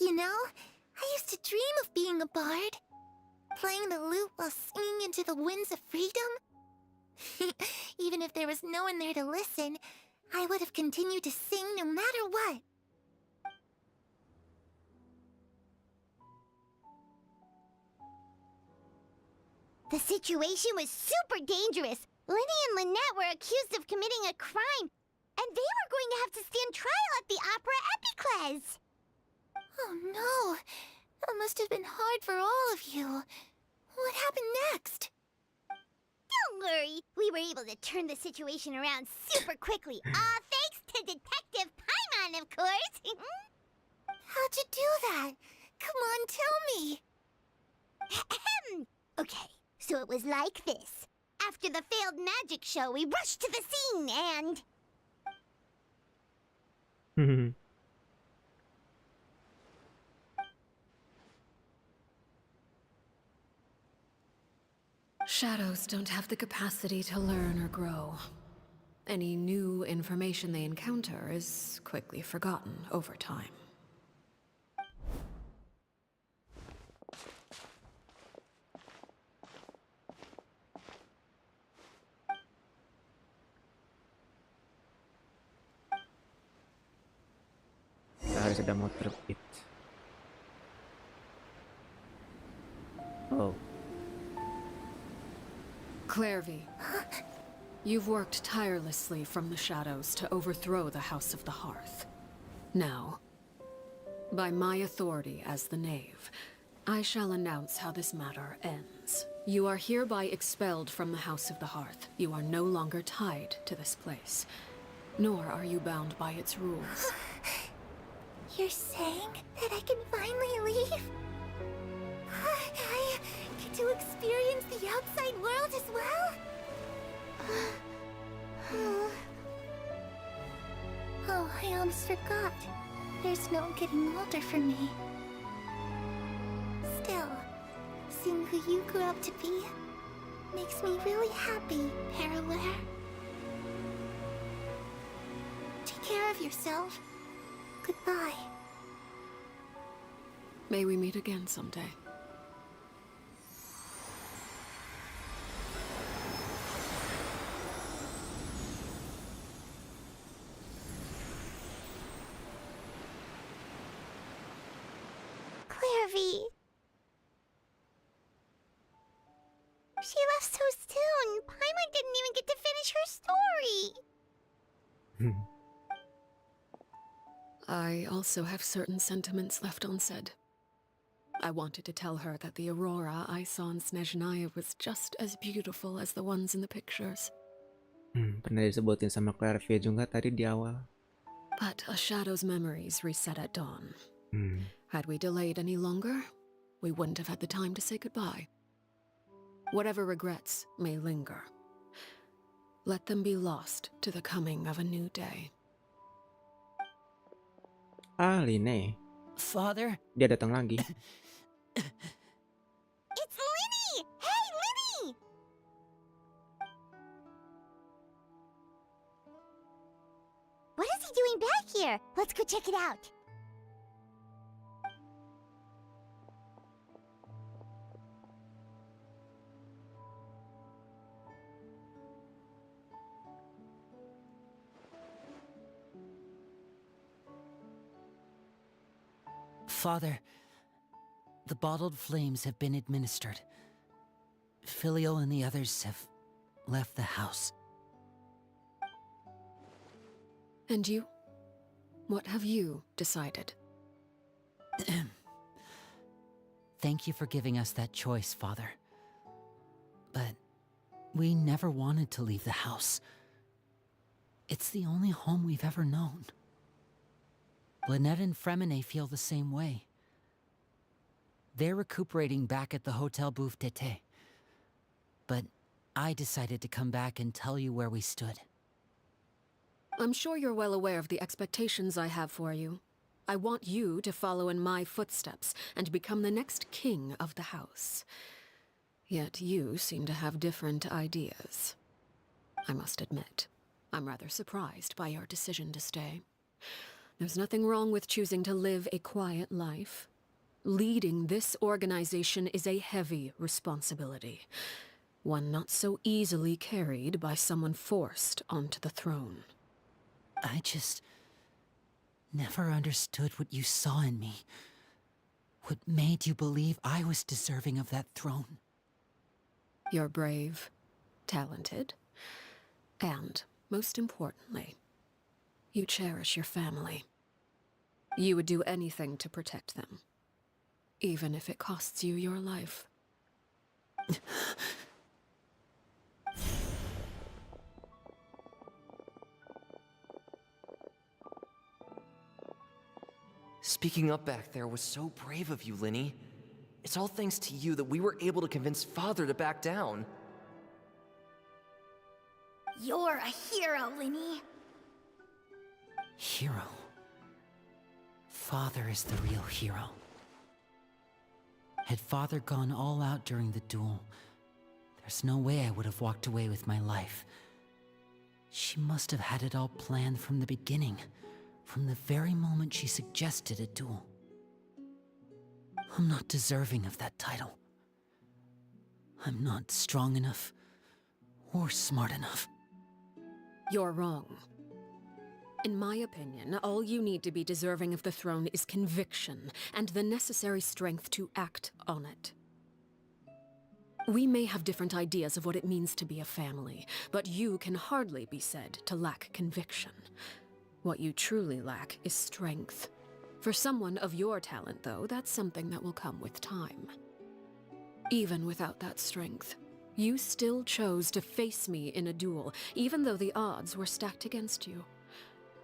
You know, I used to dream of being a bard. Playing the lute while singing into the winds of freedom. Even if there was no one there to listen, I would have continued to sing no matter what. The situation was super dangerous. Lenny and Lynette were accused of committing a crime, and they were going to have to stand trial at the Opera Epicles. Oh no, that must have been hard for all of you. What happened next? Don't worry, we were able to turn the situation around super quickly. All thanks to Detective Paimon, of course. How'd you do that? Come on, tell me. Okay, so it was like this. After the failed magic show, we rushed to the scene and... Shadows don't have the capacity to learn or grow. Any new information they encounter is quickly forgotten over time. Hari sudah mau terbit. Oh. Clairvy, you've worked tirelessly from the shadows to overthrow the House of the Hearth. Now, by my authority as the Knave, I shall announce how this matter ends. You are hereby expelled from the House of the Hearth. You are no longer tied to this place, nor are you bound by its rules. You're saying that I can finally leave? I get to experience the outside world as well? Oh, I almost forgot. There's no getting older for me. Still, seeing who you grew up to be makes me really happy, Parallare. Take care of yourself. Goodbye. May we meet again someday. Clairvy. She left so soon. Paimon didn't even get to finish her story. I also have certain sentiments left unsaid. I wanted to tell her that the aurora I saw in Snezhnaya was just as beautiful as the ones in the pictures. Pernah disebutin sama Clairvy juga tadi di awal. But a shadow's memories reset at dawn. Had we delayed any longer, we wouldn't have had the time to say goodbye. Whatever regrets may linger, let them be lost to the coming of a new day. Line. Father? Dia datang lagi. It's Linny! Hey, Linny! What is he doing back here? Let's go check it out. Father, the bottled flames have been administered. Filio and the others have left the house. And you? What have you decided? Thank you for giving us that choice, Father. But we never wanted to leave the house. It's the only home we've ever known. Lynette and Fremine feel the same way. They're recuperating back at the Hotel Bouffe d'été. But I decided to come back and tell you where we stood. I'm sure you're well aware of the expectations I have for you. I want you to follow in my footsteps and become the next king of the house. Yet you seem to have different ideas. I must admit, I'm rather surprised by your decision to stay. There's nothing wrong with choosing to live a quiet life. Leading this organization is a heavy responsibility, one not so easily carried by someone forced onto the throne. I just never understood what you saw in me. What made you believe I was deserving of that throne? You're brave, talented, and, most importantly, you cherish your family. You would do anything to protect them, even if it costs you your life. Speaking up back there was so brave of you, Linny. It's all thanks to you that we were able to convince Father to back down. You're a hero, Linny. Hero. Father is the real hero. Had Father gone all out during the duel, there's no way I would have walked away with my life. She must have had it all planned from the beginning, from the very moment she suggested a duel. I'm not deserving of that title. I'm not strong enough or smart enough. You're wrong. In my opinion, all you need to be deserving of the throne is conviction and the necessary strength to act on it. We may have different ideas of what it means to be a family, but you can hardly be said to lack conviction. What you truly lack is strength. For someone of your talent, though, that's something that will come with time. Even without that strength, you still chose to face me in a duel, even though the odds were stacked against you.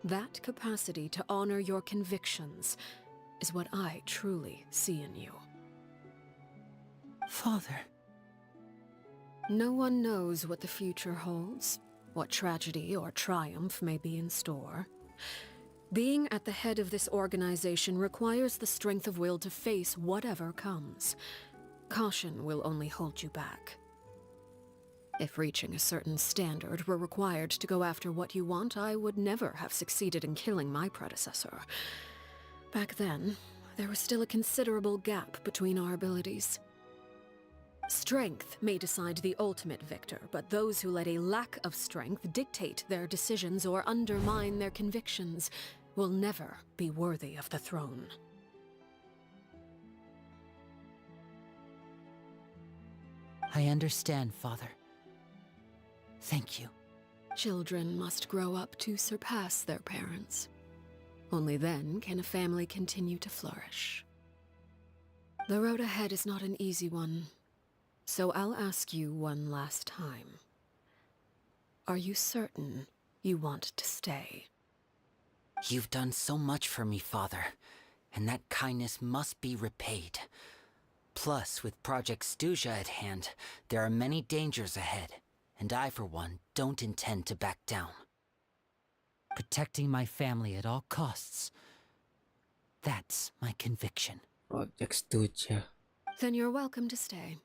That capacity to honor your convictions is what I truly see in you. Father. No one knows what the future holds, what tragedy or triumph may be in store. Being at the head of this organization requires the strength of will to face whatever comes. Caution will only hold you back. If reaching a certain standard were required to go after what you want, I would never have succeeded in killing my predecessor. Back then, there was still a considerable gap between our abilities. Strength may decide the ultimate victor, but those who let a lack of strength dictate their decisions or undermine their convictions will never be worthy of the throne. I understand, Father. Thank you. Children must grow up to surpass their parents. Only then can a family continue to flourish. The road ahead is not an easy one, so I'll ask you one last time. Are you certain you want to stay? You've done so much for me, Father, and that kindness must be repaid. Plus, with Project Stuja at hand, there are many dangers ahead, and I, for one, don't intend to back down. Protecting my family at all costs, that's my conviction. Project Stuja. Then you're welcome to stay.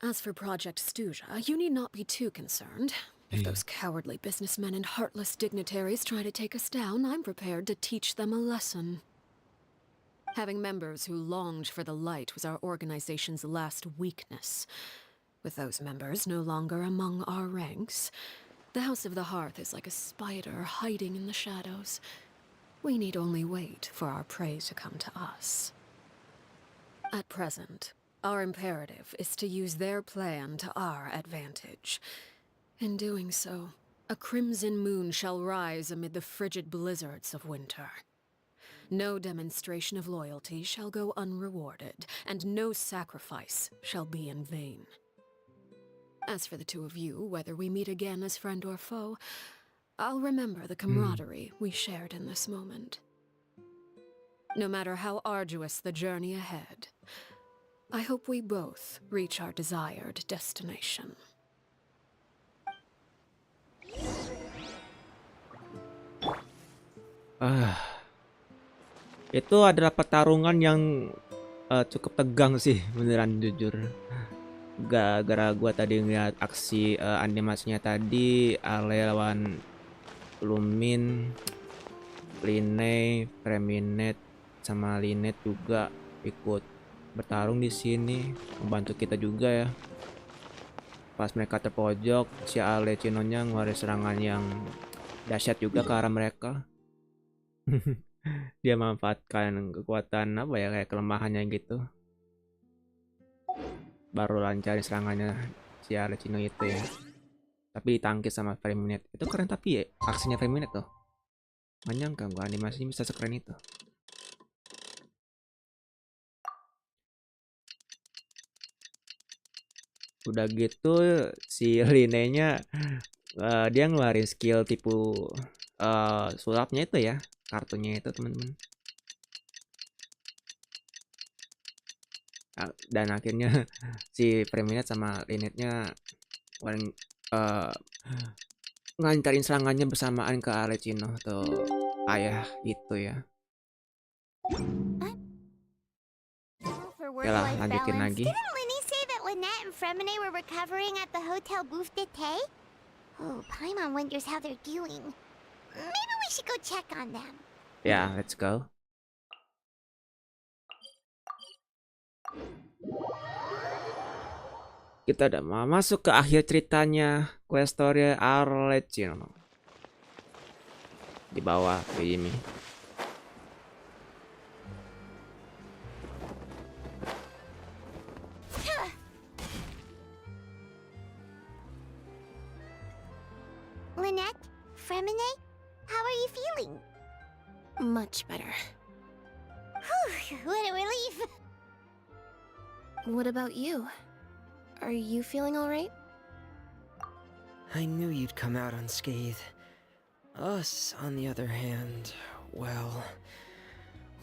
As for Project Stuja, you need not be too concerned. If those cowardly businessmen and heartless dignitaries try to take us down, I'm prepared to teach them a lesson. Having members who longed for the light was our organization's last weakness. With those members no longer among our ranks, the House of the Hearth is like a spider hiding in the shadows. We need only wait for our prey to come to us. At present, our imperative is to use their plan to our advantage. In doing so, a crimson moon shall rise amid the frigid blizzards of winter. No demonstration of loyalty shall go unrewarded, and no sacrifice shall be in vain. As for the two of you, whether we meet again as friend or foe, I'll remember the camaraderie we shared in this moment. No matter how arduous the journey ahead, I hope we both reach our desired destination. Itu adalah pertarungan yang cukup tegang sih, beneran jujur. Gara-gara gua tadi ngeliat aksi animasinya tadi, Ale lawan Lumin, Line, FiziNate sama Linet juga ikut bertarung di sini, membantu kita juga ya. Pas mereka terpojok, si Arlecchino-nya ngeluarin serangan yang dahsyat juga ke arah mereka. Dia memanfaatkan kekuatan apa ya, kayak kelemahannya gitu, baru lancarin serangannya si Arlecchino itu ya. Tapi ditangkis sama FiziNate. Itu keren tapi ya aksinya FiziNate tuh. Gak nyangka gua animasinya bisa sekeren itu. Udah gitu si Line-nya dia ngeluarin skill tipu sulapnya itu ya, kartunya itu teman-teman. Dan akhirnya si FiziNate sama Linet-nya ngancarin serangannya bersamaan ke Arlecchino tuh ayah itu ya. Oke lah, lanjutin lagi. Didn't Linny say that Lynette and Fremine were recovering at the Hotel Bouffe d'été? Oh, Paimon wonders how they're doing. Maybe we should go check on them. Yeah, let's go. Kita udah mau masuk ke akhir ceritanya quest story Arlecchino. Di bawah ini. Lynette, Fremine, how are you feeling? Much better. Whew, what a relief. What about you? Are you feeling alright? I knew you'd come out unscathed. Us, on the other hand, well,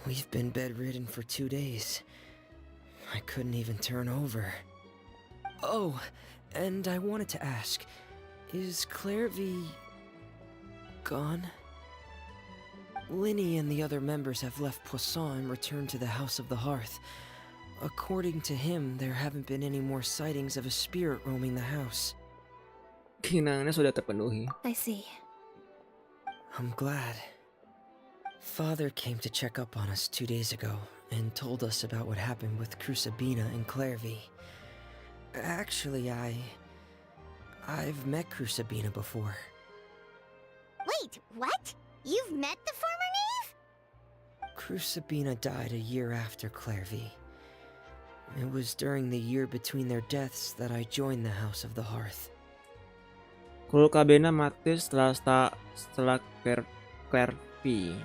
we've been bedridden for 2 days. I couldn't even turn over. Oh, and I wanted to ask, is Clairvy gone? Linny and the other members have left Poisson and returned to the House of the Hearth. According to him, there haven't been any more sightings of a spirit roaming the house. Keinginannya sudah terpenuhi. I see. I'm glad. Father came to check up on us 2 days ago and told us about what happened with Crusabina and Clairvy. Actually, I've met Crusabina before. Wait, what? You've met the former knave? Crusabina died a year after Clairvy. It was during the year between their deaths that I joined the House of the Hearth. Crusabina mati setelah Clairvy.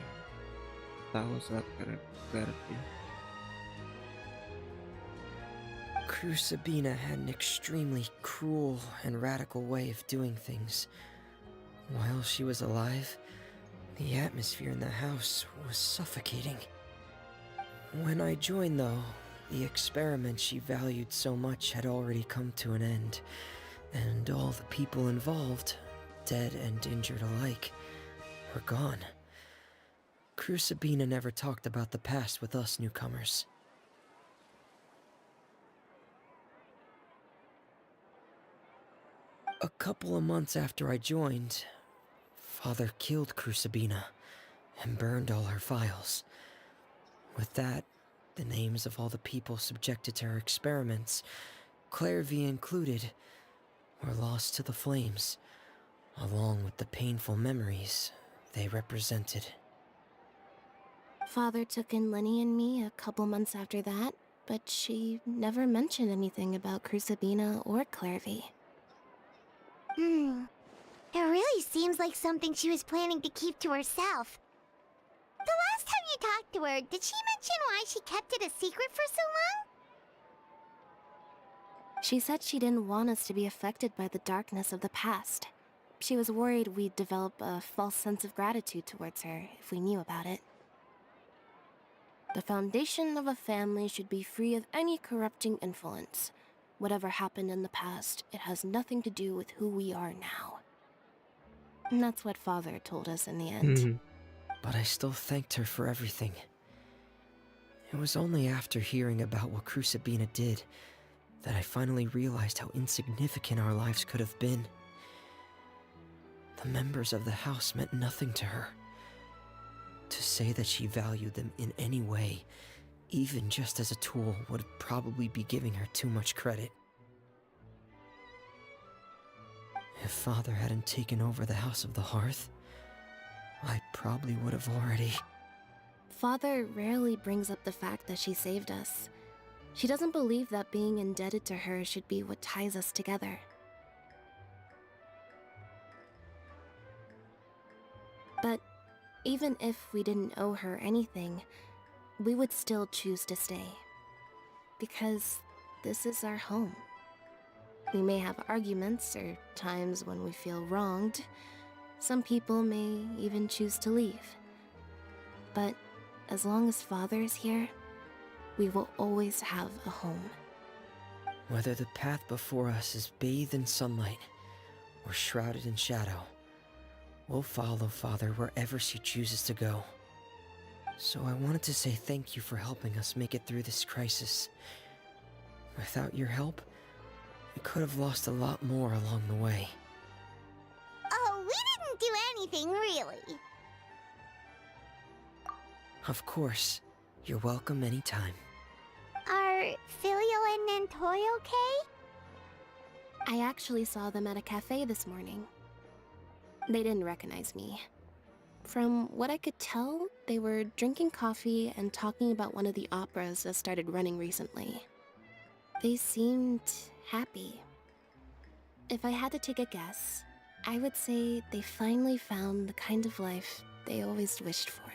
Crusabina had an extremely cruel and radical way of doing things. While she was alive, the atmosphere in the house was suffocating. When I joined, though, the experiment she valued so much had already come to an end, and all the people involved, dead and injured alike, were gone. Crusabina never talked about the past with us newcomers. A couple of months after I joined, Father killed Crusabina and burned all her files. With that, the names of all the people subjected to her experiments, Clairvy included, were lost to the flames, along with the painful memories they represented. Father took in Lenny and me a couple months after that, but she never mentioned anything about Crusabina or Clairvy. It really seems like something she was planning to keep to herself. The last time you talked to her, did she mention why she kept it a secret for so long? She said she didn't want us to be affected by the darkness of the past. She was worried we'd develop a false sense of gratitude towards her if we knew about it. The foundation of a family should be free of any corrupting influence. Whatever happened in the past, it has nothing to do with who we are now. And that's what Father told us in the end. But I still thanked her for everything. It was only after hearing about what Crusabina did that I finally realized how insignificant our lives could have been. The members of the house meant nothing to her. To say that she valued them in any way, even just as a tool, would probably be giving her too much credit. If Father hadn't taken over the House of the Hearth, I probably would have already... Father rarely brings up the fact that she saved us. She doesn't believe that being indebted to her should be what ties us together. But even if we didn't owe her anything, we would still choose to stay. Because this is our home. We may have arguments or times when we feel wronged. Some people may even choose to leave. But as long as Father is here, we will always have a home. Whether the path before us is bathed in sunlight or shrouded in shadow, we'll follow Father wherever she chooses to go. So I wanted to say thank you for helping us make it through this crisis. Without your help, we could have lost a lot more along the way. Oh, we didn't do anything, really. Of course. You're welcome anytime. Are Filial and Nantoy okay? I actually saw them at a cafe this morning. They didn't recognize me. From what I could tell, they were drinking coffee and talking about one of the operas that started running recently. They seemed happy. If I had to take a guess, I would say they finally found the kind of life they always wished for.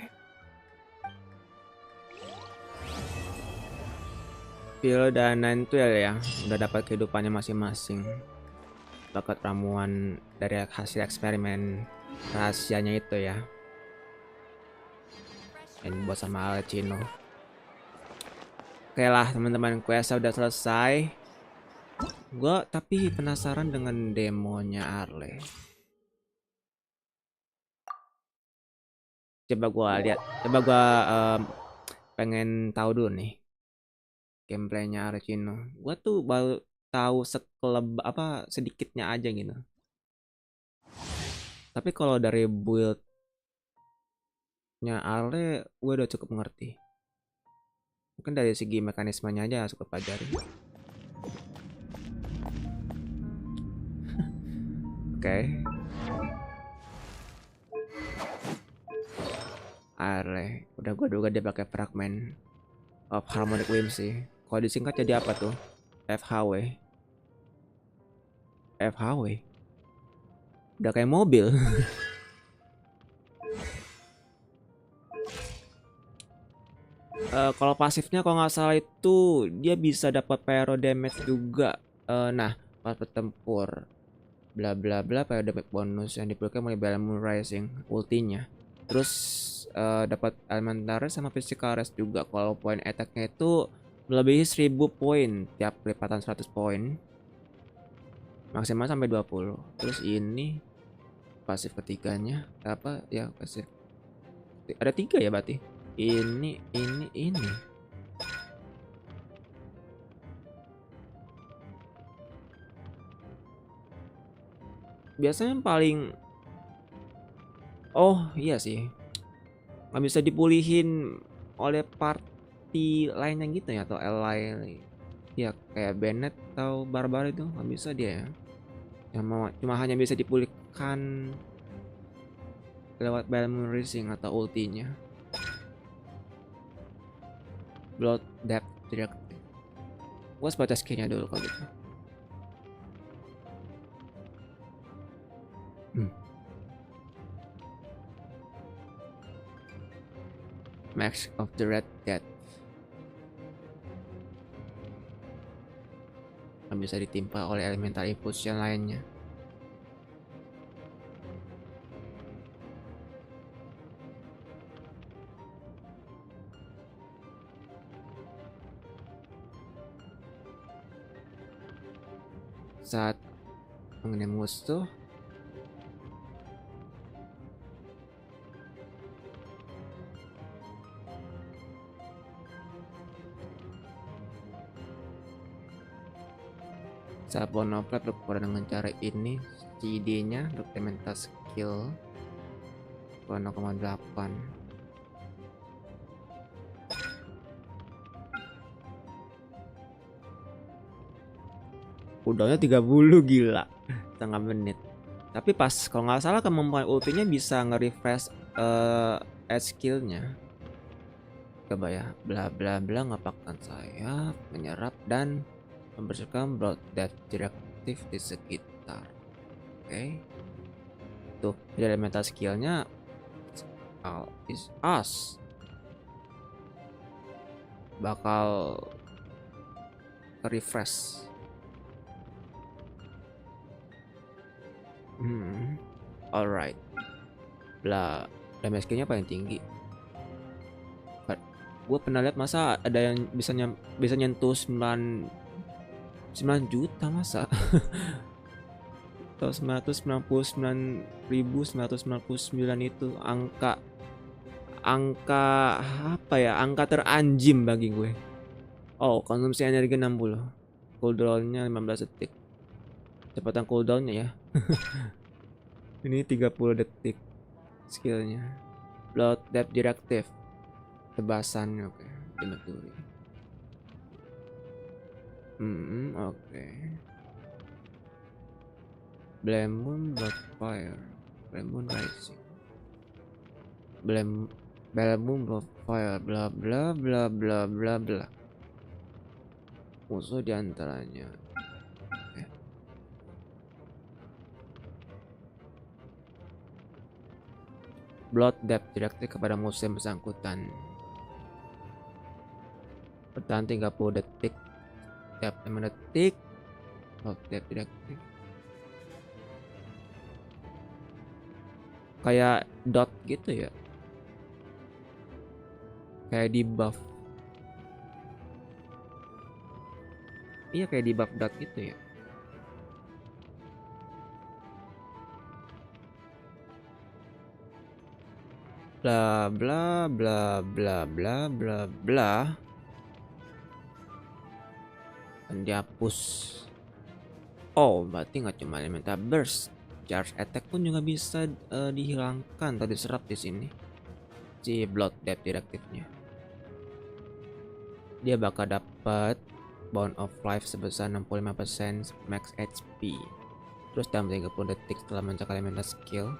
Phil dan Nintwell ya udah dapat kehidupannya masing-masing. Bakat ramuan dari hasil eksperimen rahasianya itu ya. Yang dibuat sama Arlecchino. Oke lah teman-teman, questnya udah selesai. Gua tapi penasaran dengan demonya Arle. Coba gua lihat, coba gua pengen tahu dulu nih gameplaynya Arlecchino. Gua tuh baru tahu sedikitnya aja gitu. Tapi kalau dari buildnya Arle, gue udah cukup mengerti. Mungkin dari segi mekanismenya aja cukup pelajari. Oke. Arle, udah gue duga dia pakai fragment of harmonic whim sih. Kalau disingkat jadi apa tuh? FHW. FHW. Udah kayak mobil. Kalau pasifnya kalau nggak salah itu dia bisa dapat pyro damage juga. Nah, pas bertempur bla bla bla pyro damage bonus yang diberikan oleh Moon Rising ultinya. Terus dapat elementary sama physical rest juga. Kalau poin attacknya itu melebihi 1000 poin tiap lipatan 100 poin. Maksimal sampai 20. Terus ini pasif ketiganya apa ya, pasif ada 3 ya berarti. Ini. Biasanya yang paling iya sih, nggak bisa dipulihin oleh party lainnya gitu ya, atau ally ya kayak Bennett atau Barbar itu nggak bisa dia ya. Cuma hanya bisa dipulihkan lewat Moon Rising atau ultinya. Blood Depth Directive. Gua harus baca skillnya dulu kalau gitu. Max of the Red Death. Bisa ditimpa oleh elemental impulsion lainnya. Saat mengenai musuh, saat Bonoflat berkekuatan dengan cara ini, CD-nya elemental skill 0,8. Udahnya 30, gila, setengah menit. Tapi pas kalau nggak salah kemampuan ultinya bisa nge-refresh skillnya. Coba ya, bla bla bla, ngapakkan sayap, menyerap dan membersihkan Blood Death Directive di sekitar. Oke. Tuh, jadi elemental skillnya is us. Bakal refresh. Alright. Bla, damage skill-nya paling tinggi. Gue pernah lihat masa ada yang bisa nyentuh 9 juta masa. Atau 999.999 itu angka apa ya? Angka teranjim bagi gue. Oh, konsumsi energi 60. Cooldown-nya 15 detik. Kecepatan cooldown-nya ya. Ini 30 detik skillnya. Blood Depth Directive. Tebasan, oke. Demeturi. Oke. Blame Moon, Blood Fire, Blame Moon Rising, Blame Moon, Blood Fire, bla bla bla bla bla bla. Musuh diantaranya. Okay. Blood Depth Directive kepada musuh yang bersangkutan. Bertahan 30 detik tiap 5 detik. Blood Depth tidak aktif. Kayak dot gitu ya. Kayak di buff. Iya kayak di buff dot gitu ya. Bla bla bla bla bla bla bla. Dan dihapus. Oh, berarti nggak cuma elemental burst, charge attack pun juga bisa dihilangkan atau diserap di sini. Si Blood Depth Directive-nya. Dia bakal dapat Bound of Life sebesar 65% max HP. Terus dalam 30 detik setelah mencakar elemental skill.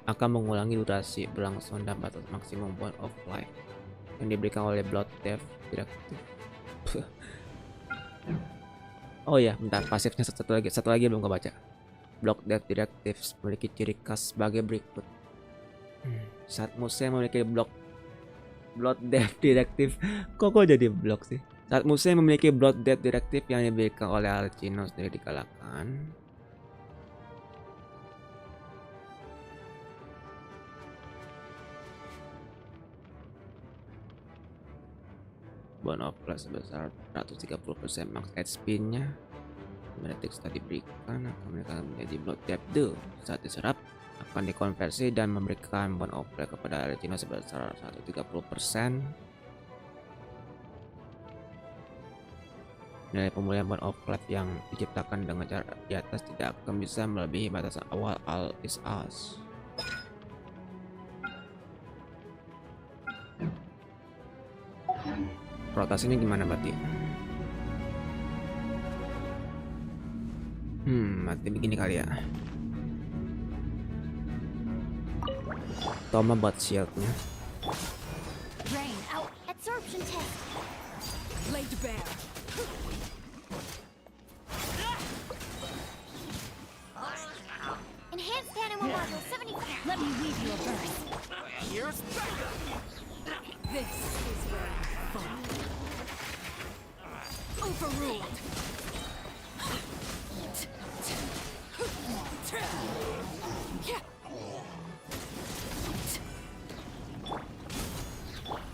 Akan mengulangi durasi berlangsung dan batas maksimum Bound of Life yang diberikan oleh Blood Depth Directive. Oh ya, bentar, pasifnya satu lagi belum kebaca. Blood Depth Directive memiliki ciri khas sebagai berikut. Saat musuh memiliki Blood Depth Directive, kok jadi blok sih? Saat musuh memiliki Blood Depth Directive yang diberikan oleh Arlecchino sendiri dikalahkan, Bound of Life sebesar 130% max HP-nya. Detik setelah diberikan akan menjadi Blood Depth. Saat diserap akan dikonversi dan memberikan Bound of Life kepada Arlecchino sebesar 130%. Nilai pemulihan Bound of Life yang diciptakan dengan cara di atas tidak akan bisa melebihi batasan awal All is Us. Rotasinya gimana berarti? Berarti begini kali ya. Toma buat shieldnya. Rain out. Absorption test. Laid bare. Enhanced animal module 75. Let me weave you a burst. Here's backup. This is where I fall. Overruled.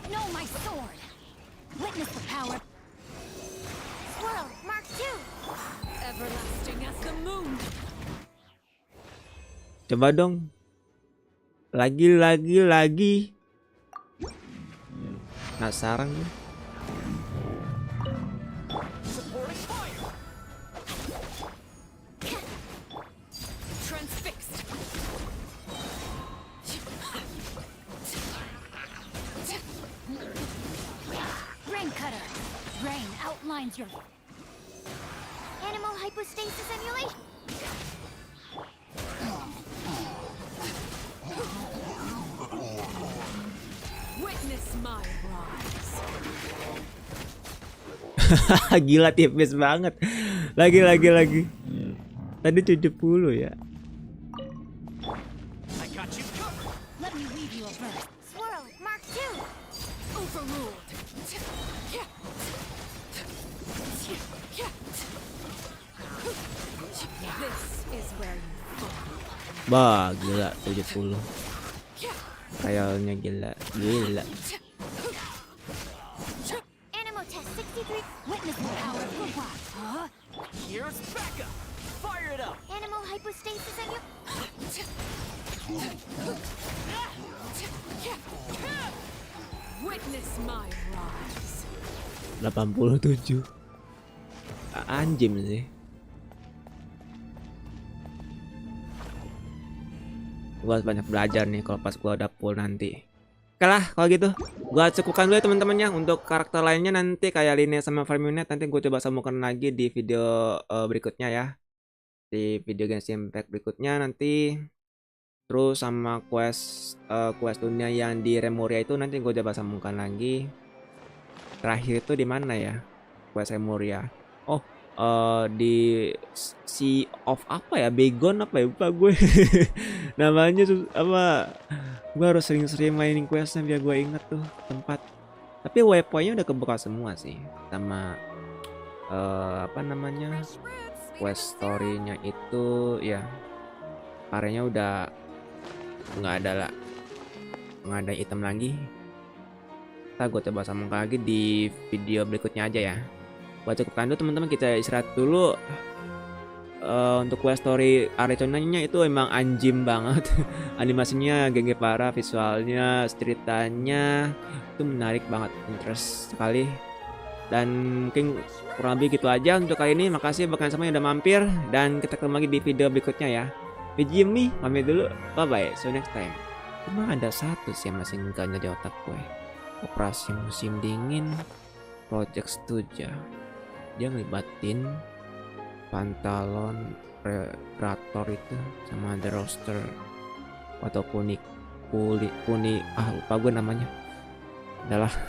No, my sword. Witness the power. Swirl, Mark II. Everlasting as the moon. Coba dong. Lagi. Penasaran nih. Supporting fire. Transfixed. Rain cutter. Rain outlines your animal hypostasis emulation. Witness my rise. Gila tipis banget. Lagi. Tadi 70 ya. I got you covered. Let me weave you a burst. Swirl, Mark II. Overruled. This is where you fall. Bah, gila 70. Kayaknya gila. Animal test 63. Witness the power of the rock. Huh? Here's backup. Fire it up. Animal hypostasis emulation. Witness my rise. 87. Anjim sih. Gua harus banyak belajar nih kalau pas gua udah full nanti. Oke lah kalau gitu gua cukupkan dulu ya teman-teman ya. Untuk karakter lainnya nanti kayak Line sama FiziNate nanti gue coba sambungkan lagi di video berikutnya ya. Di video Genshin Impact berikutnya nanti. Terus sama quest dunia yang di Remuria itu nanti gue coba sambungkan lagi. Terakhir itu di mana ya? Quest Remuria. Oh, di Sea of apa ya, Begon apa ya, lupa gue. Namanya tuh apa, gue harus sering-sering mainin questnya biar gue inget tuh tempat. Tapi waypointnya udah kebuka semua sih, sama apa namanya, quest story-nya itu ya, areanya udah nggak ada item lagi. Kita gue coba sambung lagi di video berikutnya aja ya. Buat cukupkan dulu teman-teman, kita istirahat dulu. Untuk quest story Arlecchino-nya itu emang anjim banget. Animasinya gengge parah, visualnya, ceritanya itu menarik banget, interest sekali. Dan mungkin kurang lebih gitu aja untuk kali ini. Makasih buat kalian semua yang udah mampir, dan kita ketemu lagi di video berikutnya ya. FiziMeds pamit dulu, bye bye, see you next time. Cuma ada satu sih yang masih enggak di otak gue, Operasi Musim Dingin Project Studio. Dia ngelibatin Pantalon Predator itu sama The Roster atau Puni lupa gue namanya. Adalah